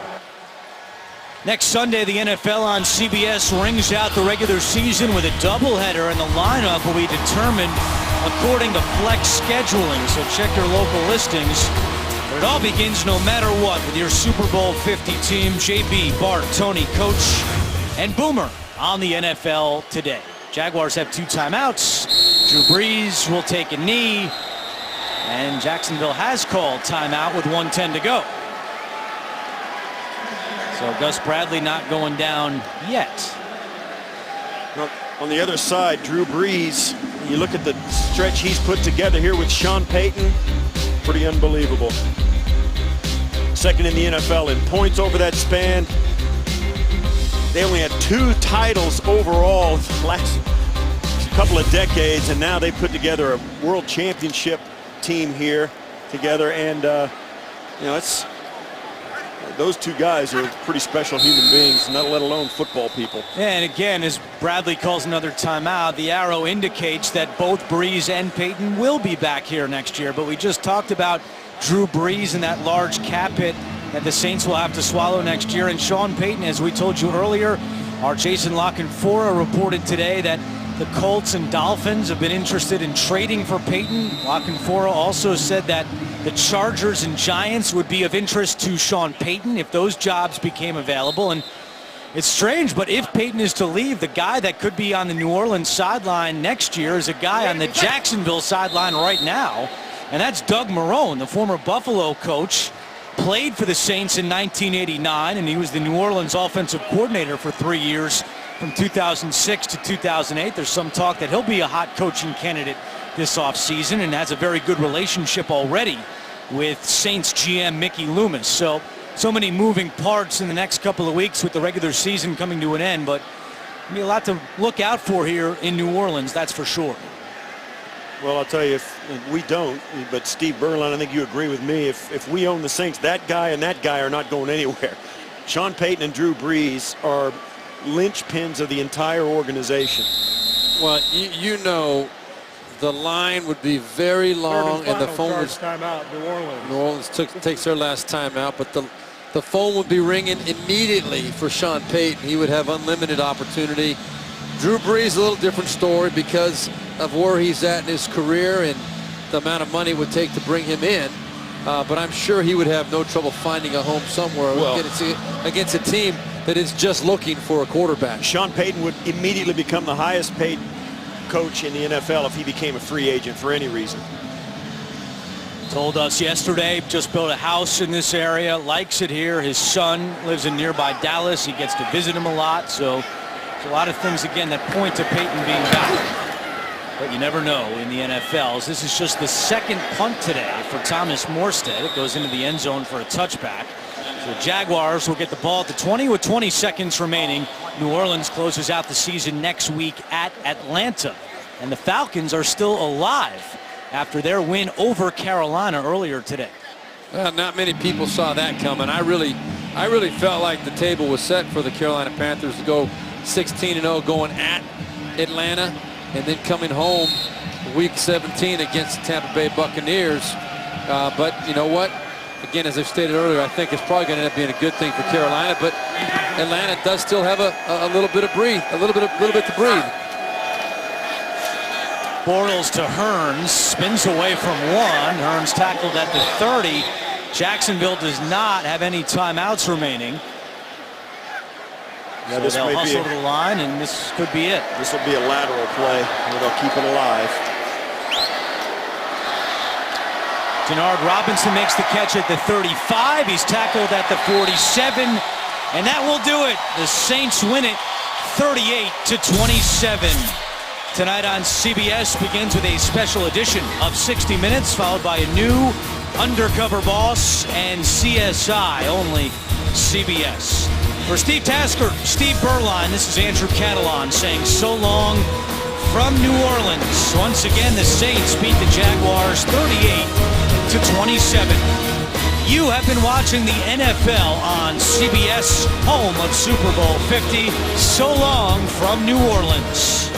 A: Next Sunday, the NFL on CBS rings out the regular season with a doubleheader, and the lineup will be determined according to flex scheduling. So check your local listings. But it all begins no matter what with your Super Bowl 50 team. JB, Bart, Tony, Coach, and Boomer on the NFL Today. Jaguars have 2 timeouts. Drew Brees will take a knee. And Jacksonville has called timeout with 1:10 to go. So Gus Bradley not going down yet.
C: Well, on the other side, Drew Brees, you look at the stretch he's put together here with Sean Payton, pretty unbelievable. Second in the NFL in points over that span. They only had 2 titles overall the last couple of decades, and now they put together a world championship team here together. And it's those 2 guys are pretty special human beings, not let alone football people.
A: And again, as Bradley calls another timeout, the arrow indicates that both Brees and Payton will be back here next year. But we just talked about Drew Brees and that large cap hit that the Saints will have to swallow next year. And Sean Payton, as we told you earlier, our Jason Lockenfora reported today that the Colts and Dolphins have been interested in trading for Payton. Lockenfora also said that the Chargers and Giants would be of interest to Sean Payton if those jobs became available. And it's strange, but if Payton is to leave, the guy that could be on the New Orleans sideline next year is a guy on the Jacksonville sideline right now, and that's Doug Marrone, the former Buffalo coach. Played for the Saints in 1989, and he was the New Orleans offensive coordinator for 3 years from 2006 to 2008. There's some talk that he'll be a hot coaching candidate this offseason and has a very good relationship already with Saints GM Mickey Loomis. So many moving parts in the next couple of weeks with the regular season coming to an end, but there'll be a lot to look out for here in New Orleans, that's for sure.
C: Well, I'll tell you, if we don't, but Steve Berline, I think you agree with me, if we own the Saints, that guy and that guy are not going anywhere. Sean Payton and Drew Brees are linchpins of the entire organization.
B: Well, you know, the line would be very long, and the phone was
D: timeout.
B: New Orleans takes their last timeout, but the phone would be ringing immediately for Sean Payton. He would have unlimited opportunity. Drew Brees, a little different story because of where he's at in his career and the amount of money it would take to bring him in. But I'm sure he would have no trouble finding a home somewhere against a team that is just looking for a quarterback.
C: Sean Payton would immediately become the highest paid coach in the NFL if he became a free agent for any reason.
A: Told us yesterday, just built a house in this area, likes it here. His son lives in nearby Dallas. He gets to visit him a lot. So there's a lot of things, again, that point to Payton being back. But you never know in the NFL. This is just the second punt today for Thomas Morstead. It goes into the end zone for a touchback. So the Jaguars will get the ball at the 20 with 20 seconds remaining. New Orleans closes out the season next week at Atlanta. And the Falcons are still alive after their win over Carolina earlier today.
B: Well, not many people saw that coming. I really felt like the table was set for the Carolina Panthers to go 16-0 going at Atlanta and then coming home week 17 against the Tampa Bay Buccaneers. But you know what? Again, as I stated earlier, I think it's probably going to end up being a good thing for Carolina. But Atlanta does still have a little bit of breathe, a little bit to breathe.
A: Bortles to Hearns, spins away from one. Hearns tackled at the 30. Jacksonville does not have any timeouts remaining.
C: Yeah,
A: so
C: this
A: they'll
C: may
A: hustle
C: be
A: to the line, and this could be it.
C: This will be a lateral play where they'll keep it alive.
A: Denard Robinson makes the catch at the 35. He's tackled at the 47, and that will do it. The Saints win it 38-27. Tonight on CBS begins with a special edition of 60 Minutes, followed by a new Undercover Boss and CSI, only CBS. For Steve Tasker, Steve Berline, this is Andrew Catalon saying so long from New Orleans. Once again, the Saints beat the Jaguars 38-27. You have been watching the NFL on CBS, home of Super Bowl 50. So long from New Orleans.